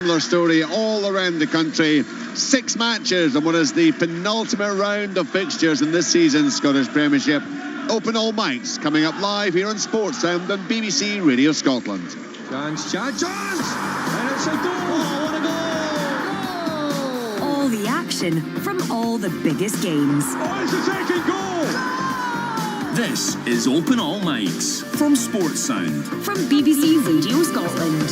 Similar story all around the country. 6 matches on what is the penultimate round of fixtures in this season's Scottish Premiership. Open all mics coming up live here on Sports Sound on BBC Radio Scotland. Chance! And it's a goal! Oh, what a goal! All the action from all the biggest games. Oh, it's the second goal! This is Open All Mics from Sports Sound. From BBC Radio Scotland.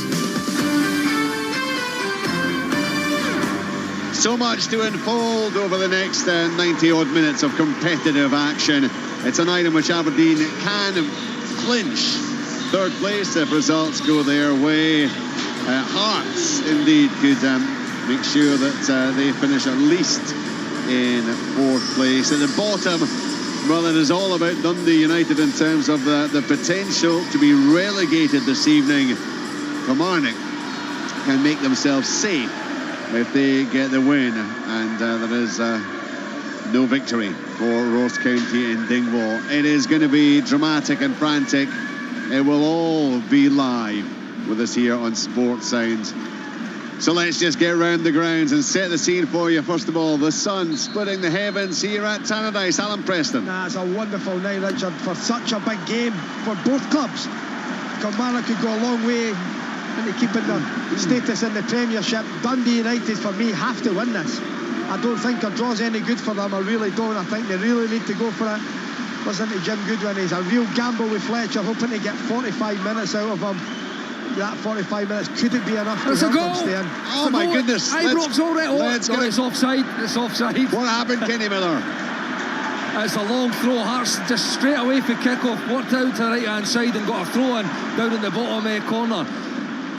So much to unfold over the next 90-odd minutes of competitive action. It's a night in which Aberdeen can clinch third place if results go their way. Hearts, indeed, could make sure that they finish at least in fourth place. At the bottom, well, it is all about Dundee United in terms of the potential to be relegated this evening. Kilmarnock can make themselves safe if they get the win, and there is no victory for Ross County in Dingwall. It is going to be dramatic and frantic. It will all be live with us here on Sports Sound. So let's just get round the grounds and set the scene for you. First of all, the sun splitting the heavens here at Tannadice. Alan Preston. It's a wonderful night, Richard, for such a big game for both clubs. Kilmarnock could go a long way into keeping their status in the Premiership. Dundee United, for me, have to win this. I don't think a draw's any good for them. I really don't. I think they really need to go for it. Listen to Jim Goodwin. He's a real gamble with Fletcher, hoping to get 45 minutes out of him. That 45 minutes, could it be enough to help them stay in? Oh my goodness. Ibrox already. It's offside. It's offside. What happened, Kenny Miller? It's a long throw. Hearts just straight away for kick-off, worked out to the right-hand side and got a throw in down in the bottom corner.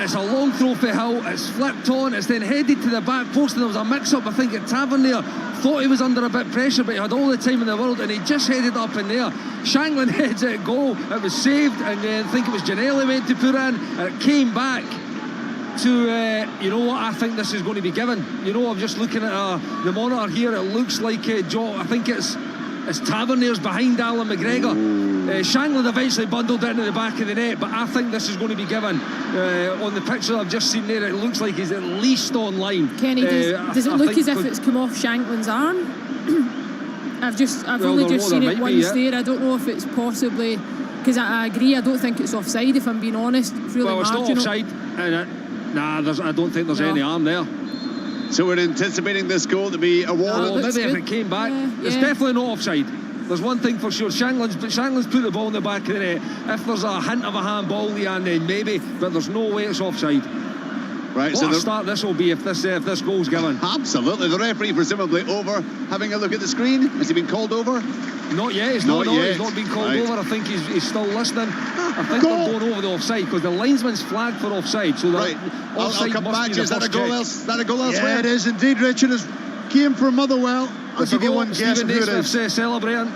It's a long throw for Hill. It's flipped on. It's then headed to the back post, and there was a mix-up, I think, at Tavernier. Thought he was under a bit of pressure, but he had all the time in the world, and he just headed up in there. Shanklin heads it goal. It was saved, and I think it was Janelli went to put in, and it came back to, you know what, I think this is going to be given. You know, I'm just looking at the monitor here. It looks like Joe, I think it's Tavernier's behind Alan McGregor. Shanklin eventually bundled it into the back of the net, but I think this is going to be given. On the picture I've just seen there, it looks like he's at least on line. Kenny, does it look as if it's come off Shanklin's arm? I've only just seen it once there. I don't know if it's possibly, because I agree, I don't think it's offside, if I'm being honest. It's really marginal. It's not offside. I don't think there's any arm there. So we're anticipating this goal to be awarded. Maybe if it came back. It's definitely not offside. There's one thing for sure. Shanklin's put the ball in the back of the net. If there's a hint of a handball, Leanne, then maybe, but there's no way it's offside. Right, what a start this will be if this goal's given. Absolutely. The referee presumably over, having a look at the screen. Has he been called over? Not yet. He's not been called over. I think he's still listening. I think they're going over the offside because the linesman's flagged for offside. So right. I'll come back to you. Is that a goal elsewhere? Yeah, it is indeed, Richard. It came for Motherwell. I'll give you one guess of who it is. Celebrating.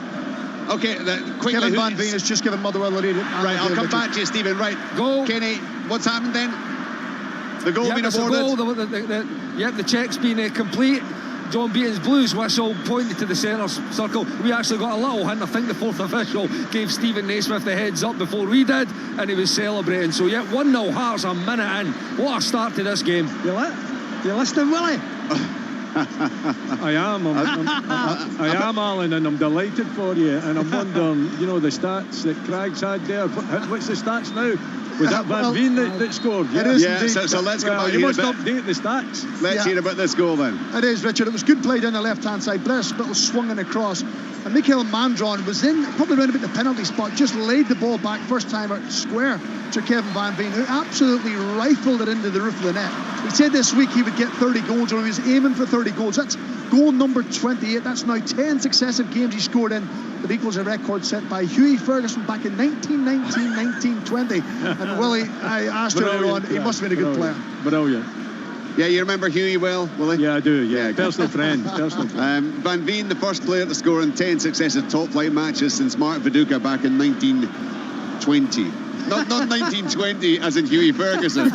Okay, quickly. Kevin Van Veen has just given Motherwell the lead. Right, I'll come back to you, Stephen. Right, goal. Kenny, what's happened then? The goal being awarded. The check's been complete. John Beaton's blues whistle pointed to the centre circle. We actually got a little hint. I think the fourth official gave Stephen Naismith the heads up before we did, and he was celebrating. So 1-0 Hearts a minute in. What a start to this game. You listening, Willie? I am, Alan, and I'm delighted for you. And I'm wondering, the stats that Craig's had there. What's the stats now? Was that Van Veen that scored? It is indeed. So let's go back. You must update the stats. Let's hear about this goal then. It is, Richard. It was good play down the left-hand side. Blair Spittle swung in across. And Michael Mandron was in, probably around about the penalty spot, just laid the ball back first time out square to Kevin Van Veen, who absolutely rifled it into the roof of the net. He said this week he would get 30 goals, or he was aiming for 30 goals. That's goal number 28. That's now 10 successive games he scored in. That equals a record set by Hughie Ferguson back in 1919, 1920. And Willie, I asked you earlier on, he must have been a good player. Brilliant. Yeah, you remember Hughie well, Willie? Yeah, I do, yeah. Personal friend. Van Veen, the first player to score in 10 successive top-flight matches since Mark Viduka back in 1920. Not 1920 as in Hughie Ferguson.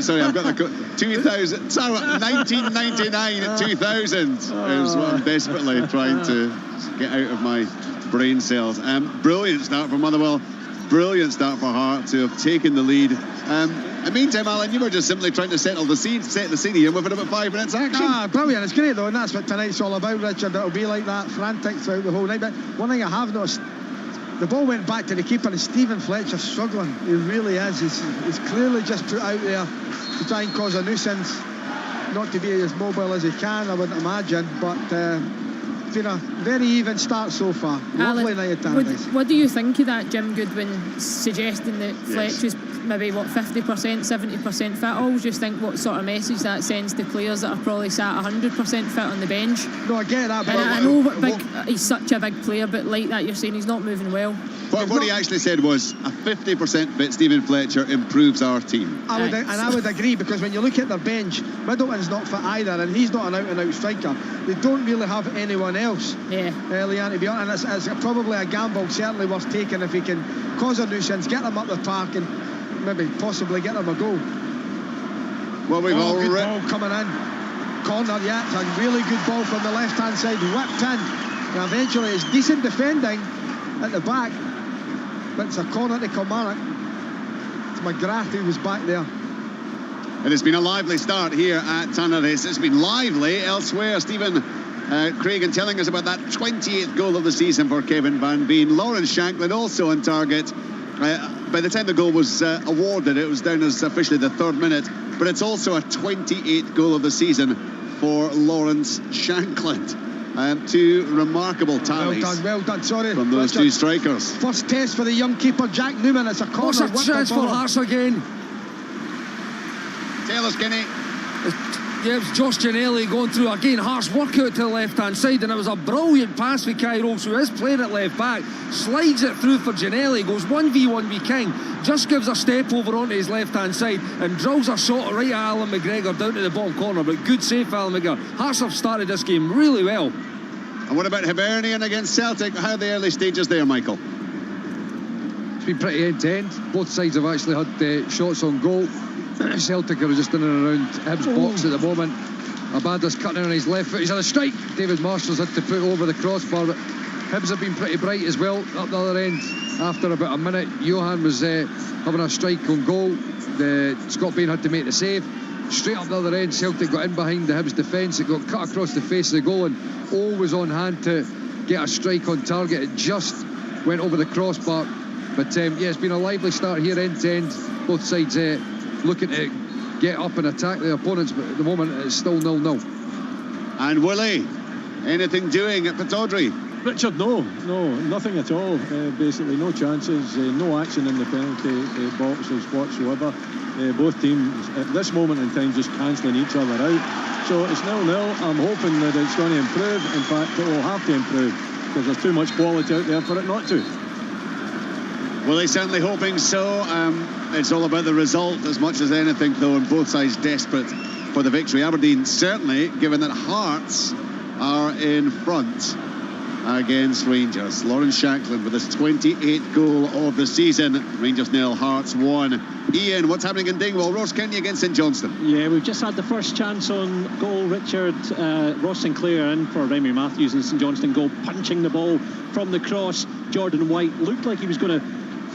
Sorry, I've got the 2000. Sorry, 1999 2000 is what I'm desperately trying to get out of my brain cells. Brilliant start for Motherwell. Brilliant start for Hearts, who have taken the lead. In the meantime, Alan, you were just simply trying to set the scene here within about 5 minutes action. Brilliant. It's great though, and that's what tonight's all about, Richard. It'll be like that, frantic throughout the whole night. But one thing I have noticed, the ball went back to the keeper, and Stephen Fletcher's struggling. He really is. He's clearly just put out there to try and cause a nuisance, not to be as mobile as he can, I would imagine. But it's been a very even start so far. Lovely night at Tannadice. What do you think of that, Jim Goodwin suggesting that Fletcher's maybe 50%, 70% fit? I always just think what sort of message that sends to players that are probably sat 100% fit on the bench. No, I get that. And I know he's such a big player, but like that, you're saying he's not moving well. What he actually said was a 50% fit Stephen Fletcher improves our team. I would agree, because when you look at their bench, Middleton's not fit either, and he's not an out-and-out striker. They don't really have anyone else. Leanne, to be honest, and it's probably a gamble certainly worth taking if he can cause a nuisance, get them up the park, and maybe possibly get them a goal. Well, we've all good ball coming in. Corner, it's a really good ball from the left-hand side, whipped in. And eventually it's decent defending at the back, but it's a corner to Kilmarnock. It's McGrath who was back there. It has been a lively start here at Tannadice. It's been lively elsewhere. Stephen Cragen telling us about that 28th goal of the season for Kevin Van Veen. Lawrence Shanklin also on target. By the time the goal was awarded, it was down as officially the 3rd minute, but it's also a 28th goal of the season for Lawrence Shanklin. 2 remarkable tallies. Well done, sorry. From those 2 strikers. First test for the young keeper, Jack Newman. It's a corner. What's a chance for Hearts again? Taylor Skinny. Yeah, it was Josh Ginnelly going through again. Hearts work out to the left-hand side, and it was a brilliant pass for Kairos, who is playing at left-back. Slides it through for Ginnelly, goes 1v1 with King, just gives a step over onto his left-hand side and drills a shot right at Alan McGregor down to the bottom corner. But good save for Alan McGregor. Hearts have started this game really well. And what about Hibernian against Celtic? How are the early stages there, Michael? It's been pretty end-to-end. Both sides have actually had shots on goal. Celtic are just in and around Hibs' box at the moment. Abada's cutting on his left foot. He's had a strike. David Marshall's had to put over the crossbar, but Hibs have been pretty bright as well up the other end. After about a minute, Johan was having a strike on goal. Scott Bain had to make the save. Straight up the other end, Celtic got in behind the Hibs defence. It got cut across the face of the goal, and always on hand to get a strike on target. It just went over the crossbar. But it's been a lively start here, end to end. Both sides looking to get up and attack the opponents, but at the moment it's still 0-0. And Willie, anything doing at Pittodrie? Richard, no, nothing at all. Basically no chances, no action in the penalty boxes whatsoever. Both teams at this moment in time just cancelling each other out. So it's 0-0. I'm hoping that it's going to improve. In fact, it will have to improve, because there's too much quality out there for it not to. Well, they're certainly hoping so. It's all about the result as much as anything, though, and both sides desperate for the victory. Aberdeen, certainly, given that Hearts are in front against Rangers. Lawrence Shanklin with his 28th goal of the season. Rangers 0, Hearts 1. Ian, what's happening in Dingwall? Ross County against St Johnstone. Yeah, we've just had the first chance on goal. Richard, Ross Sinclair in for Remy Matthews, and St Johnstone goal, punching the ball from the cross. Jordan White looked like he was going to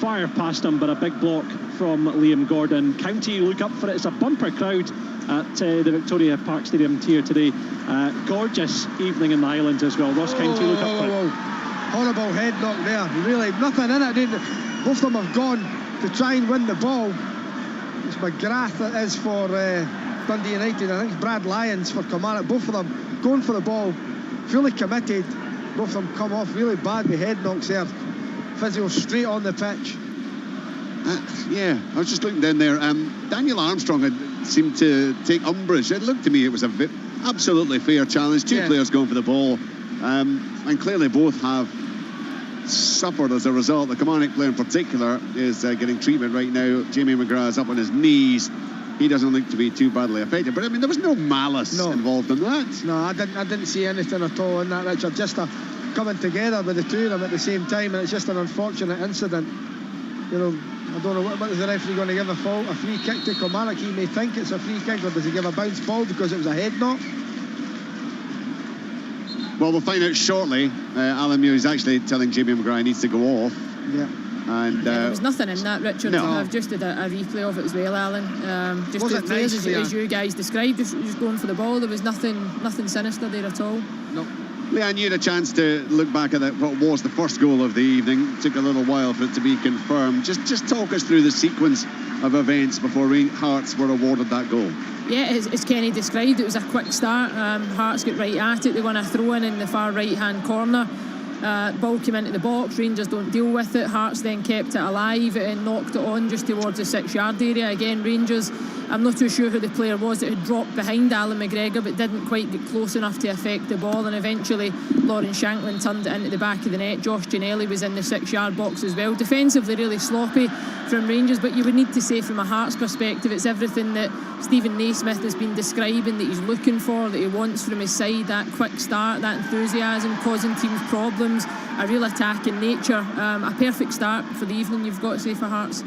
fire past him, but a big block from Liam Gordon. County look up for it. It's a bumper crowd at the Victoria Park Stadium here today. Gorgeous evening in the Highlands as well. Ross County look up for it. Horrible head knock there. Really nothing in it. Both of them have gone to try and win the ball. It's McGrath that is for Dundee United. I think it's Brad Lyons for Kilmarnock. Both of them going for the ball, fully committed. Both of them come off really bad with head knocks there. Physio straight on the pitch. I was just looking down there. Daniel Armstrong had seemed to take umbrage. It looked to me it was a absolutely fair challenge. Two players going for the ball, and clearly both have suffered as a result. The Kilmarnock player in particular is getting treatment right now. Jamie McGrath is up on his knees. He doesn't look to be too badly affected, but I mean there was no malice involved in that. No, I didn't see anything at all in that, Richard. Just coming together with the two of them at the same time, and it's just an unfortunate incident. You know, I don't know what is the referee going to give a free kick to Kilmarnock. He may think it's a free kick, or does he give a bounce ball because it was a head knock? Well, we'll find out shortly. Alan Muir is actually telling Jamie McGrath he needs to go off. Yeah. And there was nothing in that, Richard. No. I've just did a replay of it as well, Alan. Just the players as you guys described, just going for the ball. There was nothing sinister there at all. No. Leanne, you had a chance to look back at what was the first goal of the evening. It took a little while for it to be confirmed. Just talk us through the sequence of events before Hearts were awarded that goal. Yeah, as Kenny described, it was a quick start. Hearts got right at it. They won a throw-in in the far right-hand corner. Ball came into the box. Rangers don't deal with it. Hearts then kept it alive and knocked it on just towards the 6-yard area. Again, Rangers, I'm not too sure who the player was that had dropped behind Alan McGregor but didn't quite get close enough to affect the ball, and eventually Lauren Shanklin turned it into the back of the net. Josh Ginnelly was in the 6-yard box as well. Defensively really sloppy from Rangers, but you would need to say from a Hearts perspective it's everything that Stephen Naismith has been describing that he's looking for, that he wants from his side. That quick start, that enthusiasm, causing teams problems, a real attacking nature. A perfect start for the evening, you've got to say, for Hearts.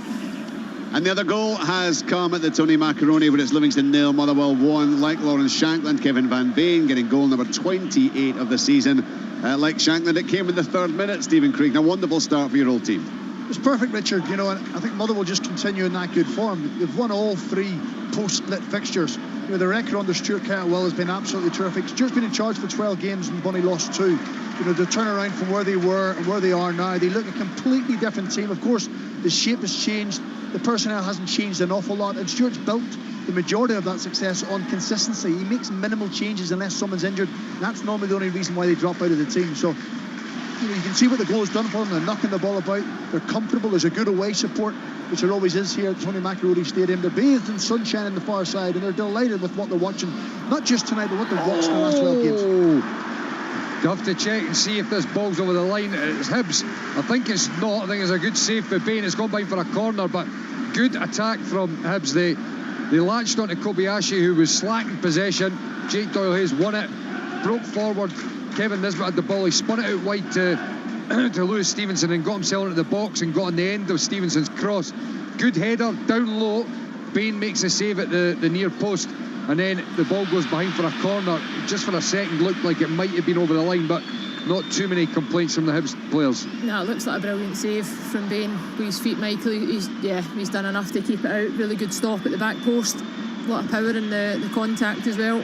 And the other goal has come at the Tony Macaroni, but it's Livingston 0, Motherwell 1. Like Lawrence Shankland, Kevin Van Veen getting goal number 28 of the season. Like Shankland, it came in the 3rd minute, Stephen Creek. A wonderful start for your old team. It was perfect, Richard. You know, and I think Motherwell just continue in that good form. They've won all 3 post-split fixtures. You know, the record under Stuart Cartwell has been absolutely terrific. Stuart's been in charge for 12 games and Bunny lost 2. You know, the turnaround from where they were and where they are now, they look a completely different team. Of course, the shape has changed. The personnel hasn't changed an awful lot, and Stuart's built the majority of that success on consistency. He makes minimal changes unless someone's injured. That's normally the only reason why they drop out of the team. So, you know, you can see what the goal has done for them. They're knocking the ball about. They're comfortable. There's a good away support, which there always is here at Tony Macaroni Stadium. They're bathed in sunshine on the far side, and they're delighted with what they're watching. Not just tonight, but what they've watched in the last 12 games. You have to check and see if this ball's over the line. It's Hibs. I think it's not. I think it's a good save for Bain. It's gone by for a corner, but good attack from Hibs. They latched onto Kobayashi, who was slacking possession. Jake Doyle Hayes won it, broke forward. Kevin Nisbet had the ball. He spun it out wide to Lewis Stevenson and got himself into the box and got on the end of Stevenson's cross. Good header down low. Bain makes a save at the near post, and then the ball goes behind for a corner. Just for a second looked like it might have been over the line, but not too many complaints from the Hibs players. No, it looks like a brilliant save from Bain with his feet, Michael. He's done enough to keep it out. Really good stop at the back post. A lot of power in the contact as well.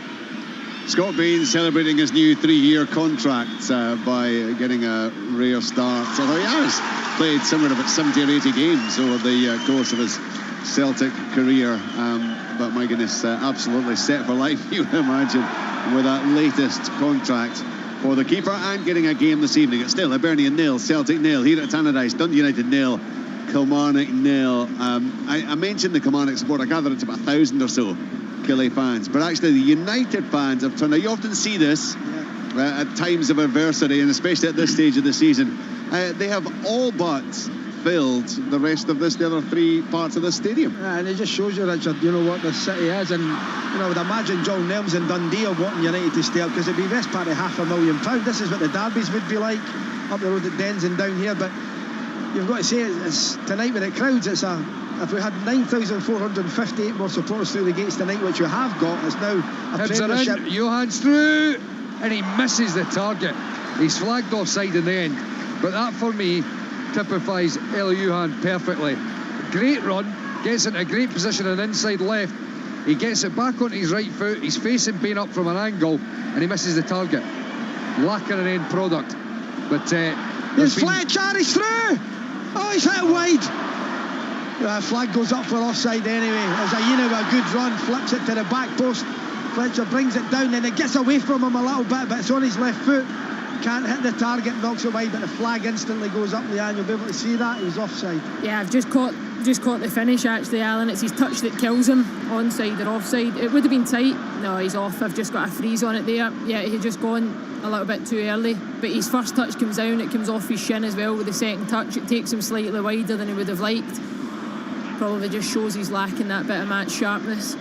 Scott Bain celebrating his new 3-year contract by getting a rare start. Although he has played somewhere about 70 or 80 games over the course of his Celtic career. But my goodness, absolutely set for life, you would imagine, with that latest contract for the keeper, and getting a game this evening. It's still Hibernian 0, Celtic 0 here at Tannadice. Dundee United 0, Kilmarnock 0. I mentioned the Kilmarnock support. I gather it's about 1,000 or so Killie fans, but actually the United fans have turned. Now you often see this at times of adversity, and especially at this stage of the season. They have all but filled the rest of the other 3 parts of the stadium. And it just shows you, Richard, you know what the city is. And you know, I would imagine John Nelms and Dundee are wanting United to stay up, because it'd be best part of £500,000. This is what the derbies would be like up the road at Dens and down here. But you've got to say it's tonight with the crowds. If we had 9,458 more supporters through the gates tonight, which we have got, it's now a Premiership. Johan's through, and he misses the target. He's flagged offside in the end, but that for me typifies Eli Johan perfectly. Great run, gets into a great position on inside left. He gets it back onto his right foot. He's facing Bain up from an angle, and he misses the target. Lacking an end product. But there's Fletcher, he's through. Oh, he's hit it wide. Flag goes up for offside anyway. As Aina with a good run, flips it to the back post. Fletcher brings it down, and it gets away from him a little bit, but it's on his left foot. Can't hit the target, knocks it wide, but the flag instantly goes up. Leanne, you'll be able to see that. He's offside. Yeah, I've just caught the finish actually, Alan. It's his touch that kills him, onside or offside. It would have been tight. No, he's off. I've just got a freeze on it there. Yeah, he'd just gone a little bit too early, but his first touch comes down, it comes off his shin as well. With the second touch, it takes him slightly wider than he would have liked. Probably just shows he's lacking that bit of match sharpness.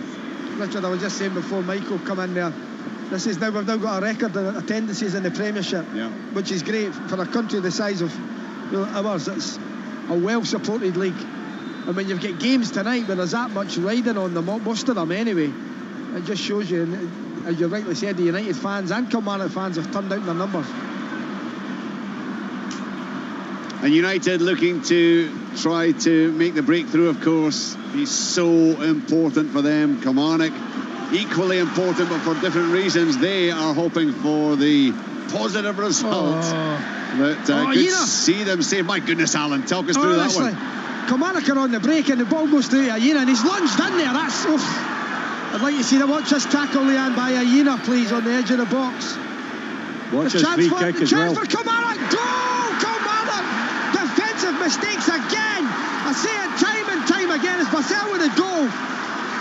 Richard, I was just saying before Michael come in there, we've now got a record of attendances in the Premiership, which is great for a country the size of ours. It's a well-supported league, and when you've got games tonight where there's that much riding on them, most of them anyway, it just shows you, as you rightly said, the United fans and Kilmarnock fans have turned out their numbers. And United looking to try to make the breakthrough, of course. He's so important for them. Kilmarnock, equally important, but for different reasons. They are hoping for the positive result. But good to see them save. My goodness, Alan, talk us through that one. Kilmarnock are on the break and the ball goes through Aina and he's lunged in there. That's I'd like to see them watch this tackle, Leanne, by Aina, please, on the edge of the box. Watch his free kick as well. The chance for Kilmarnock. Goal! Kilmarnock! Defensive mistakes again. I say it time and time again. It's Basel with a goal.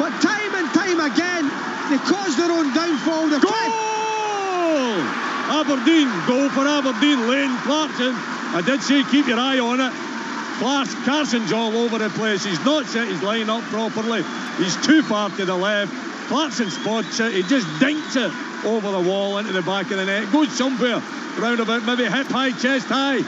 But time and time again, they cause their own downfall. Goal! Aberdeen. Goal for Aberdeen. Lane Clarkson. I did say keep your eye on it. Carson's all over the place. He's not set his line up properly. He's too far to the left. Clarkson spots it. He just dinks it over the wall into the back of the net. It goes somewhere round about, maybe hip high, chest high,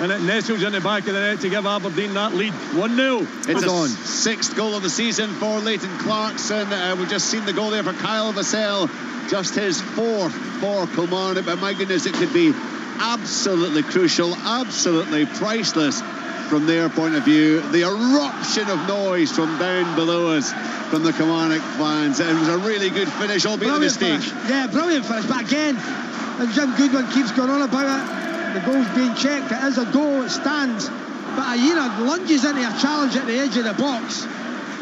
and it nestles in the back of the net to give Aberdeen that lead. 1-0. It's a sixth goal of the season for Leighton Clarkson. We've just seen the goal there for Kyle Vassell, just his fourth for Kilmarnock. But my goodness, it could be absolutely crucial, absolutely priceless from their point of view. The eruption of noise from down below us from the Kilmarnock fans. It was a really good finish, albeit a mistake. Finish. Yeah, brilliant finish. But again, and Jim Goodwin keeps going on about it. The goal's being checked. It is a goal. It stands. But Aina lunges into a challenge at the edge of the box.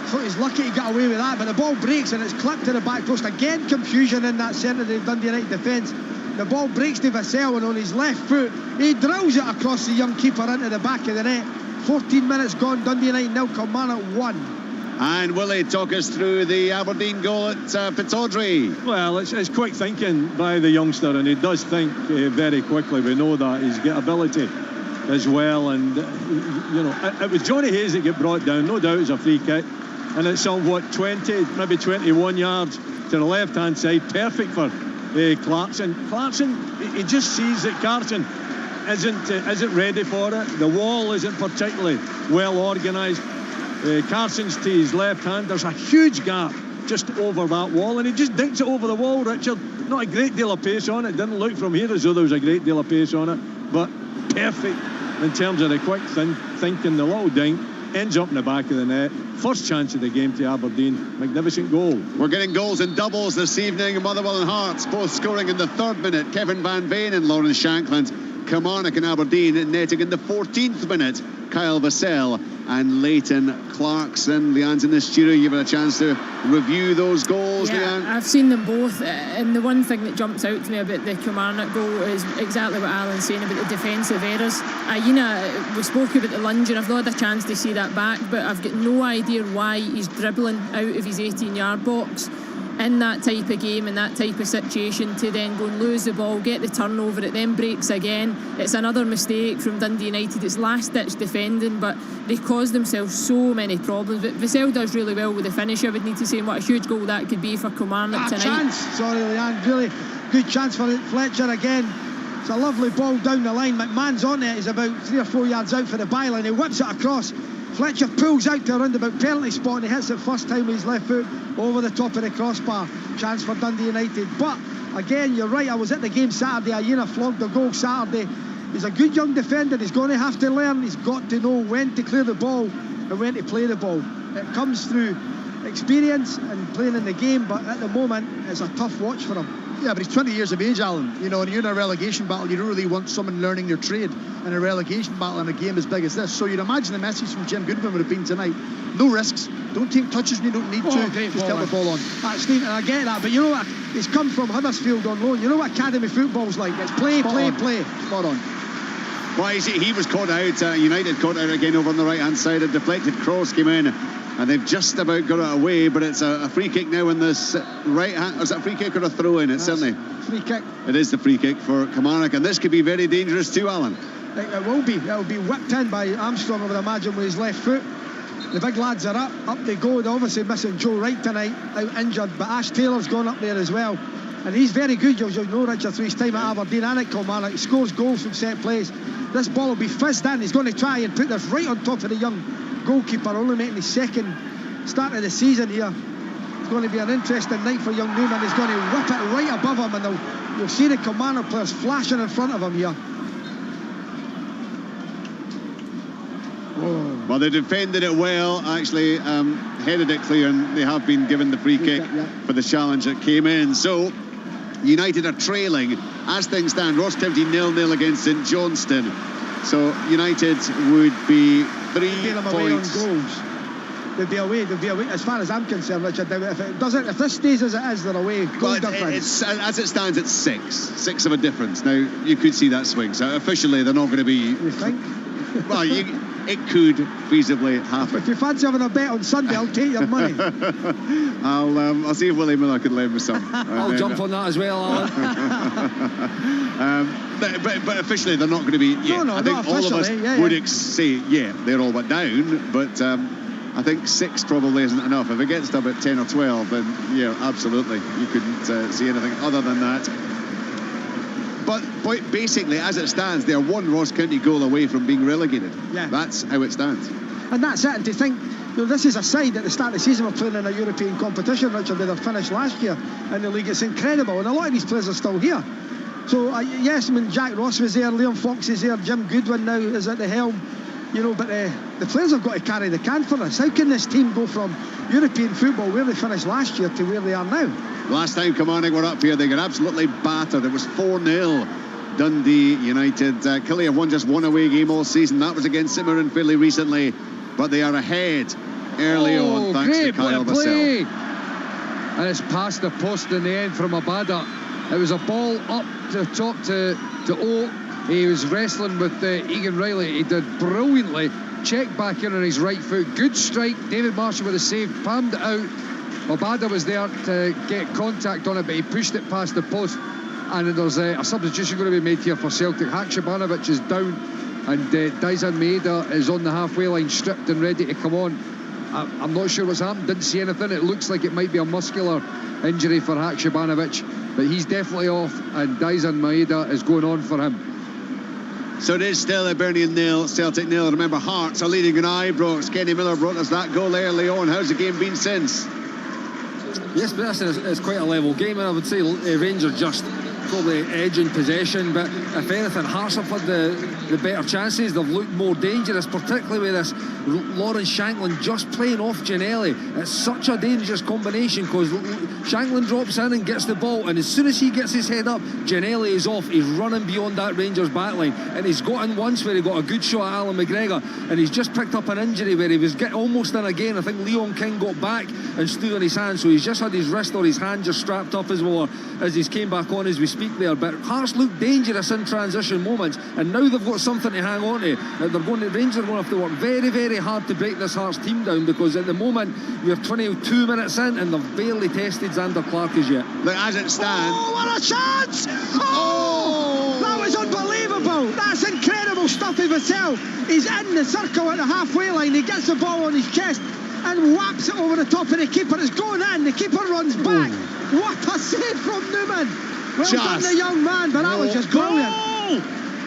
Thought he's lucky he got away with that. But the ball breaks and it's clipped to the back post. Again, confusion in that centre of the Dundee United defence. The ball breaks to Vassell and on his left foot, he drills it across the young keeper into the back of the net. 14 minutes gone, Dundee United 0, Kilmarnock 1. And will he talk us through the Aberdeen goal at Pittodrie? Well, it's quick thinking by the youngster, and he does think very quickly. We know that. He's got ability as well. And, you know, it was Johnny Hayes that got brought down. No doubt it's a free kick. And it's on, 20, maybe 21 yards to the left-hand side. Perfect for Clarkson. Clarkson, he just sees that Carson isn't ready for it. The wall isn't particularly well organised. Carson's to his left hand. There's a huge gap just over that wall, and he just dinks it over the wall, Richard. Not a great deal of pace on it. Didn't look from here as though there was a great deal of pace on it, but perfect in terms of the quick thinking. The little dink ends up in the back of the net. First chance of the game to Aberdeen. Magnificent goal. We're getting goals in doubles this evening. Motherwell and Hearts both scoring in the 3rd minute. Kevin Van Veen and Lawrence Shankland. Kilmarnock and Aberdeen netting in the 14th minute. Kyle Vassell and Leighton Clarkson. Leanne's in the studio. You've had a chance to review those goals, Leanne. I've seen them both, and the one thing that jumps out to me about the Kilmarnock goal is exactly what Alan's saying about the defensive errors. We spoke about the lunge, and I've not had a chance to see that back, but I've got no idea why he's dribbling out of his 18-yard box in that type of game, in that type of situation, to then go and lose the ball, get the turnover, it then breaks again. It's another mistake from Dundee United. It's last-ditch defending, but they cause themselves so many problems. But Vassell does really well with the finish, I would need to say, and what a huge goal that could be for Kilmarnock tonight. Chance, sorry Leanne, really good chance for Fletcher again. It's a lovely ball down the line. McMahon's on it. He's about 3 or 4 yards out for the byline. He whips it across. Fletcher pulls out to a roundabout penalty spot and he hits it first time with his left foot over the top of the crossbar. Chance for Dundee United. But again, you're right, I was at the game Saturday. Aina flogged the goal Saturday. He's a good young defender. He's going to have to learn. He's got to know when to clear the ball and when to play the ball. It comes through experience and playing in the game, but at the moment it's a tough watch for him. Yeah, but he's 20 years of age, Alan. You know, and you're in a relegation battle. You don't really want someone learning their trade in a relegation battle in a game as big as this. So you'd imagine the message from Jim Goodwin would have been tonight: no risks, don't take touches when you don't need to, just get the ball on. Steve, and I get that, but you know what? He's come from Huddersfield on loan. You know what academy football's like? It's play. Spot on. Well, he was caught out. United caught out again over on the right-hand side. A deflected cross came in, and they've just about got it away, but it's a free kick now in this right hand. Is it a free kick or a throw in? It's certainly free kick. It is the free kick for Kilmarnock, and this could be very dangerous too, Alan. It will be. It will be whipped in by Armstrong, I would imagine, with his left foot. The big lads are up they go. They're obviously missing Joe Wright tonight, out injured, but Ash Taylor's gone up there as well, and he's very good. You'll know Richard through his time at Aberdeen and at Kilmarnock. He scores goals from set plays. This ball will be fizzed in. He's going to try and put this right on top of the young goalkeeper, only making his second start of the season here. It's going to be an interesting night for young Newman. He's going to whip it right above him, and you'll see the Kilmarnock players flashing in front of him here. Well, they defended it well, actually headed it clear, and they have been given the free kick for the challenge that came in. So United are trailing as things stand. Ross County 0-0 against St Johnstone. So United would be 3 points. They'd be away. As far as I'm concerned, Richard, if this stays as it is, they're away. Goal difference. As it stands, it's 6 of a difference. Now you could see that swing. So officially, they're not going to be. You think? Well, it could feasibly happen. If you fancy having a bet on Sunday, I'll take your money. I'll see if Willie Miller can lend me some. I'll jump on that as well, Alan. But officially, they're not going to be. Yeah, No, I think all of us would say, they're all but down. But I think 6 probably isn't enough. If it gets to about 10 or 12, then yeah, absolutely, you couldn't see anything other than that. But basically, as it stands, they're 1 Ross County goal away from being relegated. Yeah. That's how it stands. And that's it. And to think, this is a side at the start of the season we're playing in a European competition, Richard, that they finished last year in the league. It's incredible. And a lot of these players are still here. So, yes, I mean, Jack Ross was there, Liam Fox is there, Jim Goodwin now is at the helm. But the players have got to carry the can for this. How can this team go from European football, where they finished last year, to where they are now? Last time Kilmarnock were up here, they got absolutely battered. It was 4-0. Dundee United. Killie have won just 1 away game all season. That was against St Mirren fairly recently. But they are ahead early on, thanks to Kyle Vassell. And it's past the post in the end from Abada. It was a ball up to top to O. He was wrestling with Egan Riley. He did brilliantly. Checked back in on his right foot. Good strike. David Marshall with a save. Palmed it out. Abada was there to get contact on it, but he pushed it past the post. And there's a substitution going to be made here for Celtic. Haksabanovic is down, and Daizan Maeda is on the halfway line, stripped and ready to come on. I'm not sure what's happened. Didn't see anything. It looks like it might be a muscular injury for Haksabanovic, but he's definitely off, and Daizan Maeda is going on for him. So it is still a Hibernian 0, Celtic 0. Remember, Hearts are leading in Ibrox. Kenny Miller brought us that goal early on. How's the game been since? Yes, but it's quite a level game, and I would say Rangers just probably edging possession, but if anything, Hearts have had the better chances. They've looked more dangerous, particularly with this Lawrence Shanklin just playing off Ginnelly. It's such a dangerous combination because Shanklin drops in and gets the ball, and as soon as he gets his head up, Ginnelly is off. He's running beyond that Rangers backline, and he's got in once where he got a good shot at Alan McGregor, and he's just picked up an injury where he was almost in again. I think Leon King got back and stood on his hand, so he's just had his wrist or his hand just strapped up as well as he's came back on as we speak there. But Hearts look dangerous in transition moments, and now they've got something to hang on to. Rangers are going to have to work very, very hard to break this Hearts team down, because at the moment we're 22 minutes in and they've barely tested Xander Clark as yet. Look, as it stands. Oh, what a chance! Oh! That was unbelievable! That's incredible stuff of Vassell. He's in the circle at the halfway line. He gets the ball on his chest and whaps it over the top of the keeper. It's going in. The keeper runs back. What a save from Newman. Well done, the young man, but that was just brilliant.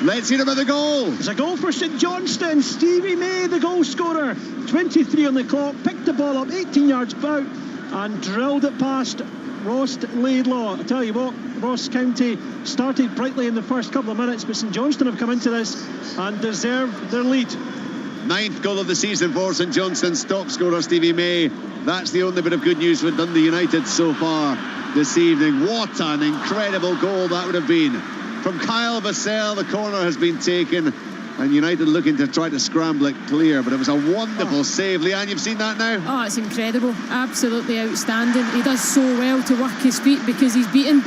Let's hear about the goal. It's a goal for St Johnstone. Stevie May, the goal scorer. 23 on the clock. Picked the ball up 18 yards out and drilled it past Ross Laidlaw. I tell you what, Ross County started brightly in the first couple of minutes, but St Johnstone have come into this and deserve their lead. 9th goal of the season for St Johnstone's top scorer Stevie May. That's the only bit of good news for Dundee United so far this evening. What an incredible goal that would have been from Kyle Vassell. The corner has been taken and United looking to try to scramble it clear, but it was a wonderful save. Leanne, you've seen that now? Oh, it's incredible. Absolutely outstanding. He does so well to work his feet, because he's beaten.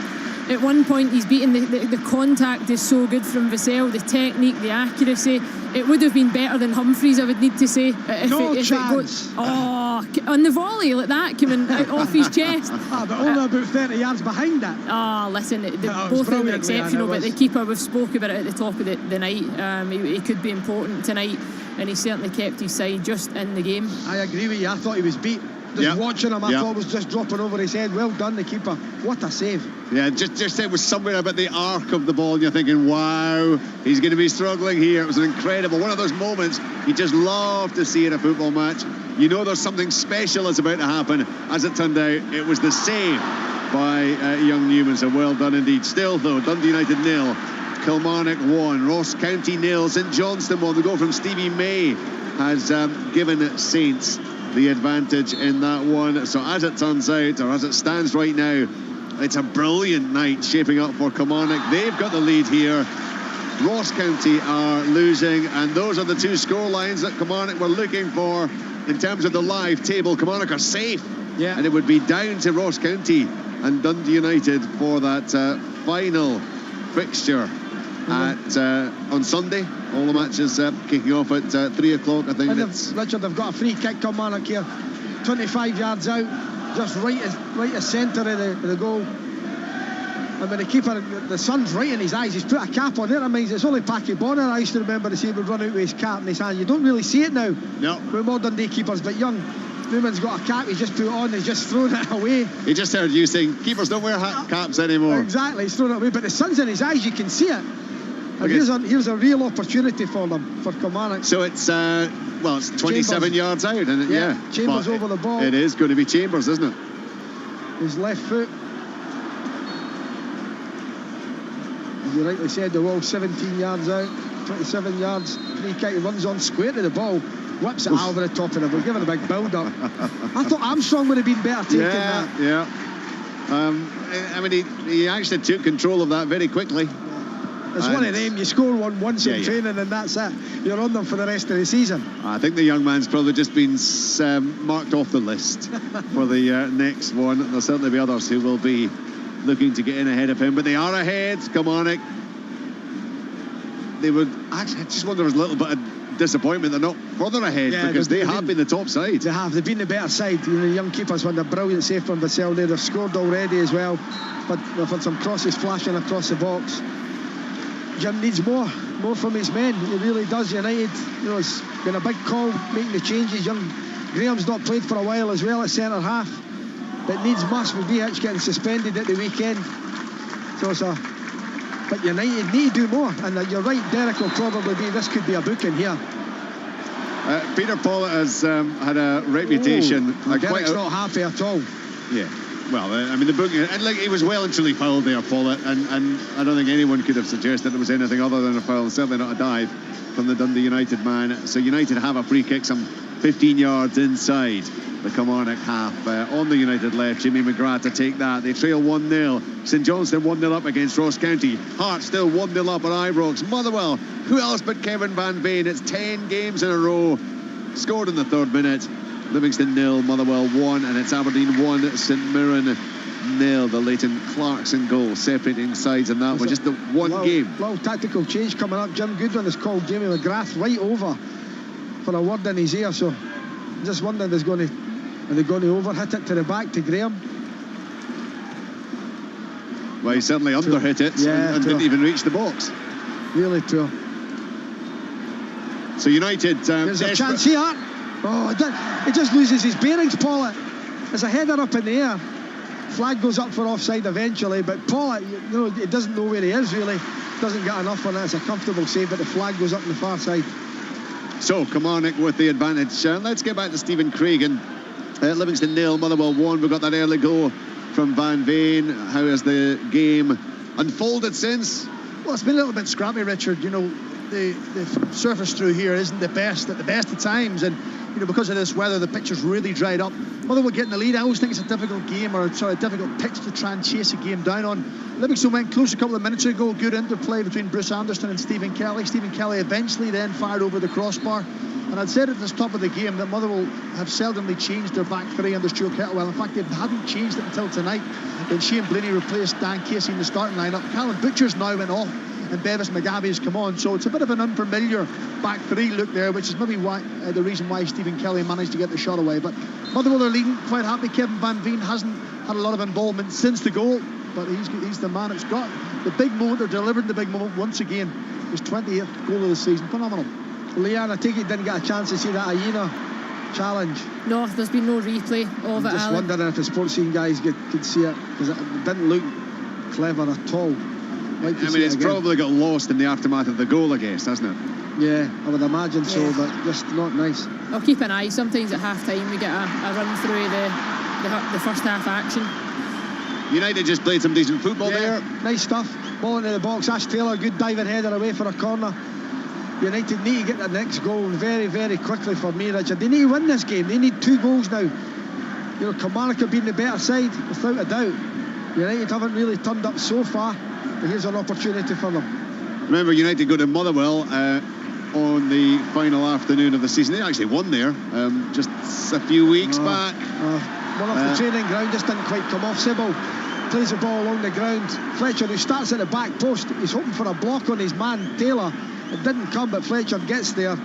At one point he's beaten. The contact is so good from Vassell, the technique, the accuracy. It would have been better than Humphreys, I would need to say. If it goes, on the volley like that, coming out off his chest. But only about 30 yards behind that. Listen, both of them were exceptional, but the keeper, we've spoke about it at the top of the night. He could be important tonight, and he certainly kept his side just in the game. I agree with you. I thought he was beat. Watching him, I thought was just dropping over his head. Well done, the keeper. What a save. Yeah, just it was somewhere about the arc of the ball, and you're thinking, wow, he's going to be struggling here. It was an incredible, one of those moments you just love to see in a football match. You know there's something special that's about to happen. As it turned out, it was the save by young Newman, so well done indeed. Still, though, Dundee United 0, Kilmarnock 1, Ross County 0, St Johnstone 1. The goal from Stevie May has given Saints the advantage in that one. So as it turns out, or as it stands right now, it's a brilliant night shaping up for Kilmarnock. They've got the lead here. Ross County are losing, and those are the two score lines that Kilmarnock were looking for in terms of the live table. Kilmarnock are safe, and it would be down to Ross County and Dundee United for that final fixture on Sunday. All the matches kicking off at 3 o'clock, I think. Richard, they've got a free kick, Kilmarnock here, 25 yards out, just right at centre of the goal. I mean, the keeper, the sun's right in his eyes. He's put a cap on it. I mean, it's only Packy Bonner I used to remember to see him would run out with his cap in his hand. You don't really see it now with modern day keepers, but young Newman's got a cap. He's just put it on. He's just thrown it away. He just heard you saying keepers don't wear caps anymore. Exactly, he's thrown it away, but the sun's in his eyes. You can see it. And here's a real opportunity for them, for Kilmarnock. So it's 27 Chambers. Yards out, and Chambers over the ball. It is going to be Chambers, isn't it? His left foot. As you rightly said, the wall 17 yards out, 27 yards. Free kick, he runs on square to the ball, whips it over the top of it. We're giving a big build up. I thought Armstrong would have been better taking that. Yeah. I mean, he actually took control of that very quickly. It's one of them, you score one once in training and that's it. You're on them for the rest of the season. I think the young man's probably just been marked off the list for the next one. There'll certainly be others who will be looking to get in ahead of him, but they are ahead. Kilmarnock, they would actually, I just wonder, there's a little bit of disappointment they're not further ahead, because they have been the top side. They've been the better side. You know, the young keepers won a brilliant save from Vassell there. They've scored already as well, but they've had some crosses flashing across the box. Jim needs more from his men. He really does. United, you know, it's been a big call making the changes. Young Graham's not played for a while as well at centre half, but needs must with BH getting suspended at the weekend. So but United need to do more, and you're right, Derek will probably be, this could be a booking here. Peter Pollitt has had a reputation. Derek's not happy at all. Yeah. Well, I mean, the booking, and like, he was well and truly fouled there, Pollitt, and I don't think anyone could have suggested it was anything other than a foul, certainly not a dive from the Dundee United man. So United have a free kick some 15 yards inside the Kilmarnock half. On the United left, Jimmy McGrath to take that. They trail 1-0. St Johnstone 1-0 up against Ross County. Hearts still 1-0 up at Ibrox. Motherwell, who else but Kevin Van Veen? It's 10 games in a row. Scored in the 3rd minute. Livingston 0, Motherwell 1, and it's Aberdeen 1, St Mirren 0. The Leighton Clarkson goal separating sides in that one. Just the one game. Little tactical change coming up. Jim Goodwin has called Jamie McGrath right over for a word in his ear. So just wondering, are they going to overhit it to the back to Graham? Well, he certainly underhit it and didn't even reach the box. Really poor. So United, there's a chance here. Oh, it just loses his bearings, Pollitt. There's a header up in the air. Flag goes up for offside eventually, but Pollitt, you know, it doesn't know where he is really. Doesn't get enough on it. It's a comfortable save, but the flag goes up on the far side. So Kilmarnock with the advantage. Let's get back to Stephen Craig and Livingston 0, Motherwell 1. We've got that early goal from Van Veen. How has the game unfolded since? Well, it's been a little bit scrappy, Richard. You know, the surface through here isn't the best at the best of times, and you know, because of this weather, the pitch has really dried up. Motherwell getting the lead, I always think it's a difficult game, or a difficult pitch to try and chase a game down on. Livingston went close a couple of minutes ago. Good interplay between Bruce Anderson and Stephen Kelly. Stephen Kelly eventually then fired over the crossbar. And I'd said at the top of the game that Motherwell have seldomly changed their back three under Stuart Kettlewell. In fact, they hadn't changed it until tonight. Then Shane Blaney replaced Dan Casey in the starting lineup. Callum Butcher's now went off, and Bevis McGavie has come on. So it's a bit of an unfamiliar back three look there, which is maybe why the reason why Stephen Kelly managed to get the shot away. But Motherwell are leading, quite happy. Kevin Van Veen hasn't had a lot of involvement since the goal, but he's the man. It's got the big moment. They're delivering the big moment once again. His 20th goal of the season. Phenomenal. Leanne, I take it didn't get a chance to see that Aina challenge. No, there's been no replay of it, just Alan. wondering if the sports scene guys could see it, because it didn't look clever at all. I mean, it's probably got lost in the aftermath of the goal, I guess, hasn't it? Yeah, I would imagine so, but just not nice. I'll keep an eye. Sometimes at half time we get a run through the first half action. United just played some decent football there. Nice stuff. Ball into the box. Ash Taylor, good diving header away for a corner. United need to get their next goal very, very quickly for me, Richard. They need to win this game. They need 2 goals now. You know, Kilmarnock have been the better side, without a doubt. United haven't really turned up so far, but here's an opportunity for them. Remember, United go to Motherwell on the final afternoon of the season. They actually won there just a few weeks back. One off the training ground, just didn't quite come off. Sybil plays the ball along the ground. Fletcher, who starts at the back post, he's hoping for a block on his man Taylor. It didn't come, but Fletcher gets there.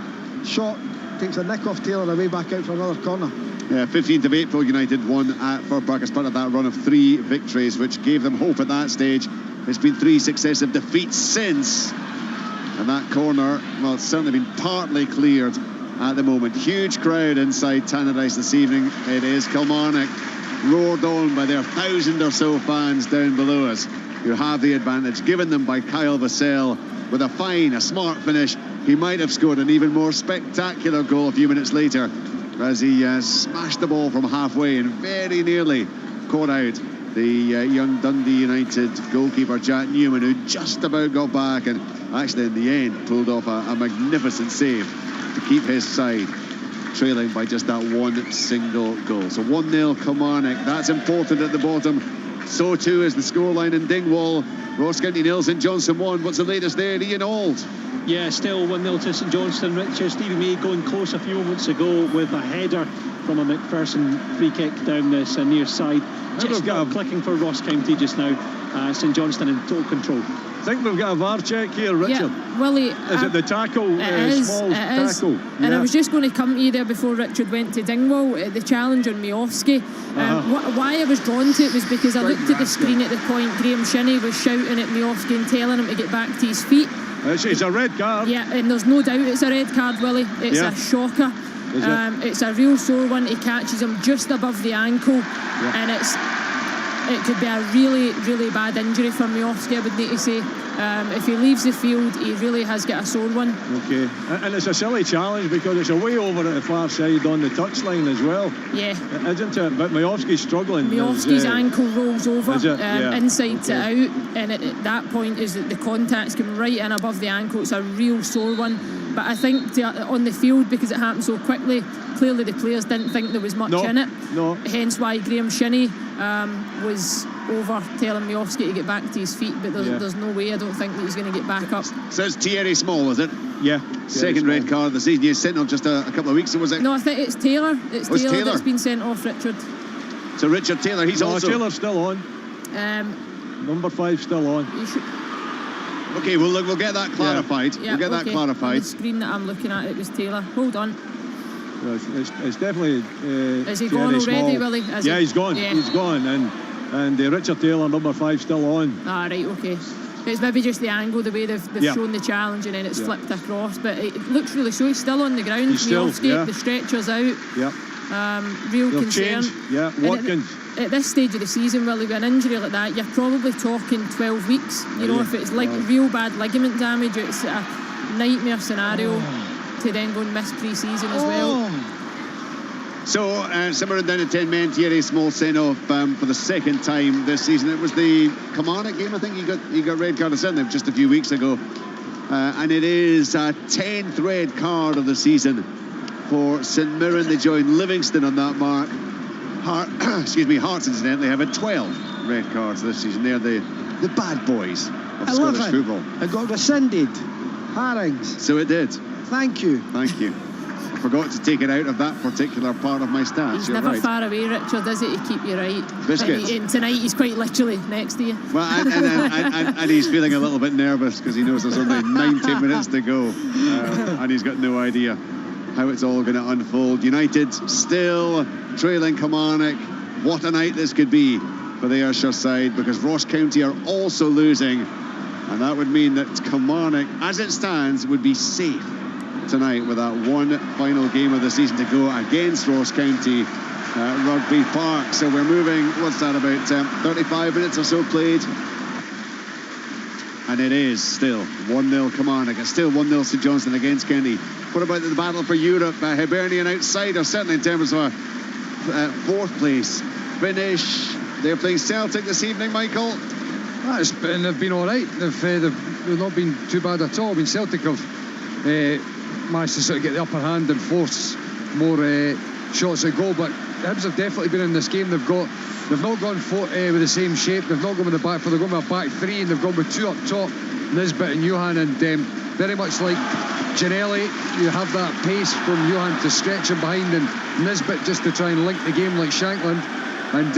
Shot takes a nick off Taylor away back out for another corner. Yeah, 15th of April, United won at Fir Park as part of that run of 3 victories, which gave them hope at that stage. It's been 3 successive defeats since. And that corner, well, it's certainly been partly cleared at the moment. Huge crowd inside Tannadice this evening. It is Kilmarnock, roared on by their 1,000 or so fans down below us, who have the advantage given them by Kyle Vassell with a smart finish. He might have scored an even more spectacular goal a few minutes later as he smashed the ball from halfway and very nearly caught out the young Dundee United goalkeeper Jack Newman, who just about got back and actually in the end pulled off a magnificent save to keep his side trailing by just that 1 single goal. So 1-0 Kilmarnock. That's important at the bottom. So too is the scoreline in Dingwall. Ross County 0, St Johnstone 1. What's the latest there, Ian Auld? Yeah, still 1-0 to St Johnstone. Richard, Stevie May going close a few moments ago with a header from a McPherson free kick down this near side. Just clicking for Ross County just now. St Johnstone in total control. I think we've got a VAR check here, Richard. Yeah, Willie, is it the tackle? Small tackle. And I was just going to come to you there before Richard went to Dingwall. The challenge on Miofsky. Why I was drawn to it was because I looked at the screen at the point Graham Shinney was shouting at Miofsky and telling him to get back to his feet. It's a red card. Yeah, and there's no doubt it's a red card, Willie. It's a shocker. It's a real sore one. He catches him just above the ankle, and it could be a really, really bad injury for Miofsky, I would need to say. If he leaves the field, he really has got a sore one. Okay, and it's a silly challenge because it's away over at the far side on the touchline as well. Yeah. Isn't it? But Miofsky's struggling. Miofsky's ankle rolls over inside to out, and at that point is that the contact's come right in above the ankle. It's a real sore one. But I think on the field, because it happened so quickly, clearly the players didn't think there was much in it. No. Hence why Graham Shinney was over telling Miofsky to get back to his feet, but there's no way, I don't think, that he's going to get back up. So it's Thierry Small, was it? Yeah. Second red card of the season. He sent off just a couple of weeks ago, was it? No, I think it's Taylor. It's Taylor that's been sent off, Richard. So Richard Taylor, he's also... Taylor's still on. Number 5 still on. Okay, we'll get that clarified. Yeah, we'll get that clarified. On the screen that I'm looking at, it was Taylor. Hold on. Well, it's definitely. Is he gone already, Willie? Yeah, he's gone. Yeah. He's gone, and Richard Taylor, number 5, still on. Ah, right, okay. It's maybe just the angle, the way they've shown the challenge, and then it's flipped across. But it looks really so. He's still on the ground. Miofsky, the stretcher's out. Yeah. Real concern. Yeah, Watkins. At this stage of the season, Willie, with an injury like that, you're probably talking 12 weeks. You know, if it's like real bad ligament damage, it's a nightmare scenario to then go and miss pre-season as well. So, simmering down to 10 men, Thierry Small sent off for the second time this season. It was the Kilmarnock game, I think he got red carded in there just a few weeks ago. And it is a 10th red card of the season for St Mirren. They join Livingston on that mark. Hearts incidentally have had 12 red cards this season. They're the bad boys of Scottish football. It got rescinded. Harrings. So it did. Thank you. I forgot to take it out of that particular part of my stats. He's never far away, Richard, is it, to keep you right? Biscuits. And tonight he's quite literally next to you. Well, and he's feeling a little bit nervous because he knows there's only 90 minutes to go, and he's got no idea how it's all going to unfold. United still trailing Kilmarnock. What a night this could be for the Ayrshire side, because Ross County are also losing, and that would mean that Kilmarnock, as it stands, would be safe tonight with that one final game of the season to go against Ross County Rugby Park. So we're moving, what's that, about 35 minutes or so played, and it is still 1-0 Kilmarnock. It's still 1-0 St Johnstone against Kenny. What about the battle for Europe? Hibernian outsider, certainly in terms of a fourth place finish. They're playing Celtic this evening, Michael. And they've been all right. They've not been too bad at all. I mean, Celtic have managed to sort of get the upper hand and force more shots at goal, but Hibs have definitely been in this game. They've not gone with the same shape. They've not gone with the back four. They've gone with a back three, and they've gone with two up top, Nisbet and Johan, and very much like Ginelli, you have that pace from Johan to stretch him behind, and Nisbet just to try and link the game like Shankland. And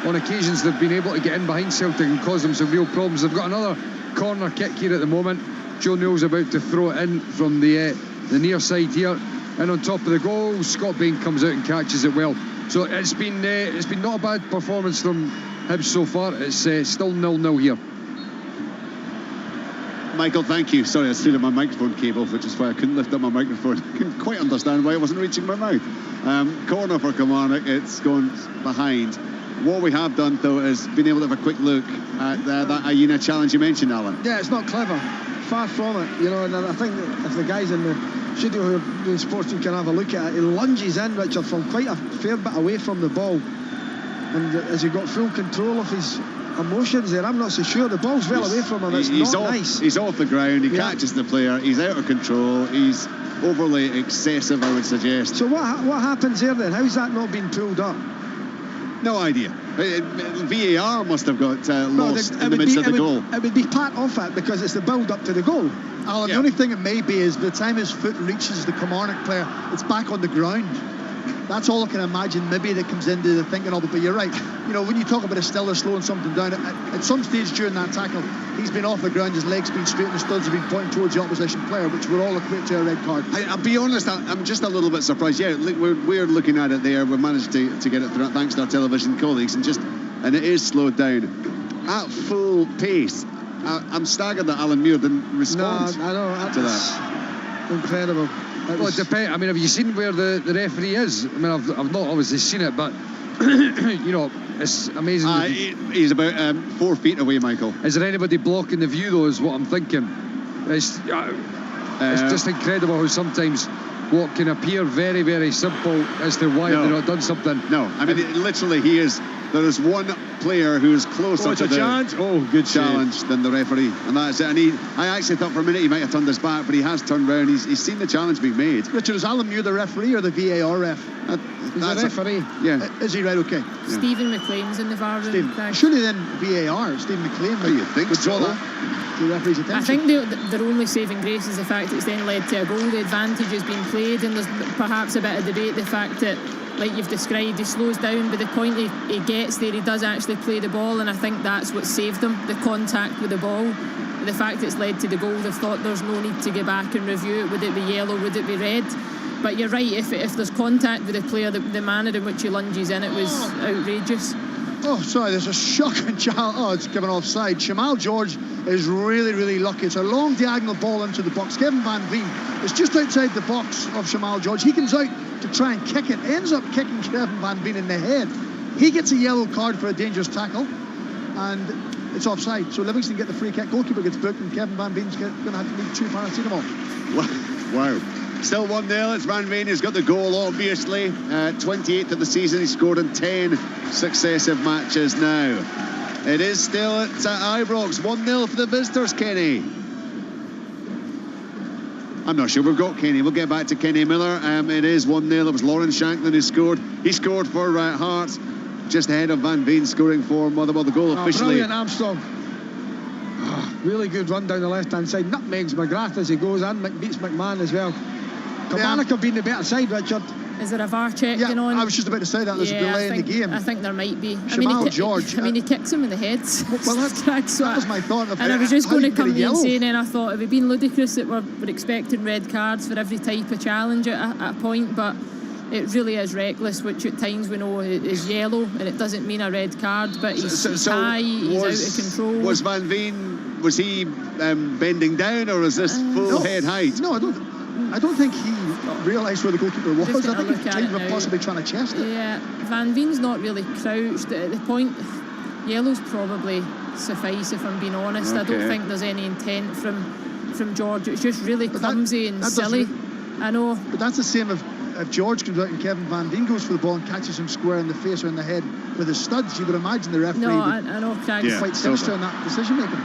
on occasions they've been able to get in behind Celtic and cause them some real problems. They've got another corner kick here at the moment. Joe Newell's about to throw it in from the near side here, and on top of the goal, Scott Bain comes out and catches it well. So it's been not a bad performance from Hibs so far. It's still 0-0 here. Michael, thank you. Sorry, I was feeling my microphone cable, which is why I couldn't lift up my microphone. I couldn't quite understand why it wasn't reaching my mouth. Corner for Kilmarnock, it's gone behind. What we have done, though, is been able to have a quick look at that Aina challenge you mentioned, Alan. Yeah, it's not clever. Far from it, you know, and I think that if the guys in the studio who are doing sports team can have a look at it, he lunges in, Richard, from quite a fair bit away from the ball. And has he got full control of his emotions there? I'm not so sure. The ball's well away from him. It's not nice. He's off the ground. He catches the player. He's out of control. He's overly excessive, I would suggest. So what happens there then? How's that not been pulled up? No idea. VAR must have got lost in the midst of the goal. It would be part of it because it's the build-up to the goal. Alan, the only thing it may be is by the time his foot reaches the Kilmarnock player, it's back on the ground. That's all I can imagine. Maybe that comes into the thinking of it. But you're right. You know, when you talk about a Stiller slowing something down, at some stage during that tackle, he's been off the ground, his legs been straight, and his studs have been pointing towards the opposition player, which would all equate to a red card. I'll be honest, I'm just a little bit surprised. Yeah, we're looking at it there. We managed to get it through thanks to our television colleagues, and it is slowed down at full pace. I'm staggered that Alan Muir didn't respond to that. Incredible. Well, it depends. I mean, have you seen where the referee is? I mean, I've not obviously seen it, but you know, it's amazing. He's about 4 feet away, Michael. Is there anybody blocking the view, though, is what I'm thinking. It's just incredible how sometimes what can appear very, very simple as to why they've not done something. No, I mean, literally, there is one player who is closer to the challenge than the referee, and that's it. And I actually thought for a minute he might have turned his back, but he has turned round. He's seen the challenge being made. Richard, is Alan Muir the referee or the VAR ref? He's a referee. Is he right? Okay. Stephen McLean's in the VAR room. Surely then VAR, Stephen McLean. You think would draw that to the referee's attention. I think their only saving grace is the fact it's then led to a goal. The advantage has been played, and there's perhaps a bit of debate the fact that, like you've described, he slows down, but the point he gets there, he does actually play the ball, and I think that's what saved them, the contact with the ball. The fact it's led to the goal, they've thought there's no need to go back and review it. Would it be yellow, would it be red? But you're right, if there's contact with the player, the manner in which he lunges in, it was outrageous. Oh, sorry, there's a shocking challenge. Oh, it's given offside. Shamal George is really, really lucky. It's a long diagonal ball into the box. Kevin Van Veen is just outside the box of Shamal George. He comes out to try and kick it, ends up kicking Kevin Van Veen in the head. He gets a yellow card for a dangerous tackle, and it's offside. So Livingston get the free kick, goalkeeper gets booked, and Kevin Van Veen's going to have to need 2 paracetamol. Wow. Still 1-0. It's Van Veen who's got the goal, obviously. 28th of the season. He's scored in 10 successive matches now. It is still at Ibrox. 1-0 for the visitors, Kenny. I'm not sure we've got Kenny. We'll get back to Kenny Miller. It is 1-0. It was Lawrence Shankland who scored. He scored for Hearts, just ahead of Van Veen scoring for Motherwell. The goal officially. Brilliant, Armstrong. Really good run down the left-hand side. Nutmegs McGrath as he goes in. Beats McMahon as well. Kilmarnock have been the better side, Richard. Is there a VAR check going on? I was just about to say that. There's a delay in the game. I think there might be. George. I mean, he kicks him in the head. Well, that was my thought. And I was just going to come in saying, and I thought it would be ludicrous that we're expecting red cards for every type of challenge at a point, but it really is reckless, which at times we know is yellow, and it doesn't mean a red card, but he's high, he's out of control. Was Van Veen, was he bending down, or was this full head height? No, I don't think he realised where the goalkeeper was. I think he was possibly trying to chest it. Yeah, Van Veen's not really crouched. At the point, yellow's probably suffice, if I'm being honest. I don't think there's any intent from George. It's just really clumsy and silly. I know. But that's the same if George comes out and Kevin Van Veen goes for the ball and catches him square in the face or in the head with his studs, you would imagine the referee I know Craig's quite sinister in that decision making.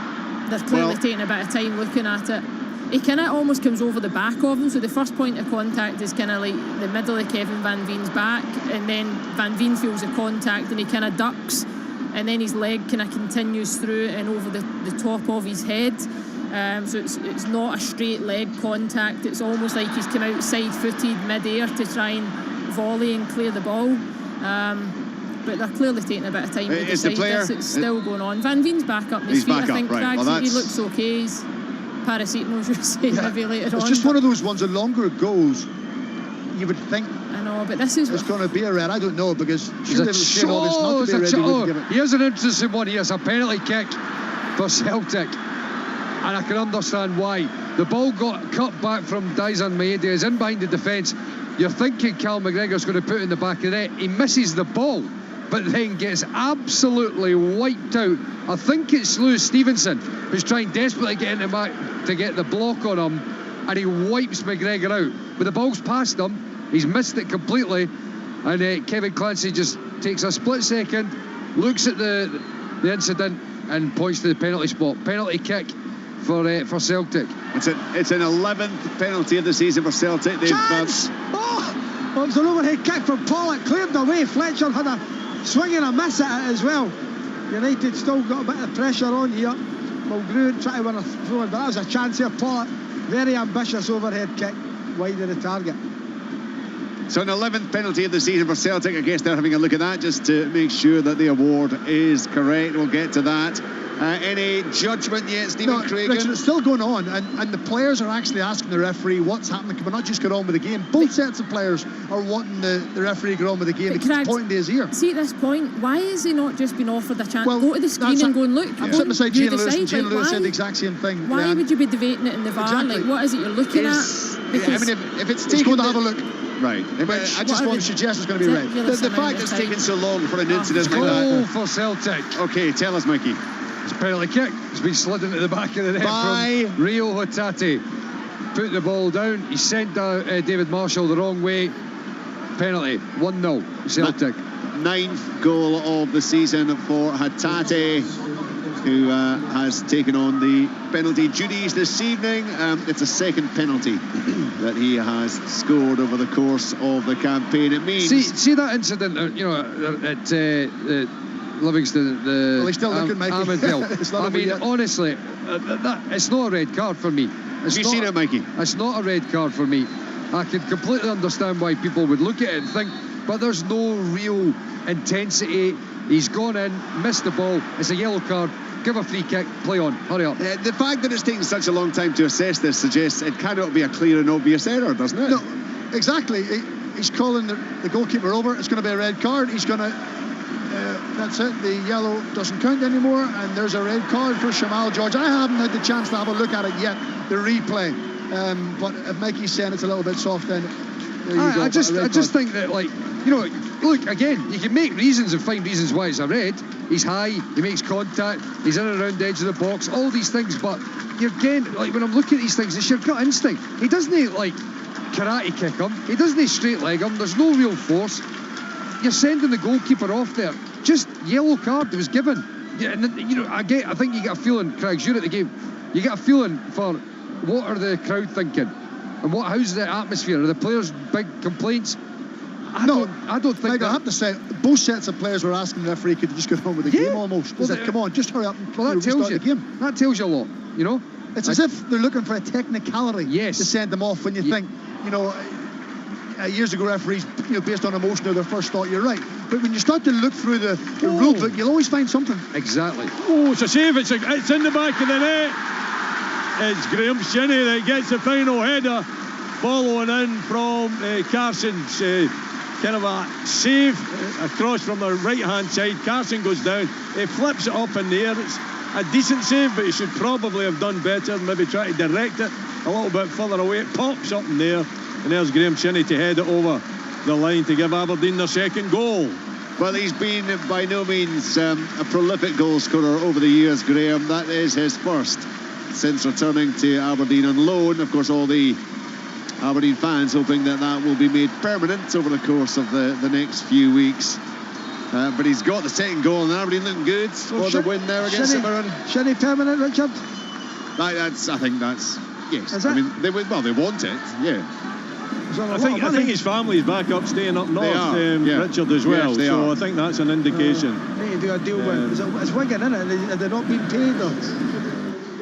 They're clearly taking a bit of time looking at it. He kind of almost comes over the back of him, so the first point of contact is kind of like the middle of Kevin Van Veen's back, and then Van Veen feels the contact and he kind of ducks, and then his leg kind of continues through and over the top of his head. So it's not a straight leg contact. It's almost like he's come out side-footed mid-air to try and volley and clear the ball. But they're clearly taking a bit of time to decide this. It's still going on. Van Veen's back up on his feet, I think. Right. Well, he looks okay. He's paracetamol, should say, maybe later on. It's just one of those ones, the longer it goes, you would think. I know, but this is... It's going to be a red. I don't know, because... Here's an interesting one here. It's a penalty kick for Celtic. And I can understand why. The ball got cut back from Dyson Maeda. He's in behind the defence. You're thinking Cal McGregor's going to put it in the back of the net. He misses the ball, but then gets absolutely wiped out. I think it's Lewis Stevenson who's trying desperately to get in the back to get the block on him, and he wipes McGregor out. But the ball's past him. He's missed it completely, and Kevin Clancy just takes a split second, looks at the incident, and points to the penalty spot. Penalty kick for Celtic. It's an 11th penalty of the season for Celtic. Chance! It was an overhead kick from Pollock, cleared away. Fletcher had a swing and a miss at it as well. United still got a bit of pressure on here. Mulgrew tried to win a throw, but that was a chance here. Pollock, very ambitious overhead kick, wide of the target. So an 11th penalty of the season for Celtic. I guess they're having a look at that just to make sure that the award is correct. We'll get to that. Any judgment yet, Stephen Craig? Richard, it's still going on, and the players are actually asking the referee what's happening. Can we not just get on with the game? Both sets of players are wanting the referee to get on with the game. He keeps pointing to his ear. See, at this point, why has he not just been offered a chance? Go to the screen and go and look. I'm sitting beside Gene Lewis, and Gene Lewis said the exact same thing. Why would you be debating it in the VAR? Exactly. Like, what is it you're looking at? Because I mean, if it's taken... He's going to have a look. Right. I just want to suggest it's going to be right. The fact it's taken so long for an incident like that. Goal for Celtic. Okay, tell us, Mikey. It's a penalty kick. It's been slid into the back of the net by from Rio Hatate. Put the ball down. He sent David Marshall the wrong way. Penalty. 1-0 Celtic. Ninth goal of the season for Hatate, who has taken on the penalty duties this evening. It's a second penalty that he has scored over the course of the campaign. It means... See that incident, at Livingston, he's still looking, Mikey. Armidale. I mean, yet. honestly, it's not a red card for me. Have you seen it, Mikey? It's not a red card for me. I can completely understand why people would look at it and think, but there's no real intensity. He's gone in, missed the ball. It's a yellow card. Give a free kick, play on, hurry up. The fact that it's taken such a long time to assess this suggests it cannot be a clear and obvious error, doesn't it? No, exactly. He's calling the goalkeeper over. It's going to be a red card. He's going to... that's it. The yellow doesn't count anymore, and there's a red card for Shamal George. I haven't had the chance to have a look at it yet, the replay. But if Mikey's saying it's a little bit soft, then there you go. I just think that, like, you know, look, again, you can make reasons and find reasons why it's a red. He's high, he makes contact, he's in and around the edge of the box, all these things, but you're again, like, when I'm looking at these things, it's your gut instinct. He doesn't, like, karate kick him, he doesn't straight leg him, there's no real force. You're sending the goalkeeper off there. Just yellow card was given. Yeah, and you know, I think you get a feeling, Craigs, you're at the game, you get a feeling for what are the crowd thinking, and how's the atmosphere? Are the players big complaints? I don't think. Mike, I have to say, both sets of players were asking the referee could just get on with the game almost. Well, come on, just hurry up and that tells you the game. That tells you a lot, you know. It's as if they're looking for a technicality to send them off. When you think, you know, years ago referees, you know, based on emotion or their first thought, you're right. But when you start to look through the rule book, you'll always find something. Exactly. Oh, it's a save. It's in the back of the net. It's Graham Shinney that gets the final header, following in from Carson's kind of a save across from the right-hand side. Carson goes down. He flips it up in the air. It's a decent save, but he should probably have done better. Maybe try to direct it a little bit further away. It pops up in there. And there's Graham Shinney to head it over the line to give Aberdeen their second goal. Well, he's been by no means a prolific goal scorer over the years, Graham. That is his first since returning to Aberdeen on loan. Of course, all the Aberdeen fans hoping that will be made permanent over the course of the next few weeks. But he's got the second goal, and Aberdeen looking good for the win there against St Mirren. Shinny permanent, Richard? I think that's yes. I mean, they want it, yeah. I think his family's back up, staying up north, Richard, as well. Yes, so I think that's an indication. They need to do a deal with. It's Wigan, isn't it? Have they not been paid though?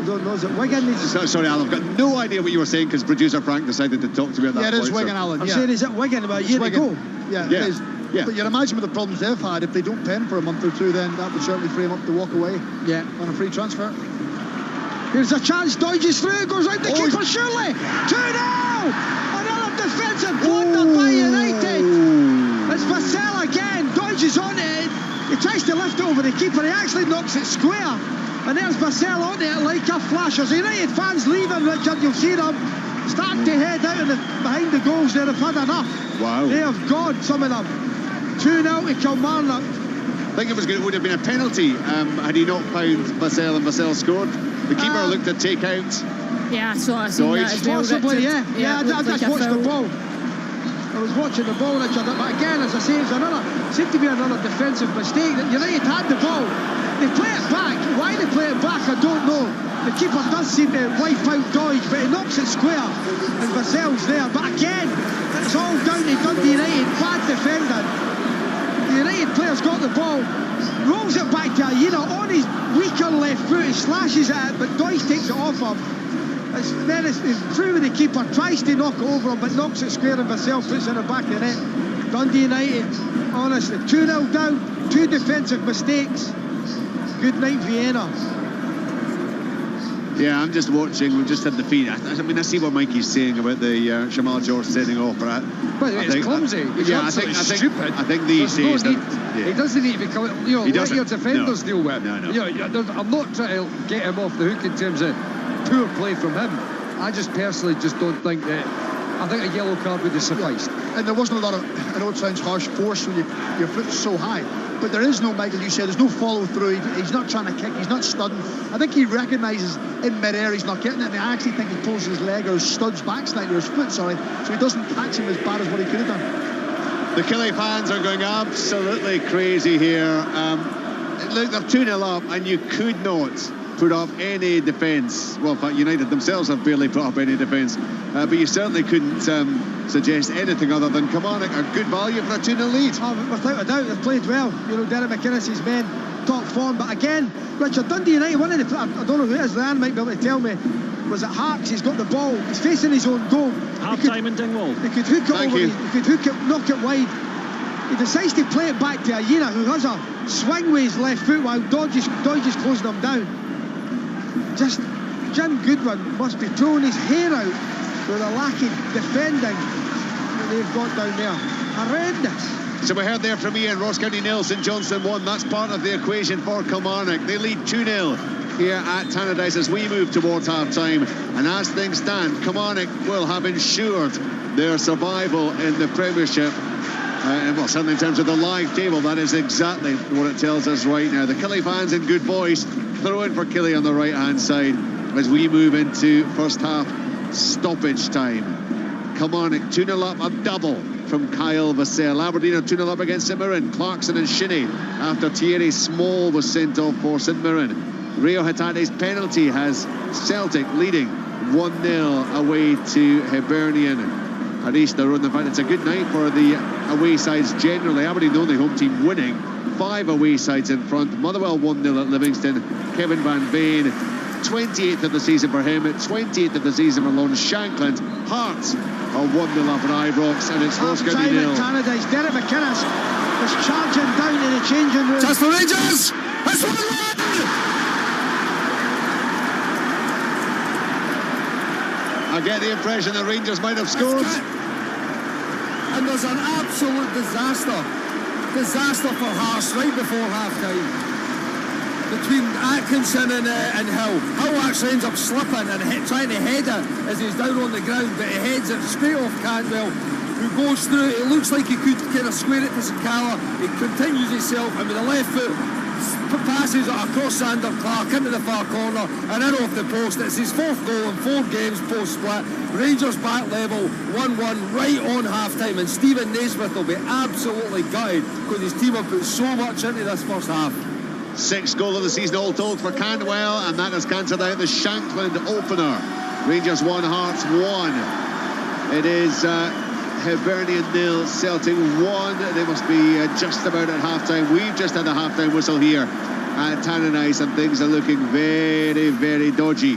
I don't know. Is it Wigan? Sorry, Alan, I've got no idea what you were saying because producer Frank decided to talk to me at that point. Yeah, it is Wigan, Alan. I'm saying, is it Wigan about a year ago? Yeah, it is. Yeah. But you imagine with the problems they've had, if they don't pay him for a month or two, then that would certainly free him up to walk away on a free transfer. Here's a chance, dodges through, goes right to keeper, surely! 2-0! Another defensive blunder by United! It's Vassell again, dodges on it, he tries to lift it over the keeper, he actually knocks it square, and there's Vassell on it like a flash. As United fans leaving, Richard, you'll see them starting to head out behind the goals there. They've had enough. Wow. They have gone, some of them. 2-0 to Kilmarnock. I think it would have been a penalty had he not found Vassell and Vassell scored. The keeper looked to take out. Yeah, I seen that as well. Possibly, Richard. I just watched the ball. I was watching the ball, Richard, but again, as I say, it seemed to be another defensive mistake. That United had the ball. They play it back. Why they play it back, I don't know. The keeper does seem to wipe out Doige, but he knocks it square, and Vassell's there. But again, it's all down to Dundee United. Bad defending. The United player's got the ball, rolls it back to Aina on his weaker left foot, he slashes at it, but Doige takes it off him. Then it's through with the keeper, tries to knock it over him, but knocks it square, and Vassell puts it in the back of the net. Dundee United, honestly, 2-0 down, 2 defensive mistakes. Good night, Vienna. Yeah, I'm just watching. We've just had the feed. I mean, I see what Mikey's saying about the Shamal George setting off, but it's clumsy. I think stupid. I think these days he doesn't need to become. Let your defenders deal with. No. I'm not trying to get him off the hook in terms of poor play from him. I just personally don't think that. I think a yellow card would have sufficed. And there wasn't a lot of, I know it sounds harsh, force when your foot's so high, but there is no, Michael, you said, there's no follow through. He's not trying to kick, he's not studding. I think he recognises in mid-air he's not getting it, and I actually think he pulls his leg or his studs back slightly, or his foot, so he doesn't catch him as bad as what he could have done. The Killie fans are going absolutely crazy here. Look, they're 2-0 up, and you could not put up any defence. Well, in fact, United themselves have barely put up any defence, but you certainly couldn't suggest anything other than Kilmarnock a good value for a 2-0 lead. Without a doubt, they've played well. Derek McInnes's men, top form, but again, Richard, Dundee United, one of the, I don't know who it is, Leanne might be able to tell me, was it Harks? He's got the ball, he's facing his own goal. Half time in Dingwall. He could hook it over, he could hook it, knock it wide. He decides to play it back to Aina, who has a swing with his left foot while Doige is closing him down. Just Jim Goodwin must be throwing his hair out with the lack of defending that they've got down there. Horrendous. So we heard there from Ian, Ross County 0, St Johnstone 1. That's part of the equation for Kilmarnock. They lead 2-0 here at Tannadice as we move towards half-time. And as things stand, Kilmarnock will have ensured their survival in the Premiership. And well, certainly in terms of the live table, that is exactly what it tells us right now. The Killie fans in good voice, throw in for Killie on the right-hand side as we move into first half stoppage time. Kilmarnock 2-0 up, a double from Kyle Vassell. Aberdeen are 2-0 up against St Mirren. Clarkson and Shinnie after Thierry Small was sent off for St Mirren. Rio Hatate's penalty has Celtic leading 1-0 away to Hibernian at Easter Road. In fact, it's a good night for the away sides generally. Aberdeen, the only home team winning. 5 away sides in front. Motherwell 1-0 at Livingston. Kevin Van Veen, 28th of the season for him, 28th of the season for Lon Shankland. Hearts are 1-0 up at Ibrox, and it's Ross County 0. Tannadice, Derek McInnes was charging down in the changing room. Chance for Rangers! It's 1-1! I get the impression the Rangers might have scored. And there's an absolute disaster for Hearts right before half-time between Atkinson and Hill. Hill actually ends up slipping and trying to head it as he's down on the ground, but he heads it straight off Cantwell, who goes through. It looks like he could kind of square it to Sakala. He continues himself, and with the left foot passes it across Sander Clark into the far corner and in off the post. It's his 4th goal in 4 games post-split. Rangers back level 1-1 right on half-time, and Stephen Naismith will be absolutely gutted because his team have put so much into this first half. 6th goal of the season all told for Cantwell, and that has cancelled out the Shankland opener. Rangers 1, Hearts 1. It is Hibernian 0, Celtic 1. They must be just about at half-time. We've just had a half-time whistle here at Tannadice, and things are looking very, very dodgy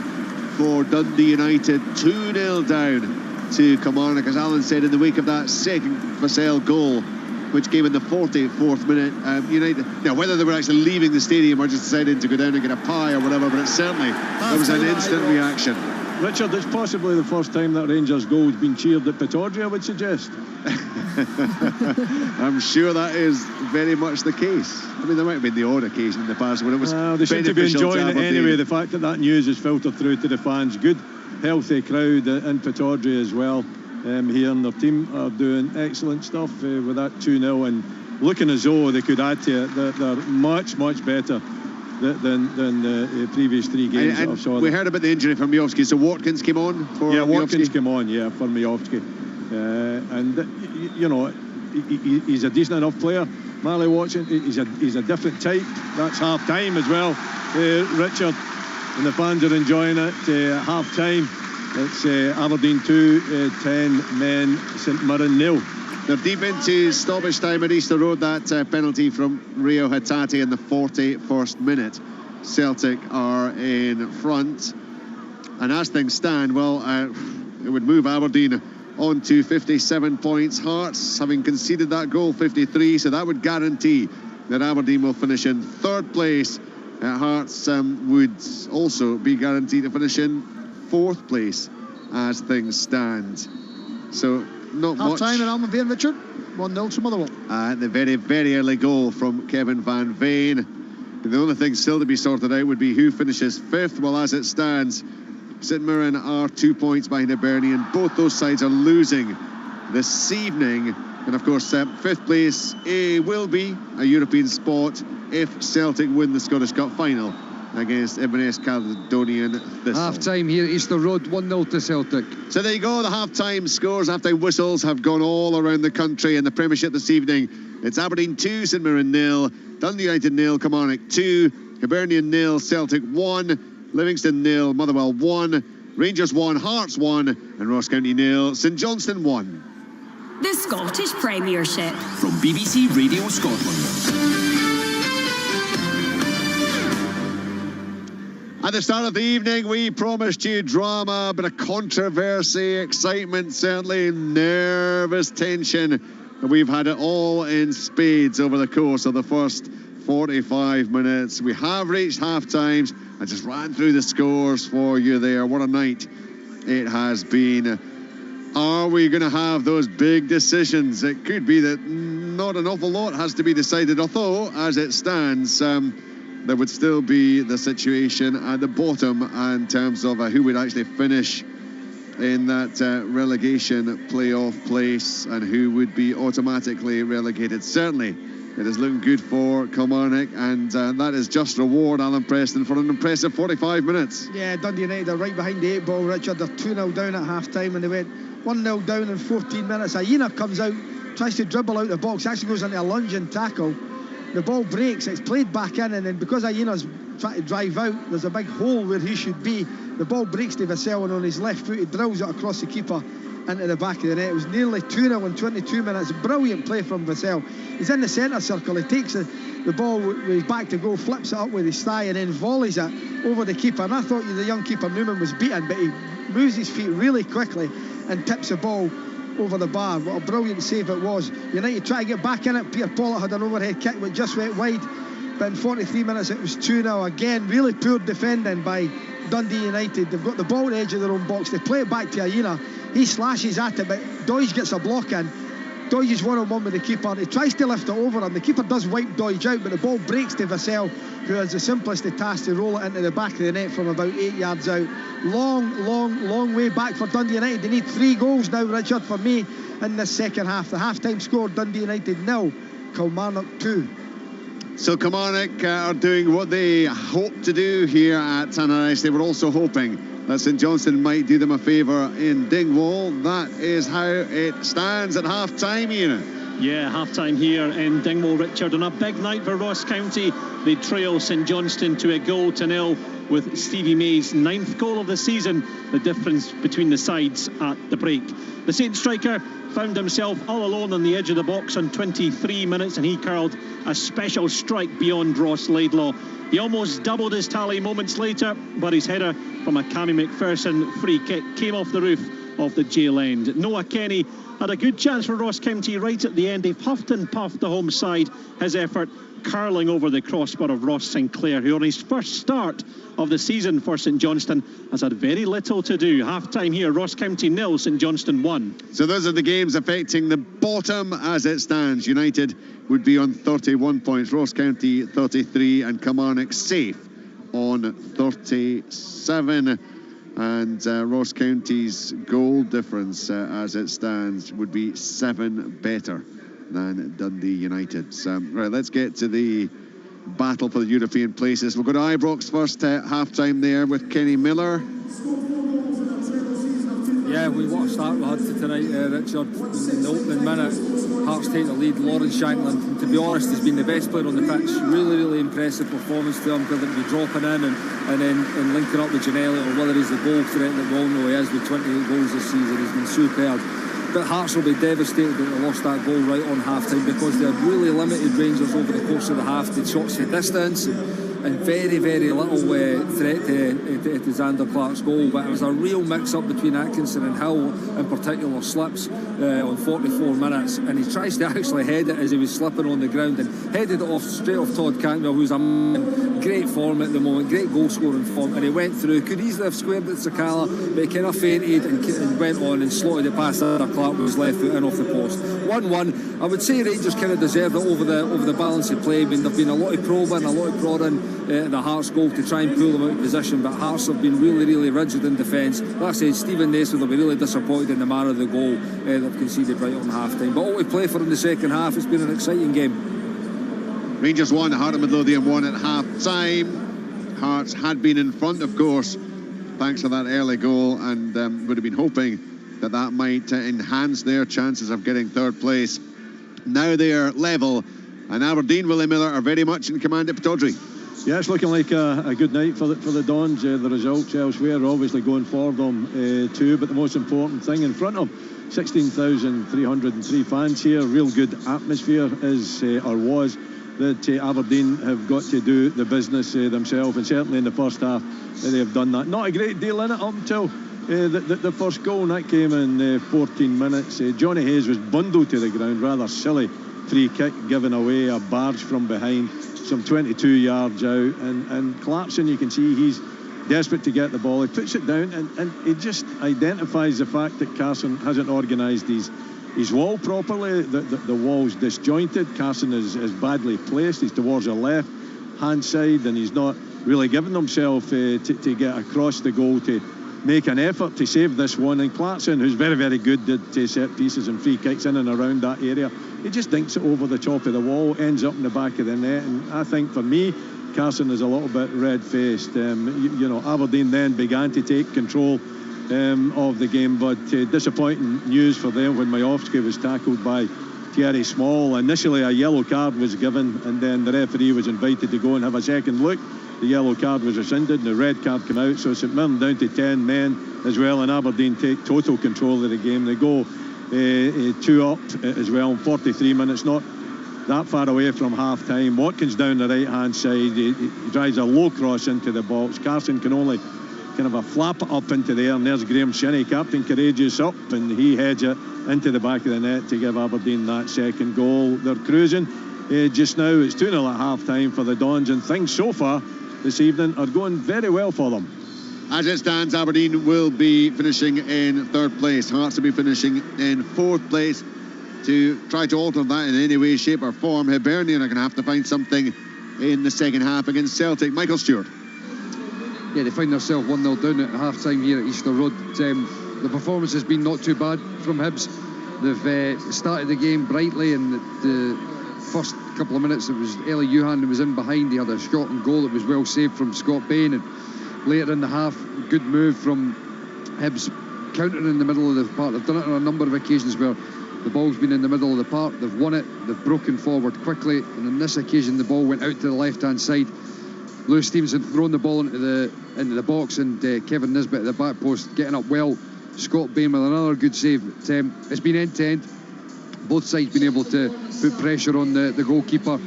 for Dundee United. 2-0 down to Kilmarnock, as Alan said, in the wake of that second Vassell goal, which came in the 44th minute. United, now whether they were actually leaving the stadium or just deciding to go down and get a pie or whatever, but it certainly there was an instant reaction. Richard, it's possibly the first time that Rangers goal has been cheered at Pittodrie, I would suggest. I'm sure that is very much the case. I mean, there might have been the odd occasion in the past when it was they seem to be enjoying it anyway. The fact that news is filtered through to the fans. Good, healthy crowd in Pittodrie as well here, and their team are doing excellent stuff with that 2-0 and looking as though they could add to it. They're much, much better than the previous 3 games that I've saw. We heard about the injury from Miovski, so Watkins came on for Watkins came on, for Miovski. And you know, he's a decent enough player. Marley Watson, he's a different type. That's half time as well, Richard, and the fans are enjoying it. Half time, it's Aberdeen 2, 10 men, St Mirren 0. They're deep into stoppage time at Easter Road. That penalty from Rio Hatate in the 41st minute. Celtic are in front, and as things stand, well, it would move Aberdeen on to 57 points. Hearts, having conceded that goal, 53, so that would guarantee that Aberdeen will finish in 3rd place. Hearts would also be guaranteed to finish in 4th place as things stand. So not much. Half-time in Almondvale, Richard. 1-0 to Motherwell. The very, very early goal from Kevin Van Veen. The only thing still to be sorted out would be who finishes 5th. Well, as it stands, St Mirren are 2 points behind Hibernian. Both those sides are losing this evening. And of course, 5th place will be a European spot if Celtic win the Scottish Cup final against Inverness Caledonian Thistle. Half-time here at Easter Road, 1-0 to Celtic. So there you go, the half-time scores. Half-time whistles have gone all around the country in the Premiership this evening. It's Aberdeen 2, St Mirren 0, Dundee United 0, Kilmarnock 2, Hibernian 0, Celtic 1, Livingston 0, Motherwell 1, Rangers 1, Hearts 1, and Ross County 0, St Johnstone 1. The Scottish Premiership. From BBC Radio Scotland. At the start of the evening, we promised you drama, a bit of controversy, excitement, certainly nervous tension. We've had it all in spades over the course of the first 45 minutes. We have reached half times. I just ran through the scores for you there. What a night it has been. Are we going to have those big decisions? It could be that not an awful lot has to be decided, although, as it stands, there would still be the situation at the bottom in terms of who would actually finish in that relegation playoff place and who would be automatically relegated. Certainly, it is looking good for Kilmarnock, and that is just reward, Alan Preston, for an impressive 45 minutes. Yeah, Dundee United are right behind the 8 ball, Richard. They're 2-0 down at half-time, and they went 1-0 down in 14 minutes. Aina comes out, tries to dribble out the box, actually goes into a lunge and tackle. The ball breaks, it's played back in, and then because Aina's trying to drive out, there's a big hole where he should be. The ball breaks to Vassell, and on his left foot, he drills it across the keeper into the back of the net. It was nearly 2-0 in 22 minutes. Brilliant play from Vassell. He's in the centre circle. He takes the ball with his back to goal, flips it up with his thigh, and then volleys it over the keeper. And I thought the young keeper, Newman, was beaten, but he moves his feet really quickly and tips the ball over the bar. What a brilliant save it was. United try to get back in it. Peter Pollard had an overhead kick which just went wide, but in 43 minutes it was 2-0. Again, really poor defending by Dundee United. They've got the ball at the edge of their own box. They play it back to Aina. He slashes at it, but Doige gets a block in. Doige is one-on-one with the keeper. He tries to lift it over, and the keeper does wipe Doige out, but the ball breaks to Vassell, who has the simplest of tasks to roll it into the back of the net from about 8 yards out. Long way back for Dundee United. They need 3 goals now, Richard, for me, in this second half. The half-time score, Dundee United 0, Kilmarnock 2. So Kilmarnock are doing what they hope to do here at Tannadice. They were also hoping that St Johnstone might do them a favour in Dingwall. That is how it stands at half-time, Ian. Yeah, half-time here in Dingwall, Richard, on a big night for Ross County. They trail St Johnstone to 1-0 with Stevie May's 9th goal of the season, the difference between the sides at the break. The Saints striker found himself all alone on the edge of the box on 23 minutes, and he curled a special strike beyond Ross Laidlaw. He almost doubled his tally moments later, but his header from a Cammy McPherson free kick came off the roof of the jail end. Noah Kenny had a good chance for Ross County right at the end. He puffed and puffed the home side, his effort curling over the crossbar of Ross Sinclair, who on his first start of the season for St Johnstone has had very little to do. Half-time here, Ross County 0, St Johnstone 1. So those are the games affecting the bottom as it stands. United would be on 31 points, Ross County 33, and Kilmarnock safe on 37. And Ross County's goal difference as it stands would be 7 better than Dundee United. So, right, let's get to the battle for the European places. We'll go to Ibrox first, half-time there with Kenny Miller. Yeah, what a start we had to tonight, Richard. In the opening minute, Hearts take the lead. Lawrence Shankland, and to be honest, he's been the best player on the pitch. Really, really impressive performance to him, whether it be dropping in and then linking up with Janelli, or whether he's the goal threat that we all know he is with 28 goals this season. He's been superb. But Hearts will be devastated that they lost that goal right on half-time, because they had really limited Rangers over the course of the half. They shots to distance and very, very little threat to Xander Clark's goal. But it was a real mix-up between Atkinson and Hill, in particular slips on 44 minutes, and he tries to actually head it as he was slipping on the ground, and headed it off straight off Todd Cantwell, who's in great form at the moment, great goal scoring form, and he went through, could easily have squared it to Sakala, but he kind of fainted and went on and slotted it past Xander Clark with his left foot in off the post. 1-1. I would say Rangers kind of deserved it over the balance of play. I mean, there've been a lot of probing, a lot of prodding the Hearts goal to try and pull them out of position, but Hearts have been really, really rigid in defence. Like I said, Stephen Naismith will be really disappointed in the manner of the goal they've conceded right on half-time. But all we play for in the second half, it's been an exciting game. Rangers 1, Heart of Midlothian 1 at half-time. Hearts had been in front, of course, thanks to that early goal, and would have been hoping that might enhance their chances of getting third place. Now they're level, and Aberdeen, Willie Miller, are very much in command at Pittodrie. Yeah, it's looking like a good night for the Dons. The results elsewhere are obviously going for them too, but the most important thing in front of them, 16,303 fans here. Real good atmosphere was that Aberdeen have got to do the business themselves, and certainly in the first half they have done that. Not a great deal in it up until the first goal, and that came in 14 minutes. Johnny Hayes was bundled to the ground, rather silly free kick given away, a barge from behind, some 22 yards out, and Clarkson, you can see he's desperate to get the ball. He puts it down, and he just identifies the fact that Carson hasn't organised his wall properly. The wall's disjointed. Carson is badly placed. He's towards the left hand side, and he's not really given himself to get across the goal to make an effort to save this one. And Clarkson, who's very, very good at set pieces and free kicks in and around that area, he just dinks it over the top of the wall, ends up in the back of the net. And I think for me, Carson is a little bit red-faced. Aberdeen then began to take control of the game, but disappointing news for them when Majowski was tackled by Thierry Small. Initially a yellow card was given, and then the referee was invited to go and have a second look. The yellow card was rescinded and the red card came out, so St Mirren down to 10 men as well, and Aberdeen take total control of the game. They go 2 up as well in 43 minutes, not that far away from half-time. Watkins down the right-hand side, he drives a low cross into the box. Carson can only kind of a flap it up into the air, and there's Graham Shinney, Captain Courageous, up, and he heads it into the back of the net to give Aberdeen that second goal. They're cruising just now. It's 2-0 at half-time for the Dons, and things so far this evening are going very well for them. As it stands, Aberdeen will be finishing in third place. Hearts will be finishing in fourth place. To try to alter that in any way, shape or form, Hibernian are going to have to find something in the second half against Celtic. Michael Stewart. Yeah, they find themselves 1-0 down at half-time here at Easter Road. The performance has been not too bad from Hibs. They've started the game brightly, and first couple of minutes, it was Ellie Youhan who was in behind. He had a shot and goal that was well saved from Scott Bain, and later in the half, good move from Hibs, countering in the middle of the park. They've done it on a number of occasions where the ball's been in the middle of the park, they've won it, they've broken forward quickly, and on this occasion the ball went out to the left-hand side. Lewis Stevens had thrown the ball into the box, and Kevin Nisbet at the back post getting up well. Scott Bain with another good save. It's been end-to-end. Both sides been able to put pressure on the goalkeeper.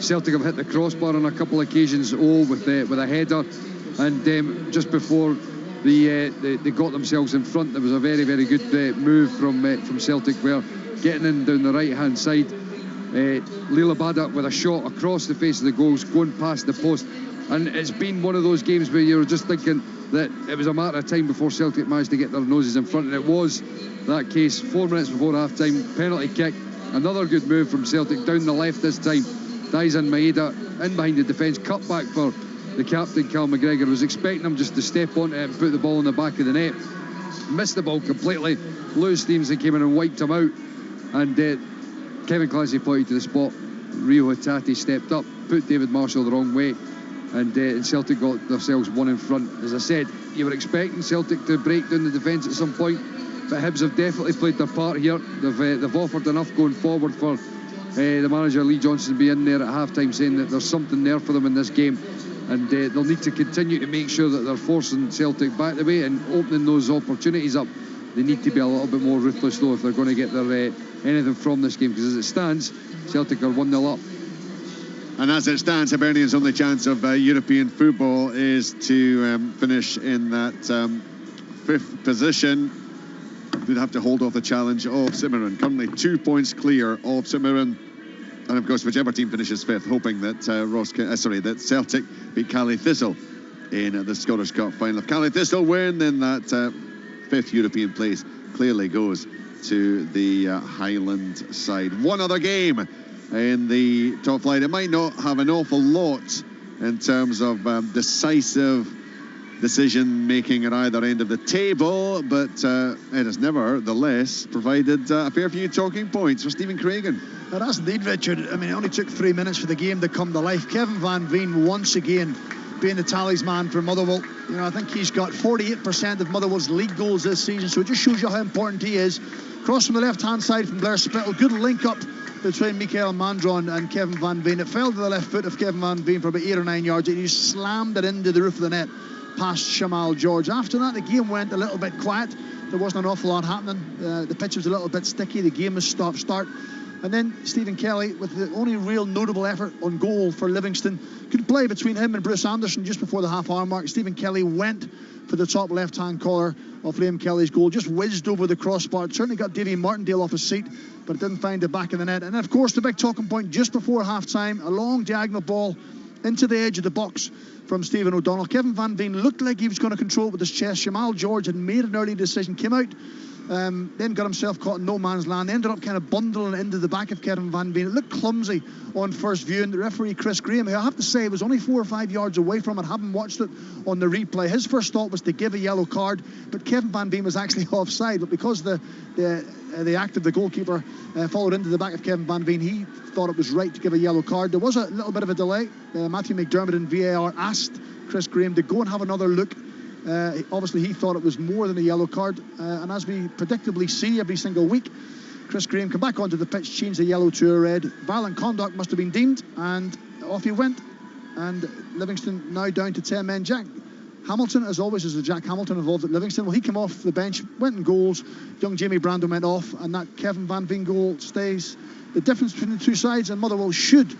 Celtic have hit the crossbar on a couple of occasions, with a header, and just before they got themselves in front, there was a very, very good move from Celtic, where getting in down the right-hand side, Leila Bada with a shot across the face of the goals, going past the post. And it's been one of those games where you're just thinking that it was a matter of time before Celtic managed to get their noses in front, and it was that case. 4 minutes before half-time, penalty kick, another good move from Celtic down the left this time. Daizan Maeda in behind the defence, cut back for the captain, Cal McGregor. Was expecting him just to step on it and put the ball in the back of the net. Missed the ball completely. Lewis Stevenson came in and wiped him out, and Kevin Clancy pointed to the spot. Rio Hatate stepped up, put David Marshall the wrong way, and Celtic got themselves one in front. As I said, you were expecting Celtic to break down the defence at some point, but Hibs have definitely played their part here. They've offered enough going forward for the manager Lee Johnson to be in there at half-time saying that there's something there for them in this game, and they'll need to continue to make sure that they're forcing Celtic back the way and opening those opportunities up. They need to be a little bit more ruthless though if they're going to get their anything from this game, because as it stands, Celtic are 1-0 up. And as it stands, Hibernian's only chance of European football is to finish in that 5th position. They'd have to hold off the challenge of St Mirren, currently 2 points clear of St Mirren. And of course, whichever team finishes 5th, hoping that that Celtic beat Caley Thistle in the Scottish Cup final. If Caley Thistle win, then that 5th European place clearly goes to the Highland side. One other game in the top flight. It might not have an awful lot in terms of decisive decision making at either end of the table, but it has nevertheless provided a fair few talking points for Stephen Craigan. Well, that's indeed, Richard. I mean, it only took 3 minutes for the game to come to life. Kevin Van Veen once again being the talisman for Motherwell. You know, I think he's got 48% of Motherwell's league goals this season, so it just shows you how important he is. Cross from the left-hand side from Blair Spittle. Good link-up between Mikael Mandron and Kevin Van Veen. It fell to the left foot of Kevin Van Veen for about 8 or 9 yards, and he slammed it into the roof of the net past Shamal George. After that, the game went a little bit quiet. There wasn't an awful lot happening. The pitch was a little bit sticky. The game was stop-start. And then Stephen Kelly, with the only real notable effort on goal for Livingston, could play between him and Bruce Anderson just before the half-hour mark. Stephen Kelly went for the top left-hand corner of Liam Kelly's goal, just whizzed over the crossbar. It certainly got Davy Martindale off his seat, but it didn't find the back of the net. And of course, the big talking point just before half-time, a long diagonal ball into the edge of the box from Stephen O'Donnell. Kevin Van Veen looked like he was going to control it with his chest. Shamal George had made an early decision, came out, then got himself caught in no man's land, ended up kind of bundling into the back of Kevin Van Veen. It looked clumsy on first view, and the referee Chris Graham, who I have to say was only 4 or 5 yards away from it, having watched it on the replay, his first thought was to give a yellow card, but Kevin Van Veen was actually offside. But because the act of the goalkeeper followed into the back of Kevin Van Veen, he thought it was right to give a yellow card. There was a little bit of a delay. Matthew McDermott in VAR asked Chris Graham to go and have another look. Obviously he thought it was more than a yellow card, and as we predictably see every single week, Chris Graham came back onto the pitch, changed the yellow to a red. Violent conduct must have been deemed, and off he went. And Livingston now down to 10 men. Jack Hamilton, as always, is the Jack Hamilton involved at Livingston. Well, he came off the bench, went in goals. Young Jamie Brandon went off, and that Kevin Van Veen goal stays. The difference between the two sides, and Motherwell should,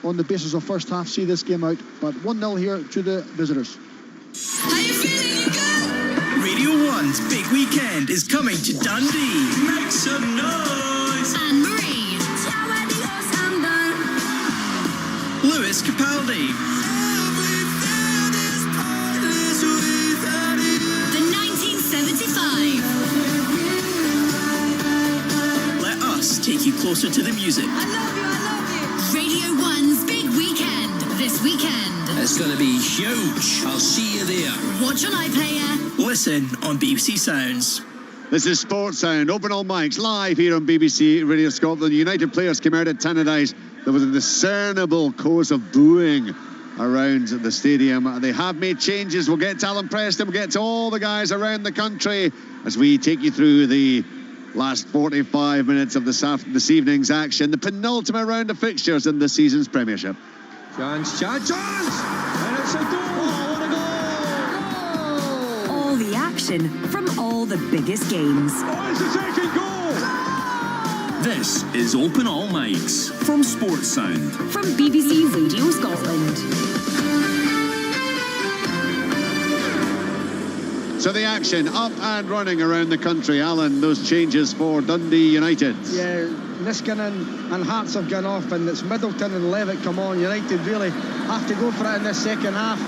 on the basis of first half, see this game out. But 1-0 here to the visitors. Are you feeling good? Radio 1's big weekend is coming to Dundee. Make some noise. Anne Marie. Lewis Capaldi. The 1975. Let us take you closer to the music. I love you. Radio 1's big weekend. This weekend. It's going to be huge. I'll see you there. Watch on iPlayer. Listen on BBC Sounds. This is Sports Sound. Open all mics live here on BBC Radio Scotland. United players came out at Tannadice there was a discernible course of booing around the stadium. They have made changes. We'll get to Alan Preston, we'll get to all the guys around the country as we take you through the last 45 minutes of this evening's action, the penultimate round of fixtures in this season's Premiership. Chance! And it's a goal! What a goal! All the action from all the biggest games. Oh, it's the second goal! This is Open All Mics from Sports Sound. From BBC Radio Scotland. So the action up and running around the country. Alan, those changes for Dundee United. Yeah, Niskanen and Hearts have gone off, and it's Middleton and Levitt come on. United really have to go for it in this second half.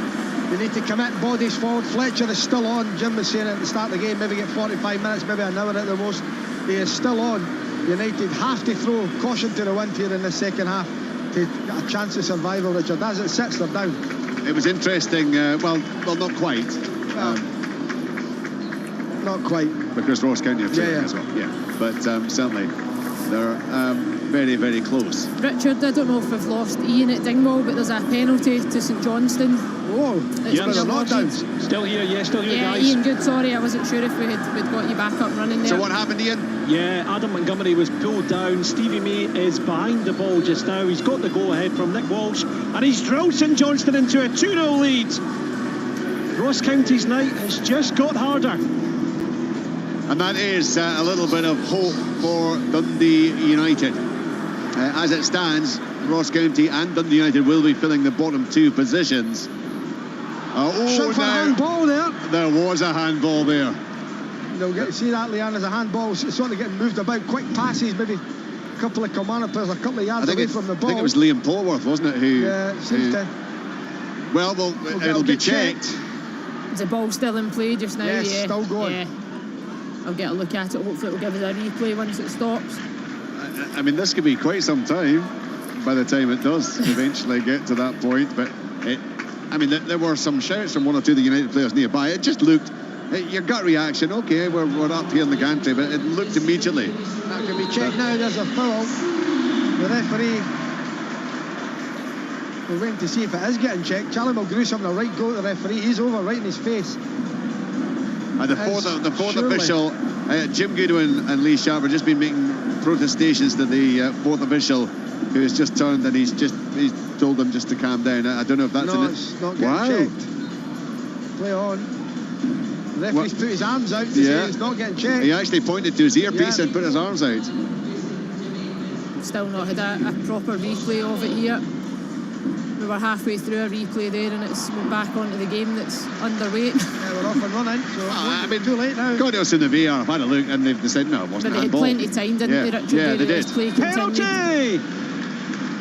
They need to commit bodies forward. Fletcher is still on. Jim was saying at the start of the game, maybe get 45 minutes, maybe an hour at the most. He is still on. United have to throw caution to the wind here in the second half to get a chance of survival, Richard. As it sits, they're down. It was interesting, well, not quite. Not quite. Because Ross County have taken as well. Yeah, but certainly they're very, very close. Richard, I don't know if we've lost Ian at Dingwall, but there's a penalty to St Johnstone. Oh, yeah, they're not down. Still here, guys. Ian, good, sorry, I wasn't sure if we'd got you back up running there. So what happened, Ian? Yeah, Adam Montgomery was pulled down. Stevie May is behind the ball just now. He's got the goal ahead from Nick Walsh, and he's drilled St Johnstone into a 2-0 lead. Ross County's night has just got harder. And that is a little bit of hope for Dundee United. As it stands, Ross County and Dundee United will be filling the bottom two positions. Shout for a handball there. There was a handball there. You'll get to see that, Leanne, as a handball. It's sort of getting moved about. Quick passes, maybe a couple of Kilmarnock players a couple of yards away from the ball. I think it was Liam Polworth, wasn't it? Yeah, it seems to. Well, it'll be checked. Is the ball still in play just now? Yes, yeah, still going. Yeah. I'll get a look at it. Hopefully it'll give us a replay once it stops. I mean, this could be quite some time by the time it does eventually get to that point. But there were some shouts from one or two of the United players nearby. It just looked, your gut reaction, okay, we're up here in the gantry, but it looked immediately. That can be checked now. There's a foul. The referee, we're waiting to see if it is getting checked. Charlie Mulgrew having a right go at the referee. He's over right in his face. And the fourth official, Jim Goodwin and Lee Sharp have just been making protestations to the fourth official, who has just turned and he's told them just to calm down. I don't know if that's it's not getting checked. Play on. The referee's put his arms out to say it's not getting checked. He actually pointed to his earpiece and put his arms out. Still not had a proper replay of it here. We were halfway through a replay there and it's back onto the game that's underway. Yeah, we're off and running, so too late now. God else in the VR have had a look and they've decided no, it wasn't but they had plenty of time, didn't they, Richard? Yeah, they did. Play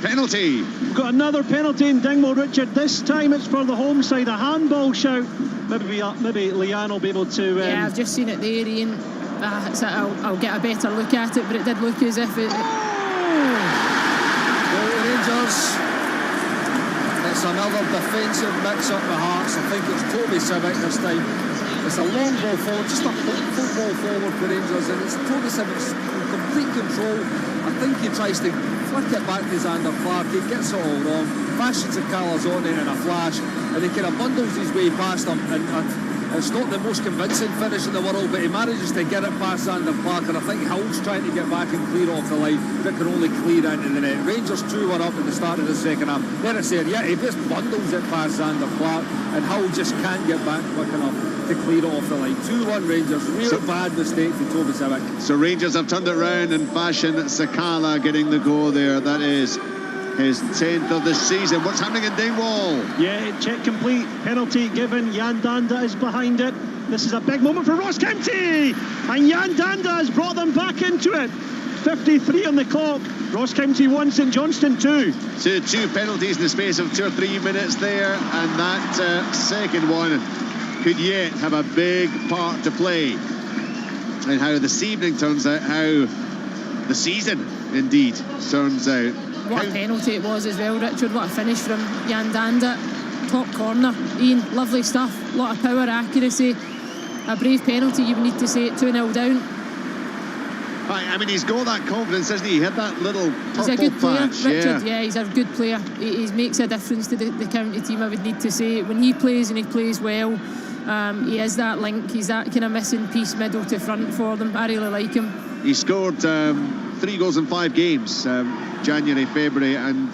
Penalty! We've got another penalty in Dingwall, Richard. This time it's for the home side, a handball shout. Maybe Leanne will be able to... Yeah, I've just seen it there, Ian. I'll get a better look at it, but it did look as if it... Rangers. It's another defensive mix-up with Hearts. I think it's Toby Civic this time. It's a long ball forward, just a football forward for Rangers, and it's Toby Civic's in complete control. I think he tries to flick it back to Xander Clark. He gets it all wrong, fashions the colours on it in a flash, and he kind of bundles his way past him. And it's not the most convincing finish in the world, but he manages to get it past Xander Clark, and I think Hill's trying to get back and clear off the line, but can only clear into the net. Rangers 2-1 up at the start of the second half. There it's there, he just bundles it past Xander Clark, and Hill just can't get back quick enough to clear it off the line. 2-1 Rangers, real bad mistake for Toby Civic. So Rangers have turned it round and Fashion Sakala getting the goal there. That is his 10th of the season. What's happening in Dingwall? Yeah, check complete. Penalty given. Jan Danda is behind it. This is a big moment for Ross County. And Jan Danda has brought them back into it. 53 on the clock. Ross County 1, St Johnstone 2. So two penalties in the space of 2 or 3 minutes there. And that second one could yet have a big part to play in how this evening turns out, how the season indeed turns out. What a penalty it was as well, Richard. What a finish from Jan Danda. Top corner. Ian, lovely stuff. A lot of power, accuracy. A brave penalty, you would need to say it. 2-0 down. I mean, he's got that confidence, hasn't he? He had that little purple He's a good player, patch. Richard. Yeah, he's a good player. He makes a difference to the county team, I would need to say. When he plays and he plays well, he is that link. He's that kind of missing piece, middle to front for them. I really like him. He scored 3 goals in 5 games, January, February, and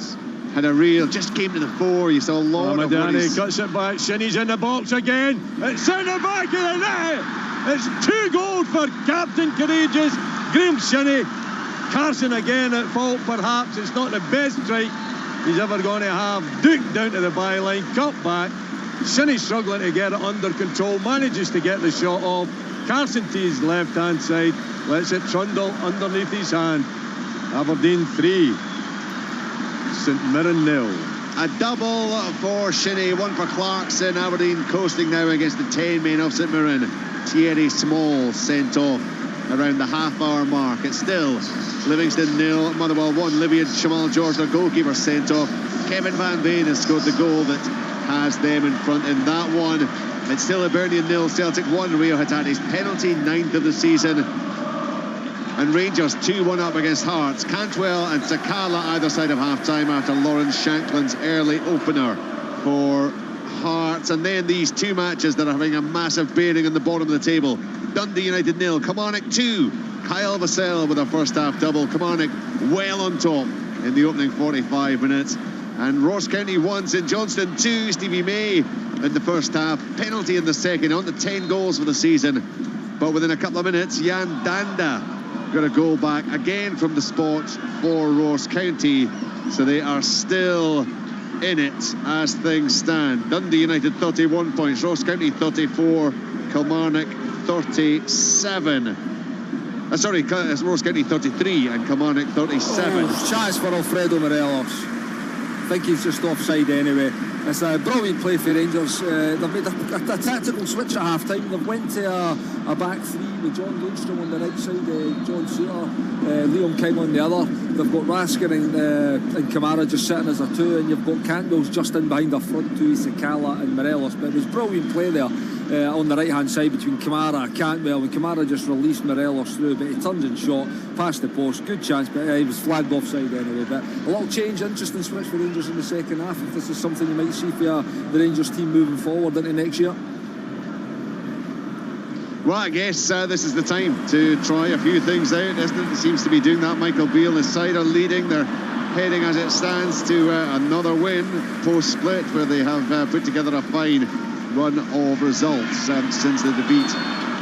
had a real, just came to the fore. You saw a lot of Madani cuts it back. Shinnie's in the box again. It's centre back of the net. It's 2 goals for Captain Courageous Graham Shinnie. Carson again at fault, perhaps. It's not the best strike he's ever going to have. Duke down to the byline, cut back. Shinnie struggling to get it under control, manages to get the shot off. Carson to his left hand side, lets it trundle underneath his hand. Aberdeen 3, St Mirren 0. A double for Shinnie, 1 for Clarkson. Aberdeen coasting now against the 10 men of St Mirren. Thierry Small sent off around the half-hour mark. It's still Livingston 0, Motherwell 1. Livia Jamal-George, their goalkeeper, sent off. Kevin Van Veen has scored the goal that has them in front in that one. It's still Hibernian 0, Celtic 1. Rio Hatate's penalty, 9th of the season. And Rangers 2-1 up against Hearts. Cantwell and Sakala either side of half-time after Lawrence Shankland's early opener for Hearts. And then these 2 matches that are having a massive bearing on the bottom of the table. Dundee United 0, Kilmarnock 2. Kyle Vassell with a first half double. Kilmarnock well on top in the opening 45 minutes. And Ross County 1, St Johnstone 2. Stevie May in the first half, penalty in the second, on to 10 goals for the season. But within a couple of minutes, Jan Danda got a goal back again from the spot for Ross County. So they are still in it as things stand. Dundee United 31 points, Ross County 34, Kilmarnock 37. Sorry, Ross County 33 and Kilmarnock 37. Chance for Alfredo Morelos. I think he's just offside anyway. It's a brilliant play for Rangers. They've made a tactical switch at half-time. They've went to a back 3 with John Lundstrom on the right side, John Suter, Liam King on the other. They've got Raskin and Kamara just sitting as a 2, and you've got Campbell's just in behind the front 2, Sakala and Morelos. But it was brilliant play there on the right-hand side between Kamara and Cantwell, and Kamara just released Morelos through, but he turns and shot past the post. Good chance, but he was flagged offside anyway. But a little change, interesting switch for Rangers in the second half. If this is something you might see for the Rangers team moving forward into next year. Well, I guess this is the time to try a few things out, isn't it? It seems to be doing that. Michael Beale, his side are leading. They're heading as it stands to another win post-split, where they have put together a fine run of results since the defeat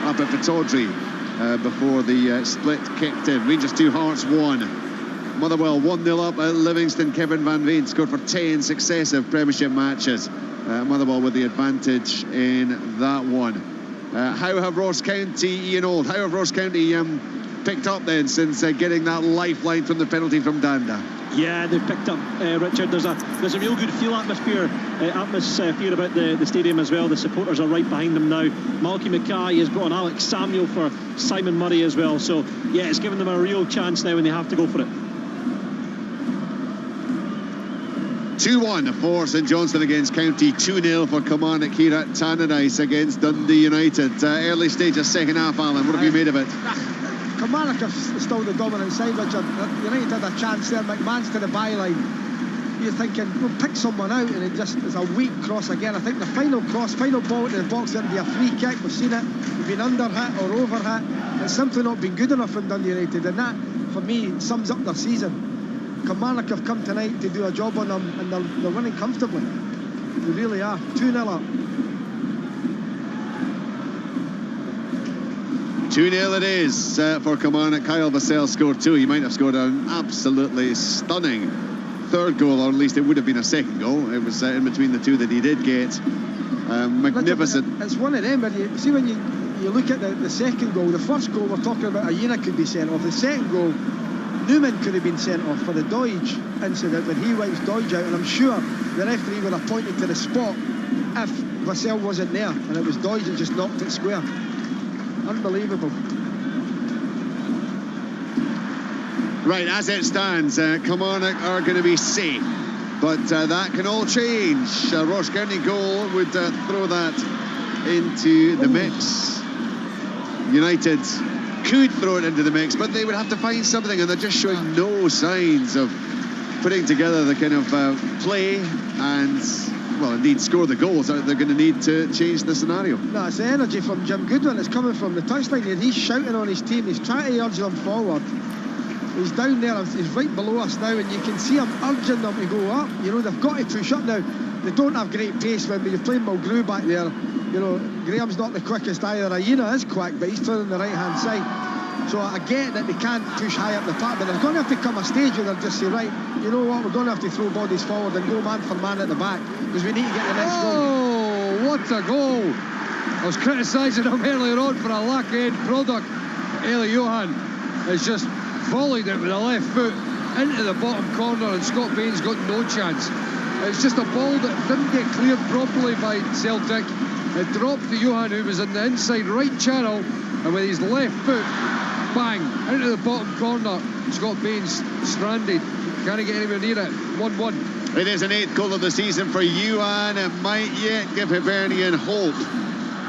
up at Pittodrie before the split kicked in. Rangers 2, Hearts 1. Motherwell 1-0 up at Livingston. Kevin Van Veen scored for 10 successive Premiership matches. Motherwell with the advantage in that one. How have Ross County, Ian Old, how have Ross County picked up then since getting that lifeline from the penalty from Danda? Yeah, they've picked up, Richard. There's a real good atmosphere about the stadium as well. The supporters are right behind them now. Malky Mackay has brought on Alex Samuel for Simon Murray as well. So yeah, it's given them a real chance now, and they have to go for it. 2-1 for St Johnstone against County, 2-0 for Kilmarnock here at Tannadice against Dundee United. Early stage of second half, Alan, what have you made of it? Kilmarnock are still the dominant side, Richard. United had a chance there. McMahon's to the byline. You're thinking, we'll pick someone out, and it's a weak cross again. I think the final ball into the box, there'll be a free kick. We've seen it. We've been under hit or over hit. It's simply not been good enough from Dundee United, and that, for me, sums up their season. Kilmarnock have come tonight to do a job on them, and they're winning comfortably. They really are. 2-0 up. 2-0 it is for Kilmarnock. Kyle Vassell scored 2. He might have scored an absolutely stunning third goal, or at least it would have been a second goal. It was in between the 2 that he did get. Magnificent. It's one of them, but you see when you look at the second goal, the first goal we're talking about, Ayena could be sent off. The second goal, Newman could have been sent off for the Doidge incident when he wipes Doidge out, and I'm sure the referee would have pointed to the spot if Vassell wasn't there, and it was Doidge that just knocked it square. Unbelievable. Right, as it stands, Kilmarnock are going to be safe, but that can all change. Ross County goal would throw that into the mix. United could throw it into the mix, but they would have to find something, and they're just showing no signs of putting together the kind of play and, well, indeed score the goals that they're going to need to change the scenario. No, it's the energy from Jim Goodwin. It's coming from the touchline here. He's shouting on his team. He's trying to urge them forward. He's down there. He's right below us now, and you can see him urging them to go up. You know, they've got to push up now. They don't have great pace when you're playing Mulgrew back there. You know, Graham's not the quickest either. Aina is quick, but he's playing on the right-hand side. So I get that they can't push high up the park, but they're going to have to come a stage where they'll just say, right, you know what, we're going to have to throw bodies forward and go man for man at the back, because we need to get the next goal. Oh, what a goal! I was criticising him earlier on for a lack of end product. Eli Johan has just volleyed it with the left foot into the bottom corner, and Scott Bain's got no chance. It's just a ball that didn't get cleared properly by Celtic. It dropped to Johan, who was in the inside right channel, and with his left foot, bang, into the bottom corner. Scott Bain's stranded. Can't get anywhere near it. 1-1. It is an 8th goal of the season for Johan. It might yet give Hibernian hope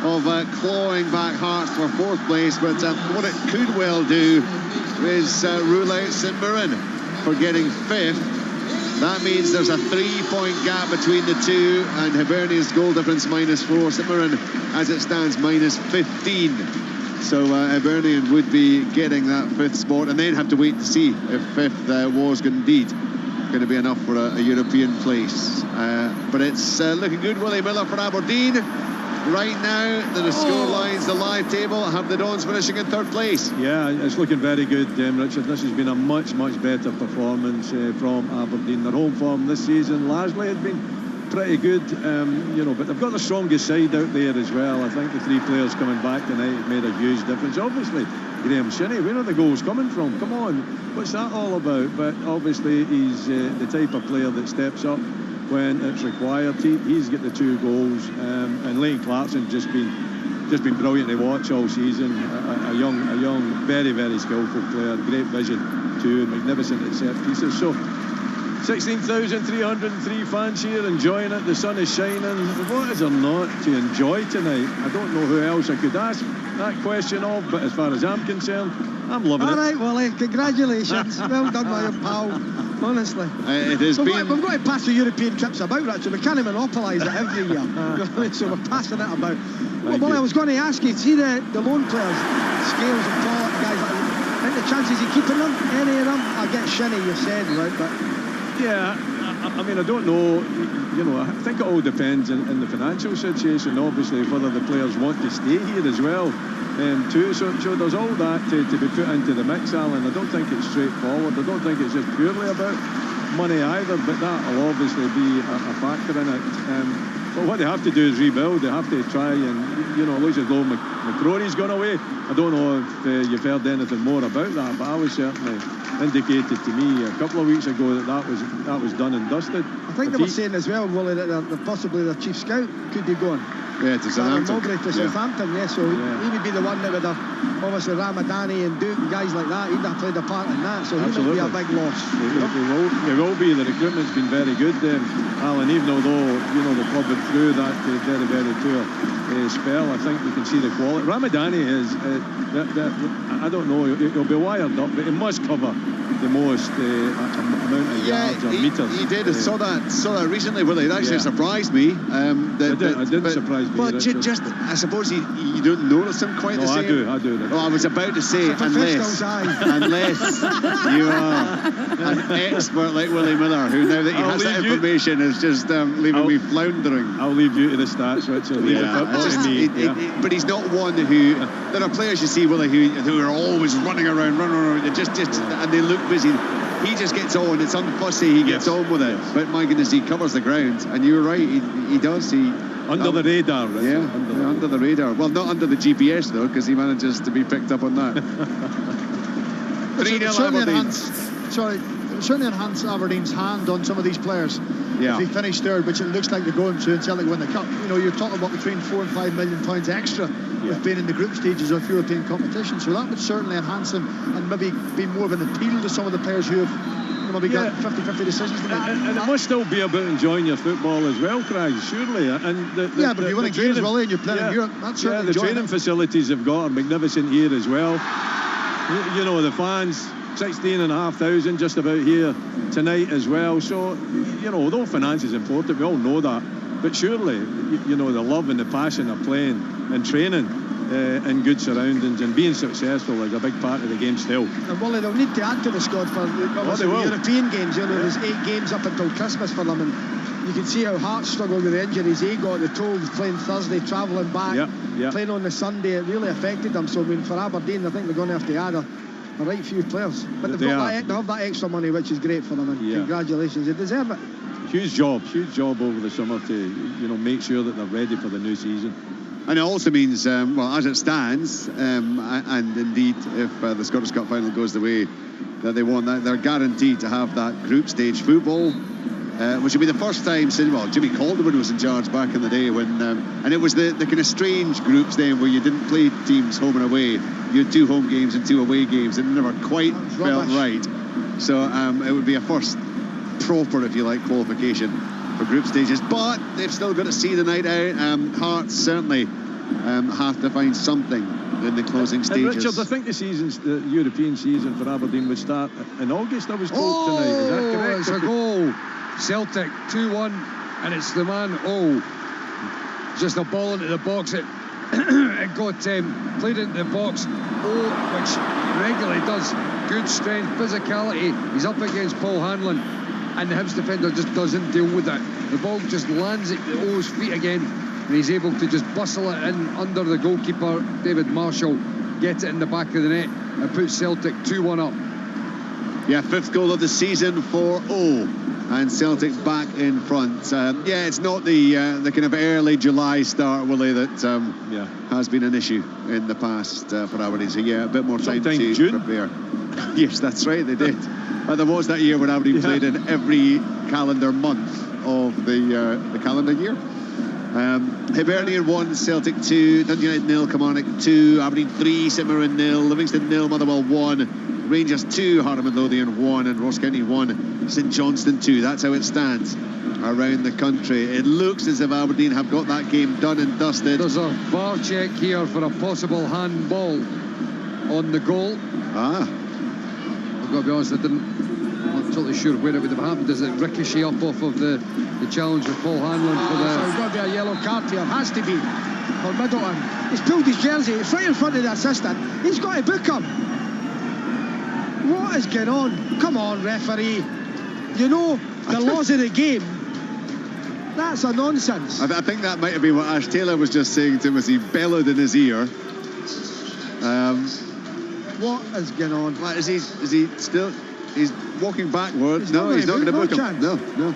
of clawing back Hearts for 4th place, but what it could well do is rule out St Mirren for getting 5th. That means there's a 3-point gap between the two, and Hibernian's goal difference -4. St Mirren, as it stands, -15. So Hibernian would be getting that 5th spot, and then have to wait to see if 5th was indeed going to be enough for a European place. But it's looking good. Willie Miller for Aberdeen. Right now, the score lines, the live table, have the Dons finishing in 3rd place. Yeah, it's looking very good, Richard. This has been a much better performance from Aberdeen. Their home form this season largely has been pretty good, you know, but they've got the strongest side out there as well. I think the 3 players coming back tonight have made a huge difference. Obviously, Graham Shinney, where are the goals coming from? Come on, what's that all about? But obviously, he's the type of player that steps up when it's required. He's got the 2 goals, and Lane Clarkson just been brilliant to watch all season. A young, very skillful player, great vision too, and magnificent at set pieces. So 16,303 fans here enjoying it. The sun is shining. What is there not to enjoy tonight? I don't know who else I could ask that question of, but as far as I'm concerned, I'm loving it. All right, Willie, congratulations. Well done, my pal. Honestly, it has been. We've got to pass the European trips about, Richard. We can't monopolise it every year. So we're passing it about. Well, I was going to ask you, see the loan players, Scales and Pollock, guys like that. I think the chances of keeping them, any of them? I get Shinney, you said, right? But yeah, I mean, I don't know. You know, I think it all depends in the financial situation. Obviously, whether the players want to stay here as well. Too. So there's all that to be put into the mix, Alan. I don't think it's straightforward. I don't think it's just purely about money either, but that'll obviously be a factor in it. But what they have to do is rebuild. They have to try and, you know, it looks as though McCrory's gone away. I don't know if you've heard anything more about that, but I was certainly indicated to me a couple of weeks ago that was done and dusted. I think they were saying as well, Willie, that possibly their chief scout could be going. Yeah, to Southampton. Mowbray to Southampton, so he would be the one that would have, obviously, Ramadani and Duke and guys like that. He'd have played a part in that, so absolutely. He might be a big loss. It will be. The recruitment's been very good, Alan, even although, you know, the club went through that very poor spell. I think you can see the quality. Ramadani is, I don't know, he'll be wired up, but he must cover the most amount of yards or meters. He did. I saw that recently, where it actually surprised me. It didn't surprise me. But just, I suppose you don't notice him quite the same. I do. Oh, I was about to say, unless you are an expert like Willie Miller, who now that he has that information is just leaving me floundering. I'll leave you to the stats, Richard. But he's not one who. There are players you see, Willie, who are always running around, and they look busy. He just gets on. It's unfussy. He gets on with it. But my goodness, he covers the ground, and you're right. He does. Under the radar, right? Yeah, under the radar. Well, not under the GPS though, because he manages to be picked up on that. 3-0 Aberdeen. Certainly enhance Aberdeen's hand on some of these players. Yeah. If they finish third, which it looks like they're going to, and Celtic win the cup, you know, you're talking about between £4 and £5 million extra with being in the group stages of European competition. So that would certainly enhance them and maybe be more of an appeal to some of the players who have maybe got 50-50 decisions to make. And it must still be about enjoying your football as well, Craig, surely. And but if you're winning games, Willie, and you're playing in Europe, that's certainly the training facilities they've got are magnificent here as well. You know, the fans, 16,500 just about here tonight as well. So, you know, although finance is important, we all know that. But surely, you know, the love and the passion of playing and training in good surroundings and being successful is a big part of the game still. And Wally, they'll need to add to the squad for the European games. You know, there's 8 games up until Christmas for them, and you can see how Hearts struggled with the injuries he got. The toe playing Thursday, travelling back, playing on the Sunday. It really affected them. So, I mean, for Aberdeen, I think they're going to have to add a right few players. But they have that extra money, which is great for them, and congratulations, they deserve it. Huge job over the summer to, you know, make sure that they're ready for the new season. And it also means, well, as it stands, and indeed, if the Scottish Cup final goes the way that they want, they're guaranteed to have that group stage football, which will be the first time since, well, Jimmy Calderwood was in charge back in the day when, and it was the kind of strange groups then where you didn't play teams home and away. You had 2 home games and 2 away games, and it never quite felt right. So it would be a first proper, if you like, qualification for group stages, but they've still got to see the night out. Hearts certainly have to find something in the closing stages. And Richard, I think the European season for Aberdeen would start in August, I was told tonight. Is that correct? It's a goal. Celtic 2-1, and it's the man, just a ball into the box. It got played into the box, which regularly does. Good strength, physicality. He's up against Paul Hanlon, and the Hibs defender just doesn't deal with it. The ball just lands at O's feet again, and he's able to just bustle it in under the goalkeeper, David Marshall, get it in the back of the net, and put Celtic 2-1 up. Yeah, 5th goal of the season for O, and Celtic back in front. It's not the kind of early July start, Willie, that has been an issue in the past for Aberdeen. So a bit more time to prepare. Yes, that's right, they did. There was that year when Aberdeen played in every calendar month of the calendar year. Hibernian 1, Celtic 2, Dundee United 0, Kilmarnock 2, Aberdeen 3, St Mirren 0, Livingston 0, Motherwell 1, Rangers 2, Heart of Midlothian 1, and Ross County 1, St Johnstone 2. That's how it stands around the country. It looks as if Aberdeen have got that game done and dusted. There's a VAR check here for a possible handball on the goal. I've got to be honest, I'm not totally sure where it would have happened. Does it ricochet up off of the challenge of Paul Hanlon for the... So it's got to be a yellow card here, has to be, for Middleton. He's pulled his jersey, it's right in front of the assistant. He's got to book him. What is going on? Come on, referee. You know the laws of the game. That's a nonsense. I think that might have been what Ash Taylor was just saying to him as he bellowed in his ear. What is going on? Is he still... He's walking backwards. He's not going to book him. No.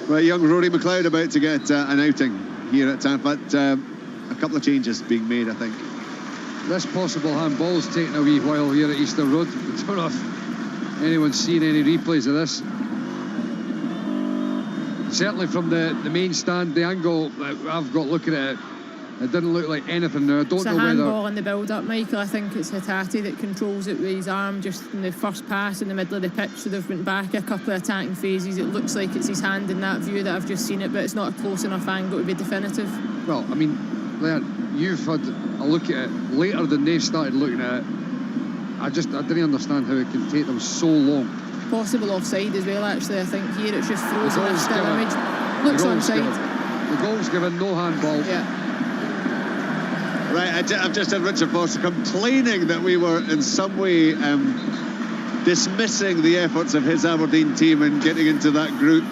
Right, young Rory McLeod about to get an outing here at Town, but a couple of changes being made, I think. This possible handball's taken a wee while here at Easter Road. I don't know if anyone's seen any replays of this. Certainly from the main stand, the angle that I've got looking at it, it didn't look like anything there. I don't know whether... It's a handball in the build-up, Michael. I think it's Hattati that controls it with his arm just in the first pass in the middle of the pitch. So they've went back a couple of attacking phases. It looks like it's his hand in that view that I've just seen it, but it's not a close enough angle to be definitive. Well, I mean, Leon, you've had a look at it later than they've started looking at it. I didn't understand how it can take them so long. Possible offside as well, actually. I think here it's just frozen a still image. Looks onside. The goal's given, no handball. Yeah. Right, I've just had Richard Foster complaining that we were in some way dismissing the efforts of his Aberdeen team in getting into that group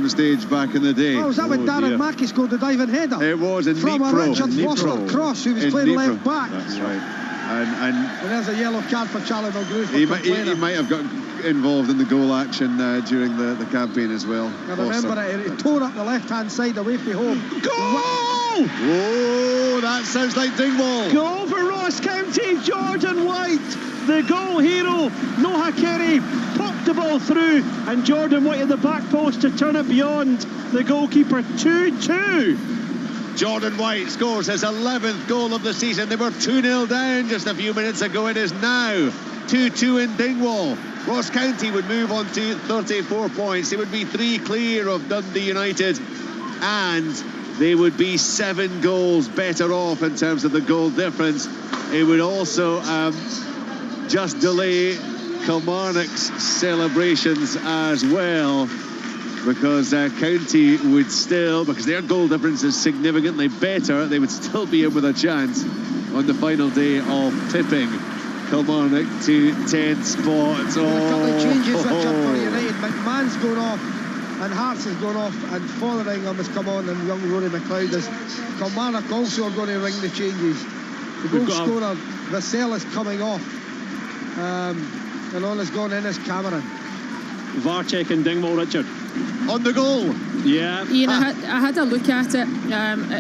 stage back in the day. Oh, was that when Darren Mackey scored the diving header? It was in from Nipro. From a Richard Foster cross, who was playing left back. That's right. And there's a yellow card for Charlie Mulgrew for complaining. He might have got involved in the goal action during the campaign as well. I remember it. He tore up the left-hand side away from home. Goal! Whoa, that sounds like Dingwall. Goal for Ross County, Jordan White. The goal hero, Noah Kerry, popped the ball through, and Jordan White at the back post to turn it beyond the goalkeeper. 2-2. Jordan White scores his 11th goal of the season. They were 2-0 down just a few minutes ago. It is now 2-2 in Dingwall. Ross County would move on to 34 points. They would be 3 clear of Dundee United, and they would be 7 goals better off in terms of the goal difference. It would also just delay Kilmarnock's celebrations as well, because County would still, because their goal difference is significantly better, they would still be in with a chance on the final day of tipping Kilmarnock to 10 spots. A couple of changes, Richard, for United. McMahon's going off and Hearts has gone off, and Fotheringham has come on, and young Rory McLeod is. Kilmarnock also are going to ring the changes. The goal scorer, Vassell, is coming off, and on has gone in as Cameron. Varchek and Dingwall, Richard. On the goal. Yeah. Ian, I had a look at it.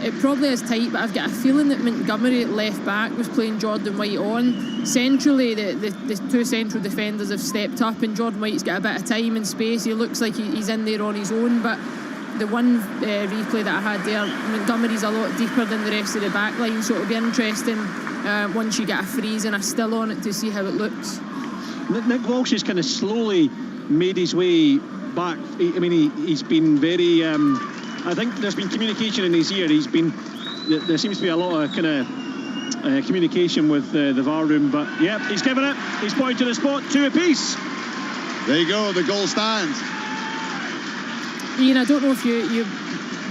It probably is tight, but I've got a feeling that Montgomery at left back was playing Jordan White on. Centrally, the two central defenders have stepped up, and Jordan White's got a bit of time and space. He looks like he's in there on his own, but the one replay that I had there, Montgomery's a lot deeper than the rest of the back line, so it'll be interesting once you get a freeze and a still on it to see how it looks. Nick Walsh has kind of slowly made his way back. He's been very I think there's been communication in his ear. There seems to be a lot of kind of communication with the VAR room, but yeah, he's given it. He's pointed to the spot, 2 apiece. There you go, the goal stands. Ian, I don't know if you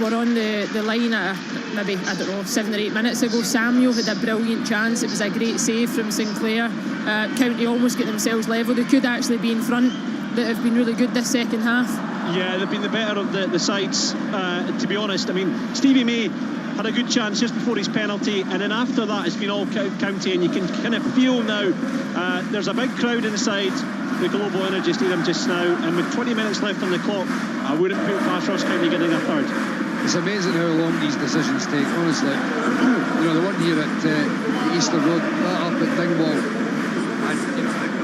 were on the line at maybe, 7 or 8 minutes ago. Samuel had a brilliant chance. It was a great save from Sinclair. County almost get themselves level. They could actually be in front. That have been really good this second half. Yeah, they've been the better of the sides, to be honest. Stevie May had a good chance just before his penalty, and then after that it's been all County, and you can kind of feel now there's a big crowd inside the Global Energy Stadium just now, and with 20 minutes left on the clock, I wouldn't put past Ross County getting a third. It's amazing how long these decisions take, honestly. The one here at Easter Road, that up at Dingwall.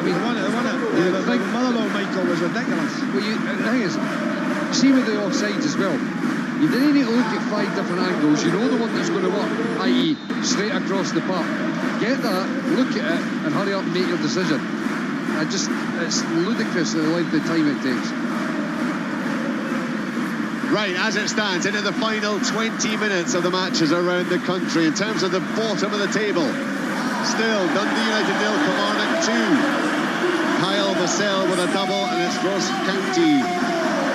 The Motherwell, Michael, was ridiculous. Well, the thing is, see with the offsides as well, you didn't need to look at 5 different angles. You know the one that's going to work, i.e. straight across the park. Get that, look at it, and hurry up and make your decision. It's ludicrous the length of time it takes. Right, as it stands, into the final 20 minutes of the matches around the country. In terms of the bottom of the table, still Dundee United 0, Kilmarnock 2. Kyle Vassell with a double, and it's Ross County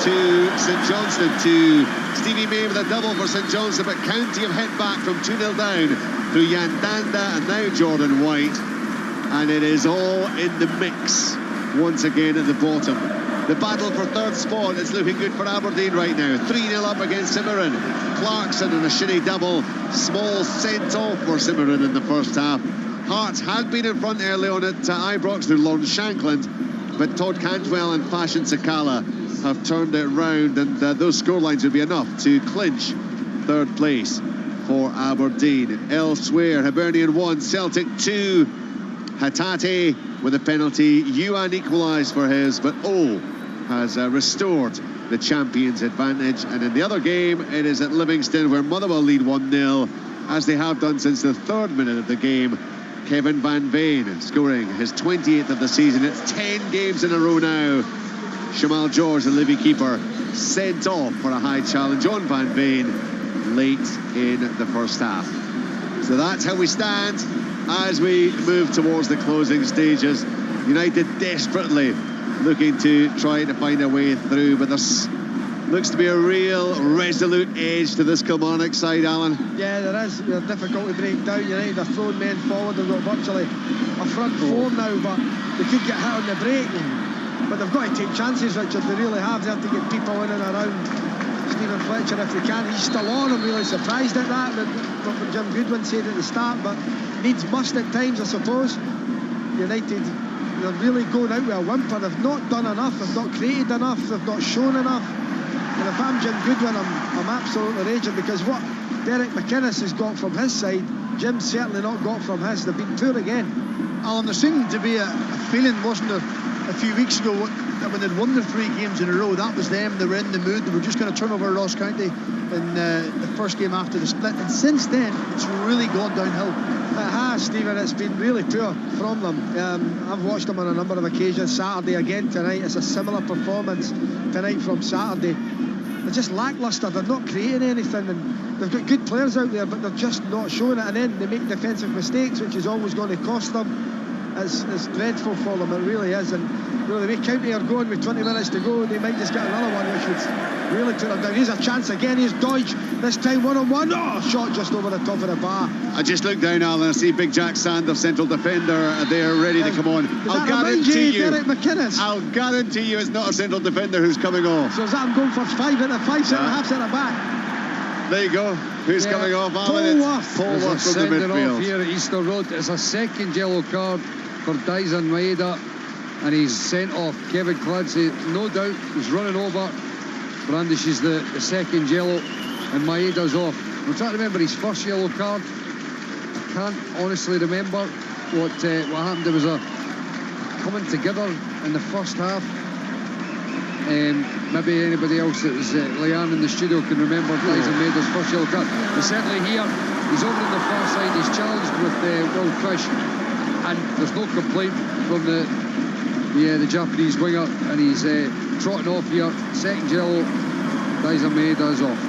to St Johnstone to Stevie May with a double for St Johnstone, but County have hit back from 2-0 down through Jan Danda and now Jordan White, and it is all in the mix once again at the bottom. The battle for third spot is looking good for Aberdeen right now. 3-0 up against Cimarron. Clarkson and a Shinnie double. Small sent off for Cimarron in the first half. Hearts had been in front early on at Ibrox through Lawrence Shankland, but Todd Cantwell and Fashion Sakala have turned it round, and those scorelines would be enough to clinch third place for Aberdeen. Elsewhere, Hibernian 1, Celtic 2. Hatate with a penalty. Yuan equalised for his, but O has restored the champions' advantage. And in the other game, it is at Livingston, where Motherwell lead 1-0, as they have done since the 3rd minute of the game. Kevin Van Veen scoring his 28th of the season. It's 10 games in a row now. Shamal George, the Livy keeper, sent off for a high challenge on Van Veen late in the first half. So that's how we stand as we move towards the closing stages. United desperately looking to try to find a way through, but there's looks to be a real resolute edge to this Kilmarnock side, Alan. Yeah, there is. They're difficult to break down. United are throwing men forward. They've got virtually a front four now, but they could get hit on the break. But they've got to take chances, Richard. They really have. They have to get people in and around Stephen Fletcher if they can. He's still on. I'm really surprised at that. What Jim Goodwin said at the start, but needs must at times, I suppose. United, they're really going out with a whimper. They've not done enough. They've not created enough. They've not shown enough. And if I'm Jim Goodwin, I'm absolutely raging, because what Derek McInnes has got from his side, Jim's certainly not got from his. They've been poor again. Alan, there seemed to be a feeling, wasn't there, a few weeks ago, that when they'd won their 3 games in a row, that was them. They were in the mood. They were just going to turn over Ross County in the first game after the split. And since then, it's really gone downhill. It has, Stephen. It's been really poor from them. I've watched them on a number of occasions. Saturday again tonight. It's a similar performance tonight from Saturday. They're just lacklustre. They're not creating anything, and they've got good players out there, but they're just not showing it. And then they make defensive mistakes, which is always going to cost them. it's dreadful for them, it really is. And really, the way County are going with 20 minutes to go, they might just get another one, which would really turn them down. Here's a chance again, here's Dodge, this time 1-on-1. Oh, shot just over the top of the bar. I just looked down, Alan, I see big Jack Sanders, central defender, there ready to come on. I'll guarantee you, Derek McInnes? I'll guarantee you it's not a central defender who's coming off. So is that him going for 5 centre halves at the back? There you go. Who's coming off, Alan? Paul Worth from the midfield. Off here at Easter Road. It's a second yellow card for Dyson Maeda, and he's sent off. Kevin Clancy, no doubt, he's running over, brandishes the second yellow, and Maeda's off. I'm trying to remember his first yellow card. I can't honestly remember what happened. There was a coming together in the first half. Maybe anybody else that was Leanne in the studio can remember Dyson Maeda's first yellow card. But certainly here, he's over on the far side. He's challenged with Will Fish, and there's no complaint from the Japanese winger, and he's trotting off here. Second yellow, Dyson Maeda's off.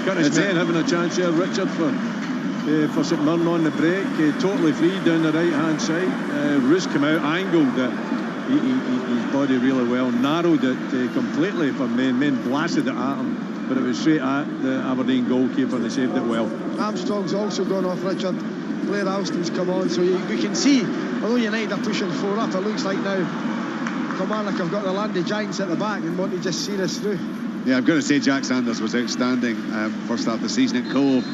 Scottish men having a chance here, Richard, for St Mirren on the break. Totally free down the right hand side. Roos came out, angled it. His body really well, narrowed it completely for men. Men blasted it at him, but it was straight at the Aberdeen goalkeeper, and they saved it well. Armstrong's also gone off, Richard. Blair Alston's come on, so we can see, although United are pushing 4 up, it looks like now Kilmarnock have got the Landy Giants at the back and want to just see this through. Yeah, I've got to say Jack Sanders was outstanding first half of the season at Cove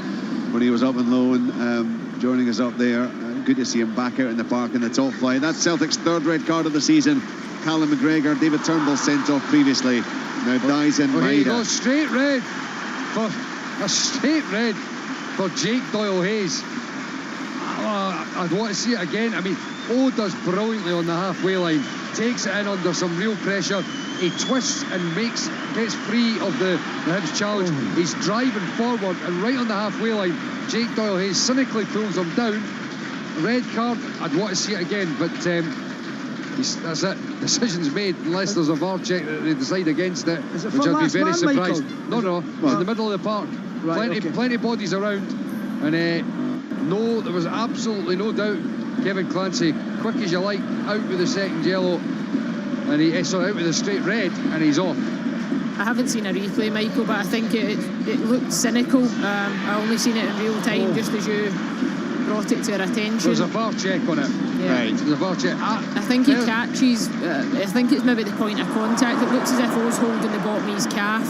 when he was up on loan, joining us up there. Good to see him back out in the park in the top flight. That's Celtic's third red card of the season. Callum McGregor, David Turnbull sent off previously. Now Dyson Maeda. He goes straight red for Jake Doyle-Hayes. I'd want to see it again. I mean, does brilliantly on the halfway line, takes it in under some real pressure. He twists and gets free of the Hibs challenge. He's driving forward, and right on the halfway line, Jake Doyle-Hayes cynically pulls him down. Red card, I'd want to see it again, but that's it. Decision's made unless there's a VAR check that they decide against it, which I'd be very surprised. No, it's in the middle of the park. Right, plenty of bodies around, and there was absolutely no doubt. Kevin Clancy, quick as you like, out with the second yellow, and out with the straight red, and he's off. I haven't seen a replay, Michael, but I think it looked cynical. I only seen it in real time, just as you brought it to our attention. There's a VAR check on it. Yeah. Right. There's a VAR check. I think he catches. I think it's maybe the point of contact. It looks as if he was holding the bottom of his calf.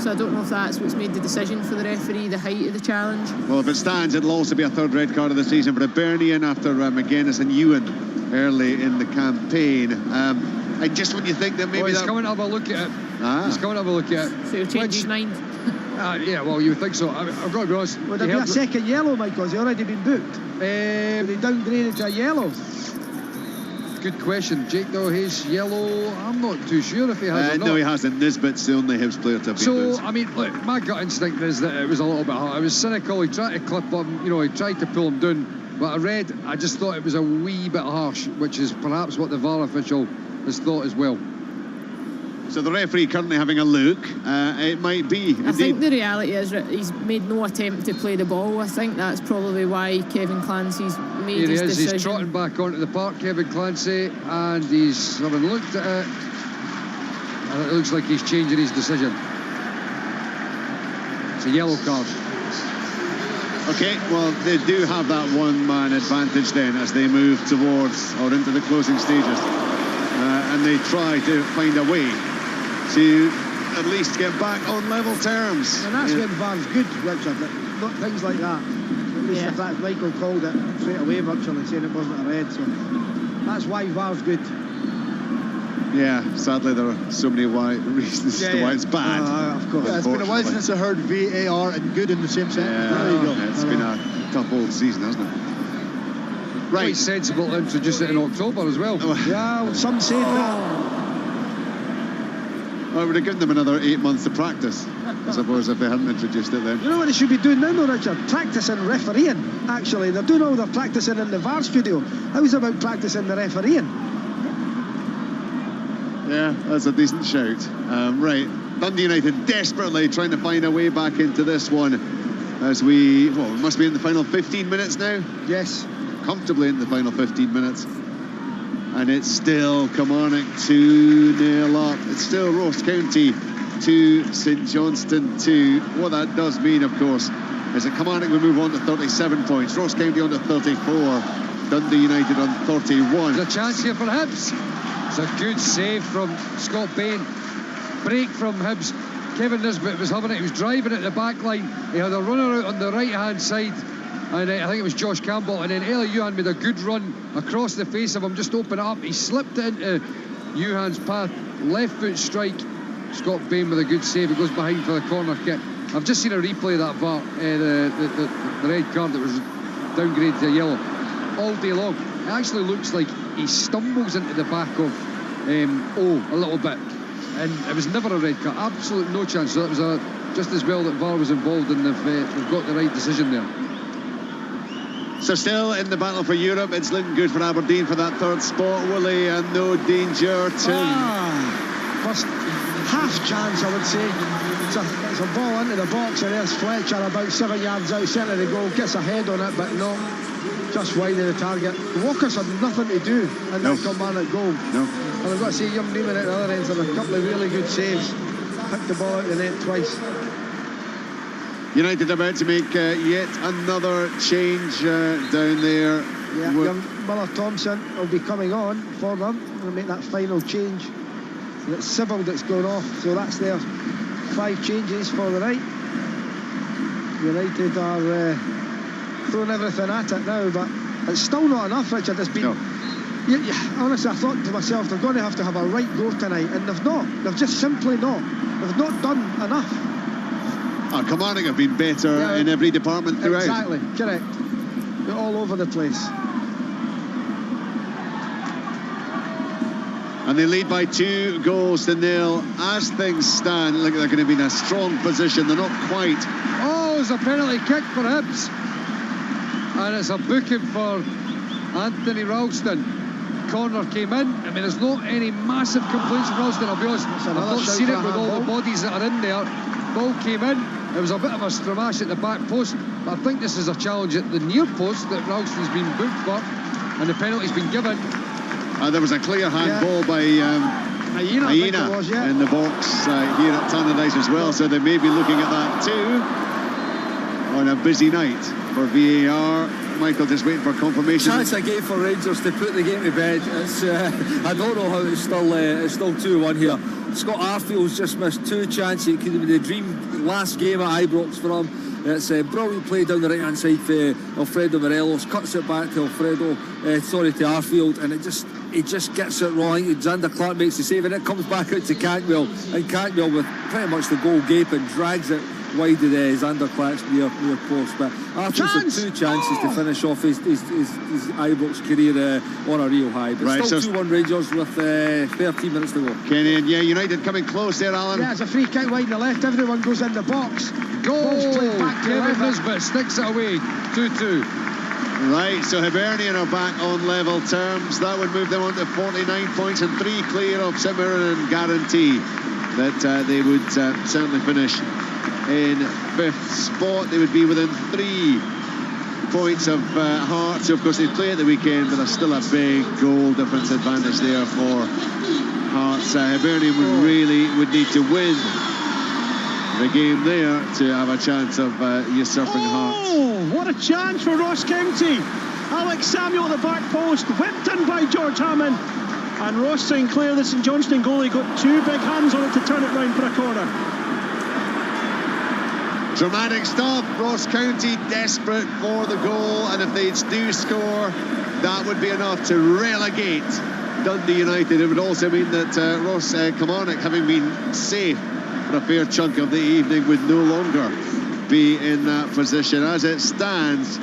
So I don't know if that's what's made the decision for the referee, the height of the challenge. Well, if it stands, it'll also be a third red card of the season for Hibernian after McGuinness and Ewan early in the campaign. And just when you think that maybe he's coming to have a look at it. He's coming to have a look at it. So he'll change his mind. Yeah, well, you would think so. I've got to be honest. Would there be a second yellow, Michael? Has he already been booked? Would he downgrade it to a yellow? Good question. Jake Doyle-Hayes, yellow. I'm not too sure if he has or not. No, he hasn't. Nisbet's the only Hibs player to have been booked. I mean, look, my gut instinct is that it was a little bit hard. I was cynical. He tried to clip him, he tried to pull him down. But I just thought it was a wee bit harsh, which is perhaps what the VAR official has thought as well. So the referee currently having a look. It might be. I think the reality is he's made no attempt to play the ball. I think that's probably why Kevin Clancy's made his decision. He's trotting back onto the park, Kevin Clancy, and he's having looked at it, and it looks like he's changing his decision. It's a yellow card. Okay, well, they do have that one-man advantage then as they move towards or into the closing stages. And they try to find a way to at least get back on level terms. And that's when VAR's good, Richard. Not things like that. At least if that Michael called it straight away virtually, saying it wasn't a red. So that's why VAR's good. Yeah, sadly there are so many reasons as to why it's bad. Of course. It's been a while since I heard VAR and good in the same sentence. Yeah, there you go. It's been a tough old season, hasn't it? Right. Quite sensible to introduce it in October as well. Yeah, some say that. I would have given them another 8 months to practice, I suppose, if they hadn't introduced it then. You know what they should be doing now, though, Richard? Practicing refereeing. Actually, they're doing all their practicing in the VAR studio. How's about practicing the refereeing? Yeah, that's a decent shout. Right, Dundee United desperately trying to find a way back into this one as we must be in the final 15 minutes now. Yes. comfortably in the final 15 minutes. And it's still Kilmarnock 2-0 up. It's still Ross County 2, St Johnstone 2. What that does mean, of course, is that Kilmarnock will move on to 37 points. Ross County on to 34. Dundee United on 31. There's a chance here for Hibs. It's a good save from Scott Bain. Break from Hibs. Kevin Nisbet was having it. He was driving at the back line. He had a runner out on the right-hand side. And I think it was Josh Campbell. And then Eli Yuhan made a good run across the face of him, just open it up. He slipped it into Yuhan's path. Left foot strike. Scott Bain with a good save. It goes behind for the corner kick. I've just seen a replay of that VAR, the red card that was downgraded to yellow all day long. It actually looks like he stumbles into the back of O a little bit, and it was never a red card. Absolute no chance. So that was just as well that VAR was involved, and they've got the right decision there. So still in the battle for Europe, it's looking good for Aberdeen for that third spot, Willie, and no danger to... First half chance, I would say. It's a ball into the box, and there's Fletcher about 7 yards out, centre of the goal, gets a head on it, but no, just wide of the target. Walker's had nothing to do in that Kilmarnock goal. No. And I've got to say, Young Neiman at the other end done a couple of really good saves. Picked the ball out the net twice. United about to make yet another change down there. Yeah, young Miller Thompson will be coming on for them. They'll make that final change. And it's Sybil that's going off, so that's their 5 changes for the night. United are throwing everything at it now, but it's still not enough, Richard. It's been... No. Honestly, I thought to myself, they're going to have a right go tonight, and they've not. They've just simply not. They've not done enough. Kilmarnock have been better in every department throughout. Exactly, correct. They're all over the place. And they lead by 2 goals to nil. As things stand, look, they're going to be in a strong position. They're not quite. Oh, it's a penalty kick for Hibs. And it's a booking for Anthony Ralston. Corner came in. I mean, there's not any massive complaints from Ralston, I'll be honest. I've not seen it with all the bodies that are in there. Ball came in. It was a bit of a stramash at the back post, but I think this is a challenge at the near post that Ralston's been booked for, and the penalty's been given. There was a clear handball by Aina in the box here at Tannadice as well, so they may be looking at that too on a busy night for VAR. Michael just waiting for confirmation. Chance again for Rangers to put the game to bed. It's I don't know how it's still 2-1 here. Scott Arfield's just missed 2 chances. It could have been the dream last game at Ibrox for him. It's a brilliant play down the right hand side for Alfredo Morelos, cuts it back to to Arfield, and he just gets it wrong. Xander Clark makes the save, and it comes back out to Cantwell, and Cantwell with pretty much the goal gaping drags it wide of Xander Clark's near post. But Arthur's had 2 chances to finish off his Ibrox career on a real high. But right, still 2-1 Rangers with 13 minutes to go. Kenny, and United coming close there, Alan. Yeah, it's a free kick wide in the left. Everyone goes in the box. Goal! Kevin Nisbet sticks it away. 2-2. Right, so Hibernian are back on level terms. That would move them on to 49 points and 3 clear of St Mirren, and guarantee that they would certainly finish in 5th spot. They would be within 3 points of Hearts. So of course they play at the weekend, but there's still a big goal difference advantage there for Hearts. Hibernian would need to win the game there to have a chance of usurping Hearts. Oh, what a chance for Ross County. Alex Samuel at the back post, whipped in by George Hammond, and Ross St Clair, the St Johnstone goalie, got 2 big hands on it to turn it round for a corner. Dramatic stop. Ross County desperate for the goal, and if they do score, that would be enough to relegate Dundee United. It would also mean that Kilmarnock, having been safe for a fair chunk of the evening, would no longer be in that position. As it stands,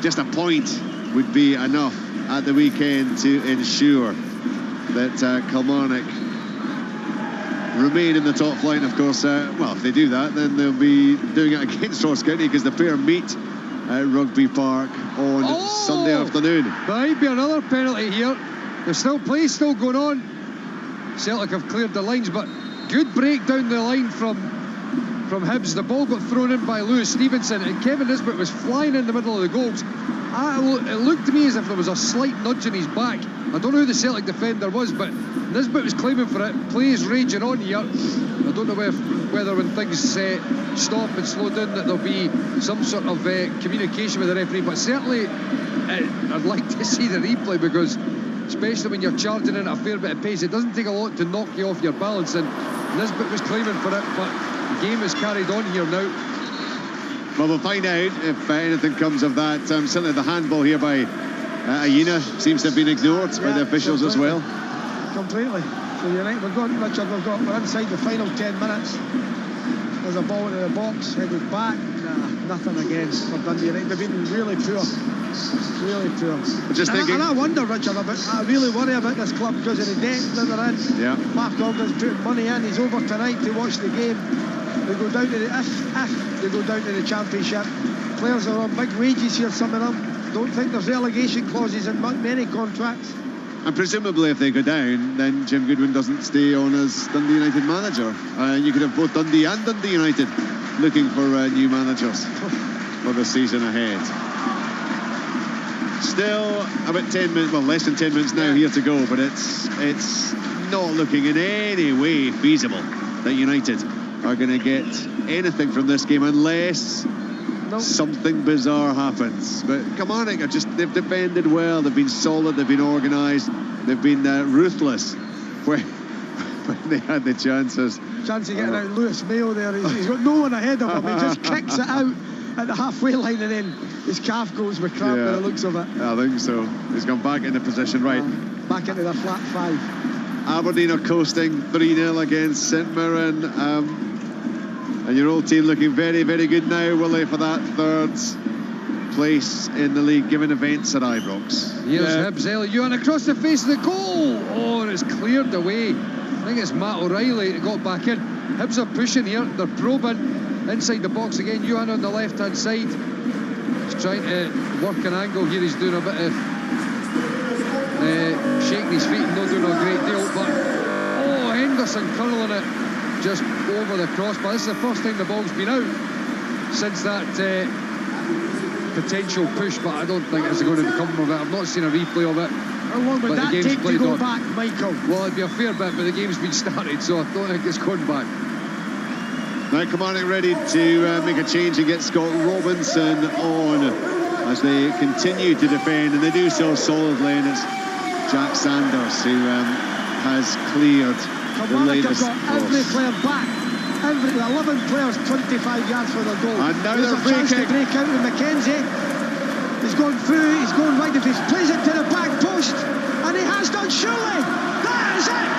just a point would be enough at the weekend to ensure that Kilmarnock remain in the top flight. Of course, if they do that, then they'll be doing it against Ross County, because the pair meet at Rugby Park on Sunday afternoon. There might be another penalty here. There's still play still going on. Celtic have cleared the lines, but good break down the line from Hibs. The ball got thrown in by Lewis Stevenson, and Kevin Nisbet was flying in the middle of the goals. It looked to me as if there was a slight nudge in his back. I don't know who the Celtic defender was, but Nisbet was claiming for it. Play is raging on here. I don't know whether when things stop and slow down that there'll be some sort of communication with the referee, but certainly I'd like to see the replay, because especially when you're charging in at a fair bit of pace, it doesn't take a lot to knock you off your balance, and Nisbet was claiming for it, but the game is carried on here now. Well, we'll find out if anything comes of that. Certainly the handball here by Aina seems to have been ignored by the officials as well. Completely. So United, we're inside the final 10 minutes. There's a ball into the box, headed back. Nothing again for Dundee United. They've been really poor. Really poor. And I wonder, Richard, I really worry about this club because of the debt that they're in. Yeah. Mark Ogden's putting money in. He's over tonight to watch the game. They go down to they go down to the Championship. Players are on big wages here, some of them. Don't think there's relegation clauses in many contracts. And presumably if they go down, then Jim Goodwin doesn't stay on as Dundee United manager. You could have both Dundee and Dundee United looking for new managers for the season ahead. Still about 10 minutes, well, less than 10 minutes now here to go, but it's not looking in any way feasible that United are going to get anything from this game unless something bizarre happens. But Kilmarnock they've defended well, they've been solid, they've been organised, they've been ruthless when they had the chances. Chance of getting out Lewis Mayo there. He's got no one ahead of him. He just kicks it out at the halfway line, and then his calf goes with cramp by the looks of it. I think so. He's gone back into position, right. Back into the flat 5. Aberdeen are coasting 3-0 against St Mirren. And your old team looking very, very good now, will they, for that third place in the league, given events at Ibrox. Here's Hibs, Elliot across the face of the goal. Oh, and it's cleared away. I think it's Matt O'Reilly that got back in. Hibs are pushing here, they're probing inside the box again. Johan on the left hand side. He's trying to work an angle here. He's doing a bit of shaking his feet and not doing a great deal. But Henderson curling it just over the crossbar. This is the first time the ball's been out since that potential push, but I don't think it's going to come from it. I've not seen a replay of it. How long would that take to go back, Michael? Well, it'd be a fair bit, but the game's been started, so I don't think it's going back. Now Kilmarnock ready to make a change and get Scott Robinson on as they continue to defend, and they do so solidly, and it's Jack Sanders who has cleared the latest got every player back. 11 players 25 yards for the goal. And now there's a chance to break out with McKenzie. He's going through, he's going right, if he plays it to the back post, and he has done, surely. That is it.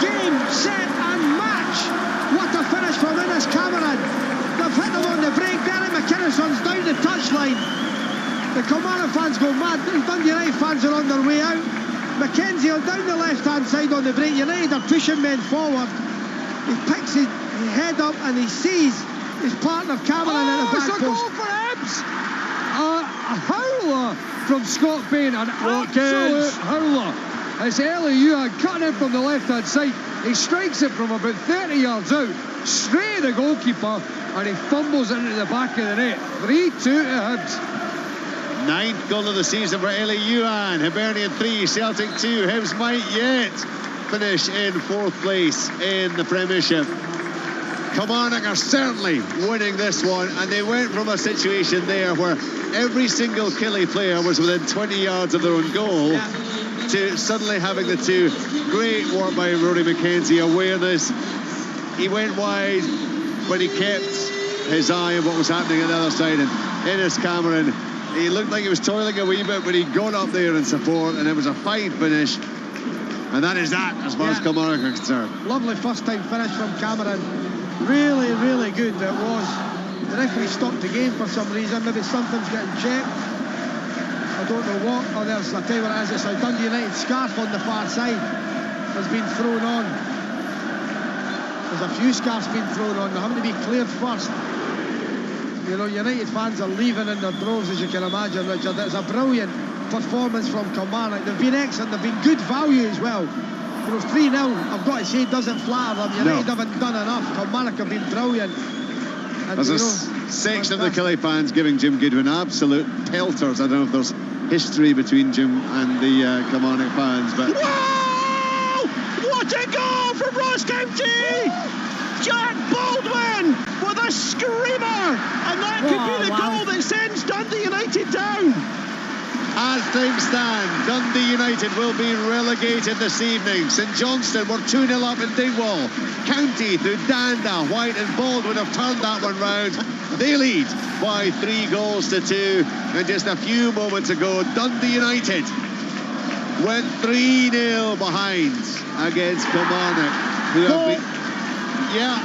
Game, set and match. What a finish from Innes Cameron. They've hit them on the break. Derek McKinnon's down the touchline. The Kilmarnock fans go mad. The Dundee United fans are on their way out. McKenzie down the left hand side on the break. United are pushing men forward. He picks his head up and he sees his partner Cameron at the back post. It's a goal for Hibs! A howler from Scott Bain, an absolute howler. It's Elliot cutting in from the left hand side. He strikes it from about 30 yards out, straight at the goalkeeper, and he fumbles it into the back of the net. 3-2 to Hibs. 9th goal of the season for Eli Yuan. Hibernian 3, Celtic 2. Hibs might yet finish in 4th place in the Premiership. Kilmarnock are certainly winning this one, and they went from a situation there where every single Killie player was within 20 yards of their own goal to suddenly having the two. Great work by Rory McKenzie, awareness. He went wide, but he kept his eye on what was happening on the other side, and Innes Cameron, he looked like he was toiling a wee bit, but he got up there in support, and it was a fine finish. And that is that, as far as Kilmarnock are concerned. Lovely first time finish from Cameron. Really, really good it was. The referee stopped the game for some reason. Maybe something's getting checked. I don't know what. Oh, I'll tell you what it is. It's a Dundee United scarf on the far side has been thrown on. There's a few scarves being thrown on. They're having to be cleared first. You know, United fans are leaving in their droves, as you can imagine, Richard. It's a brilliant performance from Kilmarnock. They've been excellent. They've been good value as well. You know, 3-0, I've got to say, doesn't flatter them. United haven't done enough. Kilmarnock have been brilliant. There's a section of the Kelly fans giving Jim Goodwin absolute pelters. I don't know if there's history between Jim and the Kilmarnock fans, but... Whoa! What a goal from Ross County! Jack Baldwin with a screamer, and that could be the goal that sends Dundee United down. As things stand, Dundee United will be relegated this evening. St Johnstone were 2-0 up in Dingwall. County through Danda, White and Baldwin have turned that one round. They lead by 3-2. And just a few moments ago, Dundee United went 3-0 behind against Kilmarnock, who have been... Yeah,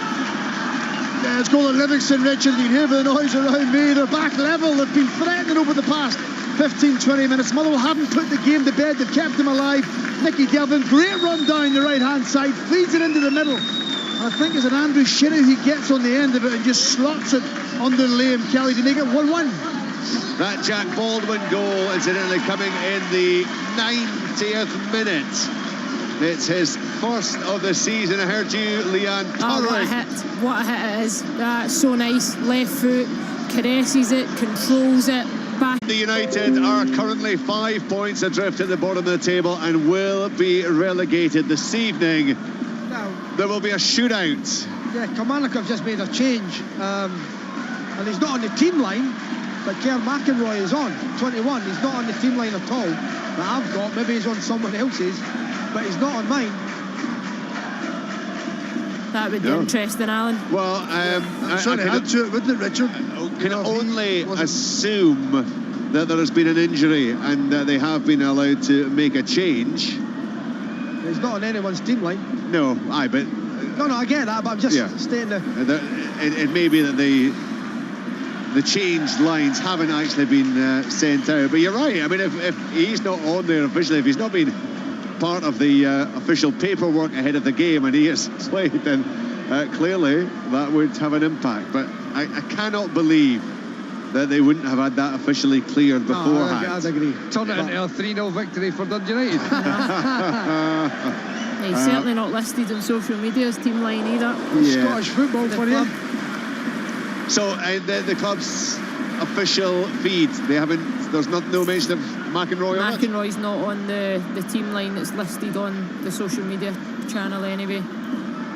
it's goal at Livingston, Richard. You can hear the noise around me. They're back level. They've been threatening over the past 15-20 minutes. Motherwell haven't put the game to bed. They've kept them alive. Nicky Delvin, great run down the right-hand side, feeds it into the middle. I think it's an Andrew Shirrow who gets on the end of it and just slots it under Liam Kelly to make it 1-1. That Jack Baldwin goal, incidentally, coming in the 90th minute. It's his first of the season. I heard you, Leanne. What a hit it is. That's so nice. Left foot, caresses it, controls it. Back. The United are currently 5 points adrift at the bottom of the table and will be relegated this evening. Now, there will be a shootout. Yeah, Kilmarnock have just made a change. And he's not on the team line, but Kerr McInroy is on, 21. He's not on the team line at all that I've got. Maybe he's on someone else's, but he's not on mine. That would be interesting, Alan. Well, I had to it, wouldn't it, Richard? Can only assume that there has been an injury and they have been allowed to make a change. He's not on anyone's team line. No, but... No, I get that, but I'm just stating the... It may be that the changed lines haven't actually been sent out, but you're right. I mean, if he's not on there officially, if he's not been part of the official paperwork ahead of the game and he has played, then clearly that would have an impact. But I cannot believe that they wouldn't have had that officially cleared beforehand. I'd agree. Turn it into a 3-0 victory for Dundee United. He's certainly not listed on social media's team line either. Scottish football for you. So the club's official feed, there's no mention of McInroy on it? McInroy's not on the team line that's listed on the social media channel anyway.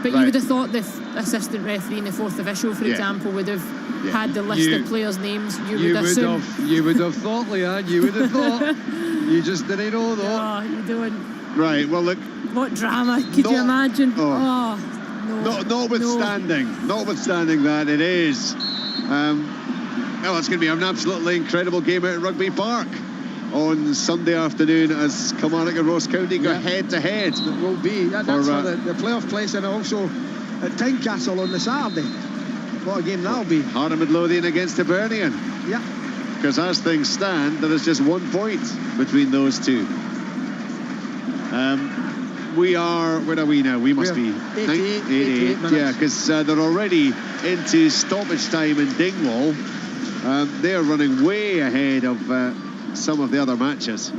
But you would have thought the assistant referee and the fourth official, for example, would have had the list of players' names. You would have thought, Leanne, you would have thought. You just didn't know, though. No, you don't. Right, well, look. What drama, could you imagine? No. Notwithstanding that, it is. It's going to be an absolutely incredible game at Rugby Park on Sunday afternoon as Kilmarnock and Ross County go head-to-head. It will be. That's for the playoff place, and also at Tynecastle on the Saturday. What a game that'll be. Heart of Midlothian against Hibernian. Yeah. Because as things stand, there is just 1 point between those two. We are, where are we now? We must be 88 minutes. Yeah, because they're already into stoppage time in Dingwall. They're running way ahead of some of the other matches.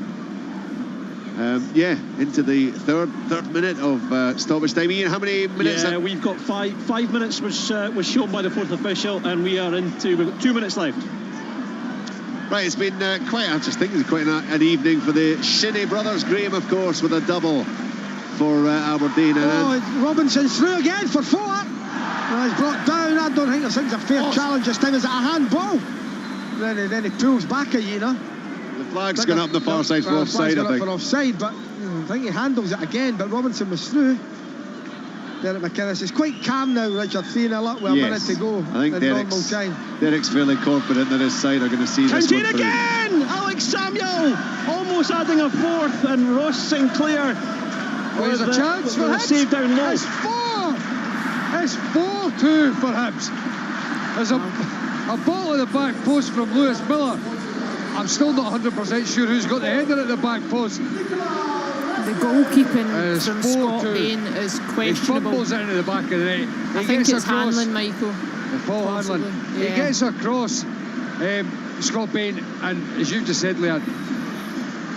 Into the third minute of stoppage time. Ian, how many minutes? Yeah, we've got 5 minutes, which was shown by the fourth official, and we've got 2 minutes left. Right, it's been quite an evening for the Shinnie brothers. Graham, of course, with a double for Aberdeen. Robinson's through again for Fuller. He's brought down. I don't think there's a fair challenge this time. Is it a handball? Then he pulls back a year. The flag's gone up the far side for offside, I think. For offside, but I think he handles it again. But Robinson was through. Derek McInnes is quite calm now, Richard. 3-0 up with a minute to go. I think Derek's fairly confident that his side are going to see this one through. Again! Alex Samuel almost adding a fourth, and Ross Sinclair. There's a chance for Hibs. Save down low. It's 4-2 for Hibs. There's a ball at the back post from Lewis Miller. I'm still not 100% sure who's got the header at the back post. The goalkeeping from Scott Bain is questionable. He fumbles into the back of the net. I think it's Hanlon, Michael. Paul Hanlon. Yeah. He gets across Scott Bain, and as you just said, Leanne,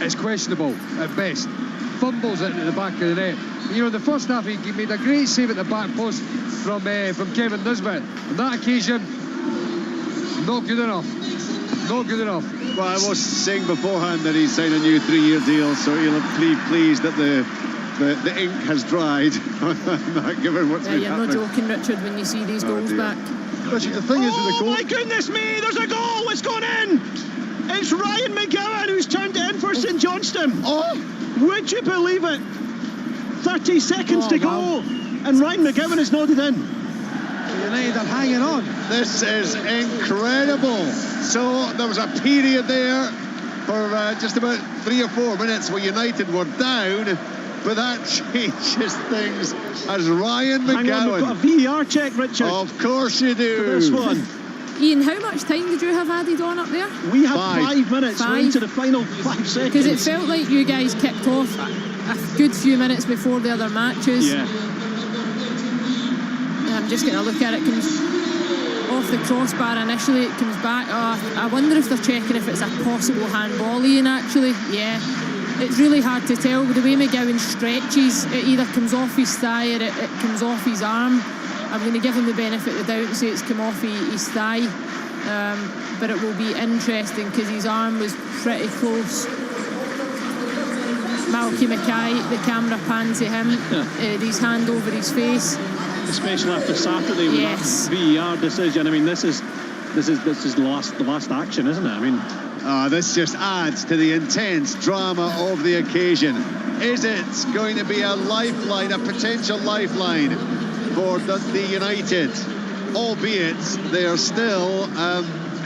it's questionable at best. Fumbles it into the back of the net. In the first half he made a great save at the back post from Kevin Nisbet. On that occasion, Not good enough. Not good enough. Well, I was saying beforehand that he's signed a new 3-year deal, so he'll be pleased that the ink has dried. Not given what's been you're happening. not joking, Richard, when you see these goals dear. back. Richard, the thing is with the goal. Oh my goodness me, there's a goal, it's gone in. It's Ryan McGowan who's turned it in for St Johnstone. Oh, Would you believe it? 30 seconds to go, and Ryan McGowan is nodded in. United are hanging on. This is incredible. So there was a period there for just about 3 or 4 minutes where United were down, but that changes things as Ryan McGowan. Hang on, we've got a VAR check, Richard. Of course you do. For this one. Ian, how much time did you have added on up there? We have 5 minutes. We're into the final 5 seconds. Because it felt like you guys kicked off a good few minutes before the other matches. Yeah. I'm just getting a look at it. Comes off the crossbar initially, it comes back. I wonder if they're checking if it's a possible handball, Ian, actually. Yeah. It's really hard to tell. With the way McGowan stretches, it either comes off his thigh or it comes off his arm. I'm going to give him the benefit of the doubt and say it's come off his thigh. But it will be interesting because his arm was pretty close. Malky Mackay, the camera pans to him, his hand over his face. Especially after Saturday with that VAR decision. I mean, this is the last action, isn't it? I mean, this just adds to the intense drama of the occasion. Is it going to be a lifeline, a potential lifeline for Dundee United? Albeit they are still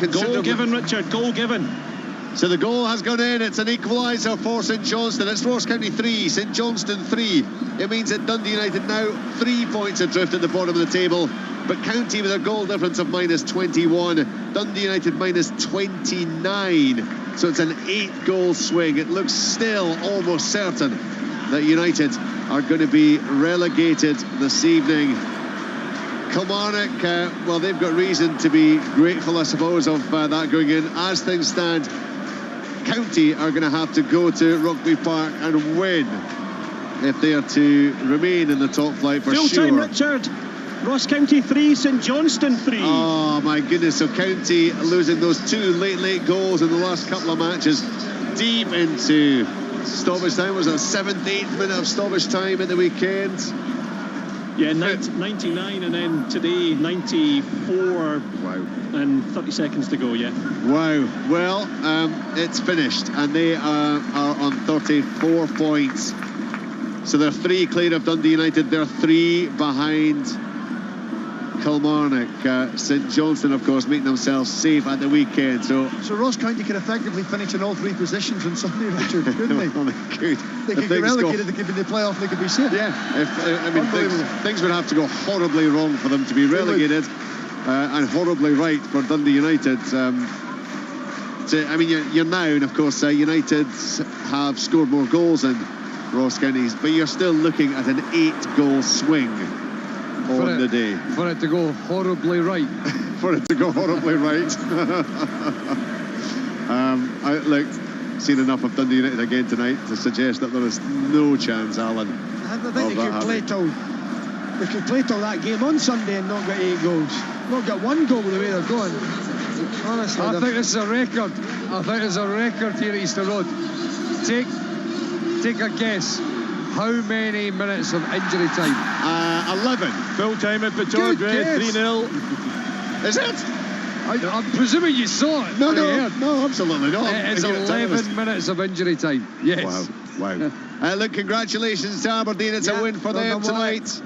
goal given, Richard. Goal given. So the goal has gone in. It's an equaliser for St Johnstone. It's Ross County 3, St Johnstone 3. It means that Dundee United now 3 points adrift at the bottom of the table, but County with a goal difference of minus 21, Dundee United minus 29. So it's an 8-goal swing. It looks still almost certain that United are going to be relegated this evening. Kilmarnock, well, they've got reason to be grateful, I suppose, of that going in. As things stand, County are going to have to go to Rugby Park and win if they are to remain in the top flight for full sure. time, Richard. Ross County 3, St Johnstone 3. Oh my goodness, so County losing those 2 late goals in the last couple of matches, deep into stoppage time. Was it 7th, 8th minute of stoppage time at the weekend? Yeah, 99, and then today 94. Wow. And 30 seconds to go, yeah. Wow. Well, it's finished, and they are on 34 points. So they're 3 clear of Dundee United. They're 3 behind Kilmarnock. St Johnstone, of course, making themselves safe at the weekend. So Ross County could effectively finish in all 3 positions on Sunday, Richard, couldn't they? Well, they could. They could get relegated, they could be in the playoff, they could be safe. Yeah, I mean, things would have to go horribly wrong for them to be relegated, and horribly right for Dundee United. I mean, you're now, and of course, United have scored more goals than Ross County's, but you're still looking at an 8-goal swing on the day. For it to go horribly right. For it to go horribly right. Look, seen enough of Dundee United again tonight to suggest that there is no chance, Alan. I think they could play till that game on Sunday and not get 8 goals. Not get 1 goal the way they're going. Honestly, I think this is a record. I think it's a record here at Easter Road. Take a guess. How many minutes of injury time? 11. Full time at Petard Red, 3-0. Is it? I'm presuming you saw it. No, absolutely not. It's 11 minutes of injury time. Yes. Wow. Look, congratulations to Aberdeen. It's a win for them tonight.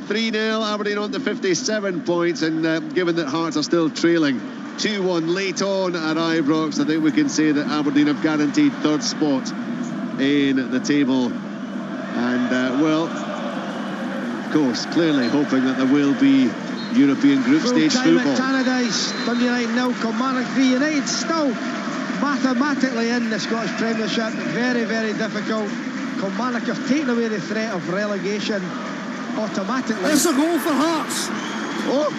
3-0. Aberdeen on to 57 points, and given that Hearts are still trailing 2-1 late on at Ibrox, I think we can say that Aberdeen have guaranteed 3rd spot in the table. And, well, of course, clearly hoping that there will be European group stage football. At Tannadice, Dundee United 0, Kilmarnock 3. United still mathematically in the Scottish Premiership. Very, very difficult. Kilmarnock have taken away the threat of relegation automatically. It's a goal for Hearts. Oh!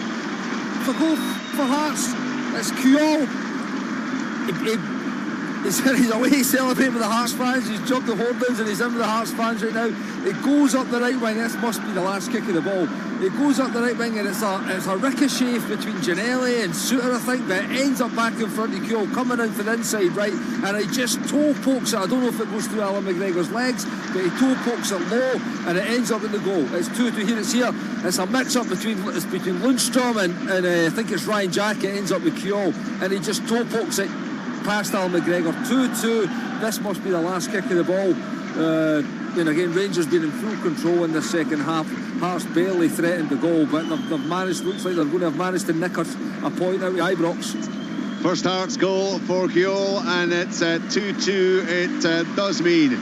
It's a goal for Hearts. It's Kewell. He's away celebrating with the Hearts fans. He's jumped the hoardings and he's in with the Hearts fans right now. It goes up the right wing. This must be the last kick of the ball. It goes up the right wing and it's a ricochet between Ginnelly and Suter, I think, but it ends up back in front of Keogh, coming in for the inside right, and he just toe pokes it. I don't know if it goes through Alan McGregor's legs, but he toe pokes it low and it ends up in the goal. It's 2-2 here. It's here. It's a mix-up between Lundstrom and I think it's Ryan Jack. It ends up with Keogh, and he just toe pokes it past Alan McGregor. 2-2. This must be the last kick of the ball. And again, Rangers been in full control in the second half. Hearts barely threatened the goal, but they've managed, looks like they're going to have managed to nick a point out of Ibrox. First Hearts goal for Keogh, and it's 2-2. It does mean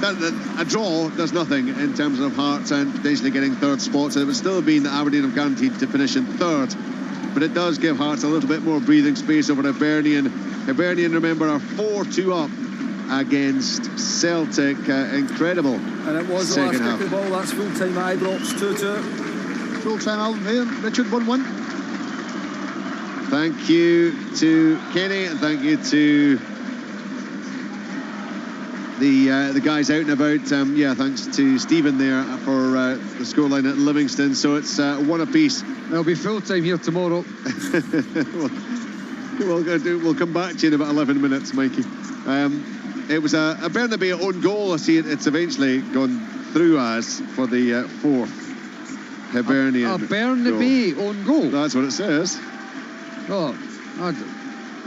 that a draw does nothing in terms of Hearts and potentially getting third spots. It would still mean that Aberdeen have guaranteed to finish in third, but it does give Hearts a little bit more breathing space over Hibernian. Hibernian, remember, are 4-2 up against Celtic. Incredible. And it was the last kick of the ball. That's full time at Ibrox. 2-2. Full time Alvin here. Richard 1-1. Thank you to Kenny, and thank you to the guys out and about. Thanks to Stephen there for the scoreline at Livingston. So it's 1 apiece. It'll be full time here tomorrow. We'll come back to you in about 11 minutes, Mikey. It was a Bernabei own goal. I see it's eventually gone through as for the fourth Hibernian. A Bernabei own goal? That's what it says. Oh,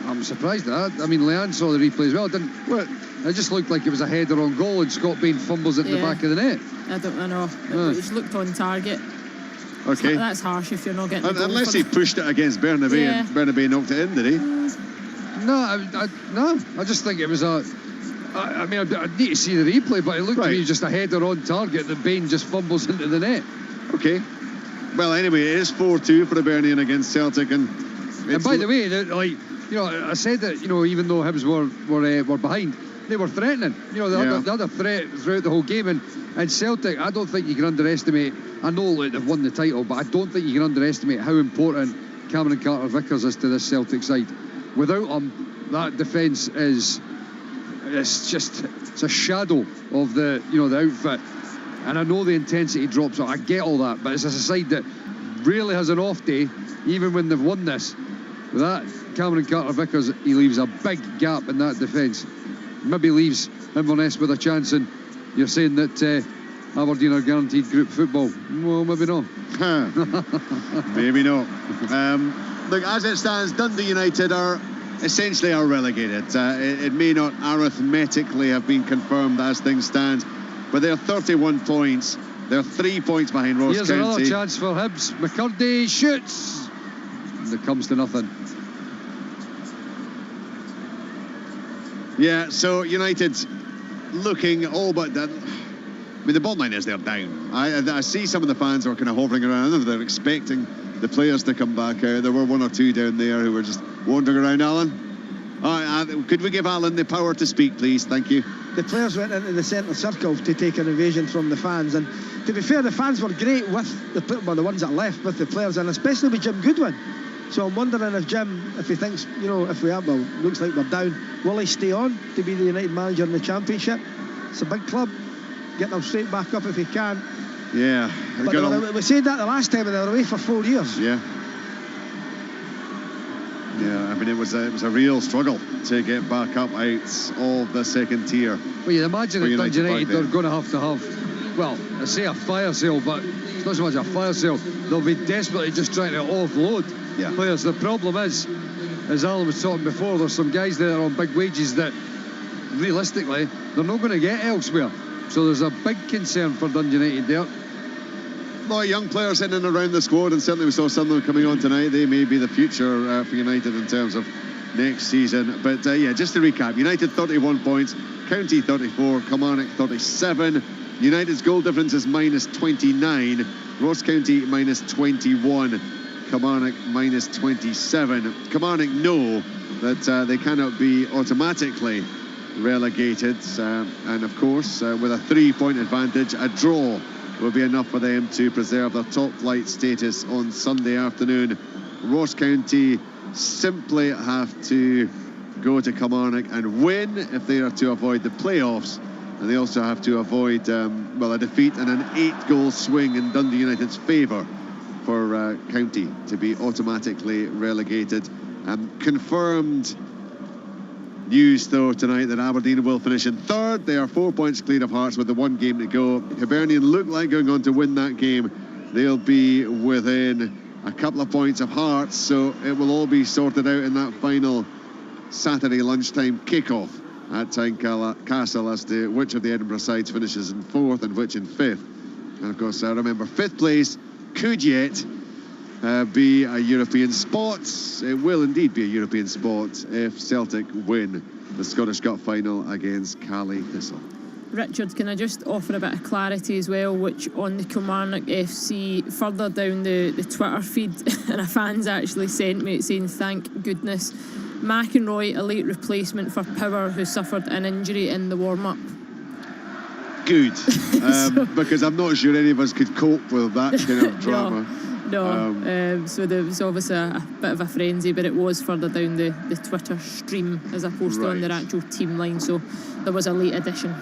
I'm surprised at that. I mean, Leanne saw the replay as well, didn't it? It just looked like it was a header on goal and Scott Bain fumbles it in the back of the net. I don't know. It just looked on target. Okay. That's harsh if you're not getting unless he pushed it against Bernabei and Bernabei knocked it in, did he? No, I just think it was I need to see the replay, but it looked to me just a header on target that Bain just fumbles into the net. Okay. Well, anyway, it is 4-2 for Hibernian against Celtic, and by the way, I said that even though Hibs were behind, they were threatening. They had a threat throughout the whole game, and Celtic, I don't think you can underestimate. I know they've won the title, but I don't think you can underestimate how important Cameron Carter-Vickers is to this Celtic side. Without him, that defence it's a shadow of the outfit. And I know the intensity drops. I get all that, but it's a side that really has an off day, even when they've won this. With that Cameron Carter-Vickers, he leaves a big gap in that defence. Maybe leaves Inverness with a chance, and you're saying that Aberdeen are guaranteed group football. Well, maybe not. Maybe not. Look, as it stands, Dundee United are essentially relegated. It may not arithmetically have been confirmed as things stand, but they're 31 points. They're 3 points behind Ross County. Here's another chance for Hibs. McCurdy shoots. And it comes to nothing. Yeah, so United looking all but done. I mean, the bottom line is they're down. I see some of the fans are kind of hovering around. They're expecting the players to come back out. There were one or two down there who were just wandering around. Alan, could we give Alan the power to speak, please? Thank you. The players went into the centre circle to take an invasion from the fans, and to be fair, the fans were great with the ones that left with the players, and especially with Jim Goodwin. So I'm wondering if Jim, if he thinks, if we are, well, looks like we're down, will he stay on to be the United manager in the Championship? It's a big club. Get them straight back up if he can. Yeah. But we said that the last time, and they were away for 4 years. Yeah. Yeah, I mean, it was a real struggle to get back up out of the second tier. Well, you imagine that Dundee United are going to have, well, I say a fire sale, but it's not so much a fire sale. They'll be desperately just trying to offload players. The problem is, as Alan was talking before, there's some guys there on big wages that, realistically, they're not going to get elsewhere. So there's a big concern for Dundee United there. A lot of young players in and around the squad, and certainly we saw some of them coming on tonight. They may be the future for United in terms of next season. But just to recap, United 31 points, County 34, Kilmarnock 37. United's goal difference is minus 29, Ross County minus 21, Kilmarnock minus 27. Kilmarnock know that they cannot be automatically relegated, and of course with a 3-point advantage, a draw will be enough for them to preserve their top flight status on Sunday afternoon. Ross County simply have to go to Kilmarnock and win if they are to avoid the playoffs. And they also have to avoid, a defeat and an 8-goal swing in Dundee United's favour for County to be automatically relegated. Confirmed news, though, tonight that Aberdeen will finish in third. They are 4 points clear of Hearts with the 1 game to go. Hibernian look like going on to win that game. They'll be within a couple of points of Hearts, so it will all be sorted out in that final Saturday lunchtime kickoff at Tynecastle as to which of the Edinburgh sides finishes in 4th and which in 5th. And of course, remember, 5th place could yet be a European spot. It will indeed be a European spot if Celtic win the Scottish Cup final against Caley Thistle. Richard, can I just offer a bit of clarity as well, which on the Kilmarnock FC, further down the Twitter feed, and a fan's actually sent me saying, thank goodness McEnroy, a late replacement for Power, who suffered an injury in the warm-up. Good, because I'm not sure any of us could cope with that kind of drama. So there was obviously a bit of a frenzy, but it was further down the Twitter stream as opposed to on their actual team line, so there was a late addition,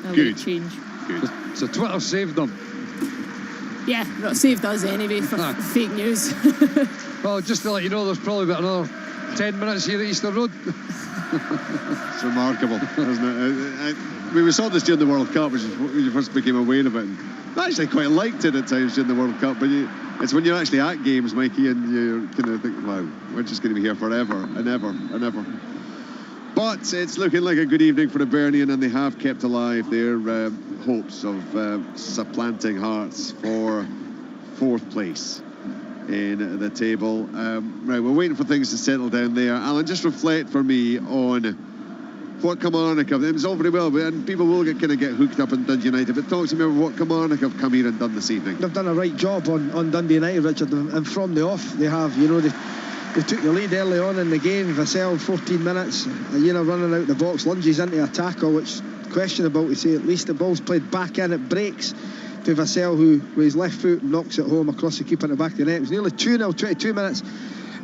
late change. Good. So Twitter saved them. Yeah, that saved us anyway for fake news. Well, just to let you know, there's probably about another 10 minutes here at Easter Road. It's remarkable, isn't it? We saw this during the World Cup, which is when you first became aware of it. And I actually quite liked it at times during the World Cup, but it's when you're actually at games, Mikey, and you kind of think, wow, we're just going to be here forever and ever and ever. But it's looking like a good evening for Hibernian, and they have kept alive their hopes of supplanting Hearts for 4th place in the table. Right, we're waiting for things to settle down there. Alan, just reflect for me on what Kilmarnock have. It was all very well, and people will get hooked up on Dundee United, but talk to me about what Kilmarnock have come here and done this evening. They've done a right job on Dundee United, Richard, and from the off they have. They took the lead early on in the game. Vassell, 14 minutes, running out the box, lunges into a tackle, which questionable to say at least. The ball's played back in, it breaks to Vassell, who with his left foot knocks it home across the keeper in the back of the net. It was nearly 2-0, 22 minutes.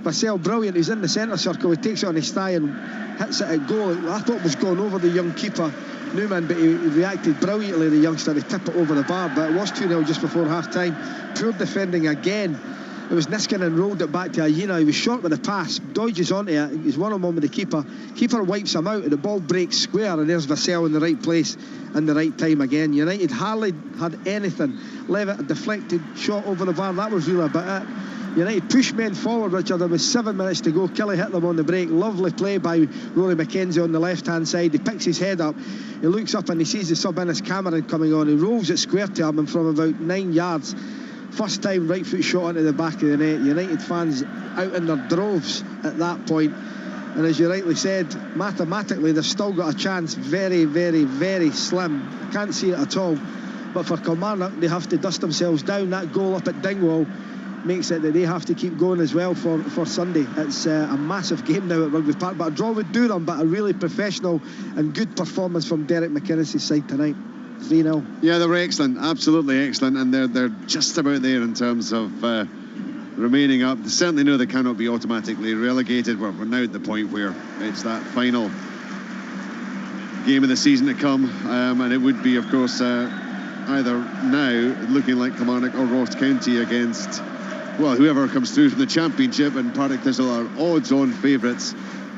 Vassell, brilliant, he's in the centre circle, he takes it on his thigh and hits it at goal. I thought it was going over the young keeper Newman, but he reacted brilliantly, the youngster, to tip it over the bar. But it was 2-0 just before half time. Poor defending again. It was Niskanen rolled it back to Aina. He was short with the pass, dodges onto it, he's one-on-one with the keeper wipes him out, and the ball breaks square, and there's Vassell in the right place and the right time again. United hardly had anything. Levitt, a deflected shot over the bar, that was really about it. United push men forward, Richard. There was 7 minutes to go. Kelly hit them on the break. Lovely play by Rory McKenzie on the left-hand side. He picks his head up. He looks up and he sees the sub-Innes Cameron coming on. He rolls it square to him, and from about 9 yards, first time right foot shot into the back of the net. United fans out in their droves at that point. And as you rightly said, mathematically they've still got a chance. Very, very, very slim. I can't see it at all. But for Kilmarnock, they have to dust themselves down. That goal up at Dingwall makes it that they have to keep going as well for Sunday. It's a massive game now at Rugby Park, but a draw would do them. But a really professional and good performance from Derek McInnes' side tonight. 3-0. Yeah, they were excellent, absolutely excellent, and they're just about there in terms of remaining up. They certainly know they cannot be automatically relegated. We're now at the point where it's that final game of the season to come, and it would be, of course, either now looking like Kilmarnock or Ross County against, well, whoever comes through from the Championship, and Partick Thistle are odds-on favourites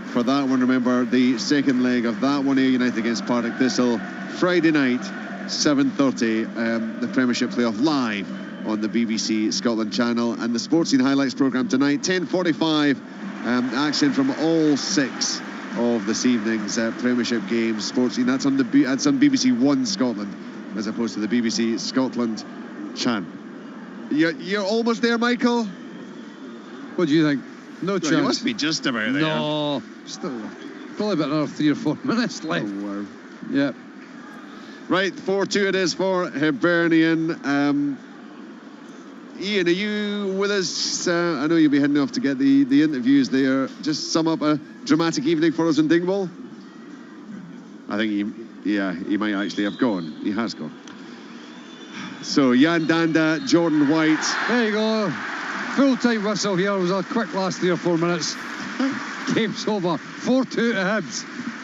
for that one. Remember, the second leg of that one, Ayr United against Partick Thistle, Friday night, 7:30, the Premiership playoff live on the BBC Scotland channel, and the Sports Scene Highlights programme tonight, 10:45, action from all 6 of this evening's Premiership games. Sports Scene, that's on BBC One Scotland as opposed to the BBC Scotland channel. You're almost there, Michael? What do you think? No chance. You must be just about there. No, still probably about another 3 or 4 minutes left. Oh, wow. Yeah. Right, 4-2 it is for Hibernian. Ian, are you with us? I know you'll be heading off to get the interviews there. Just sum up a dramatic evening for us in Dingwall. I think he might actually have gone. He has gone. So, Jan Danda, Jordan White. There you go. Full-time whistle here. It was a quick last 3 or 4 minutes. Game's over. 4-2 to Hibs.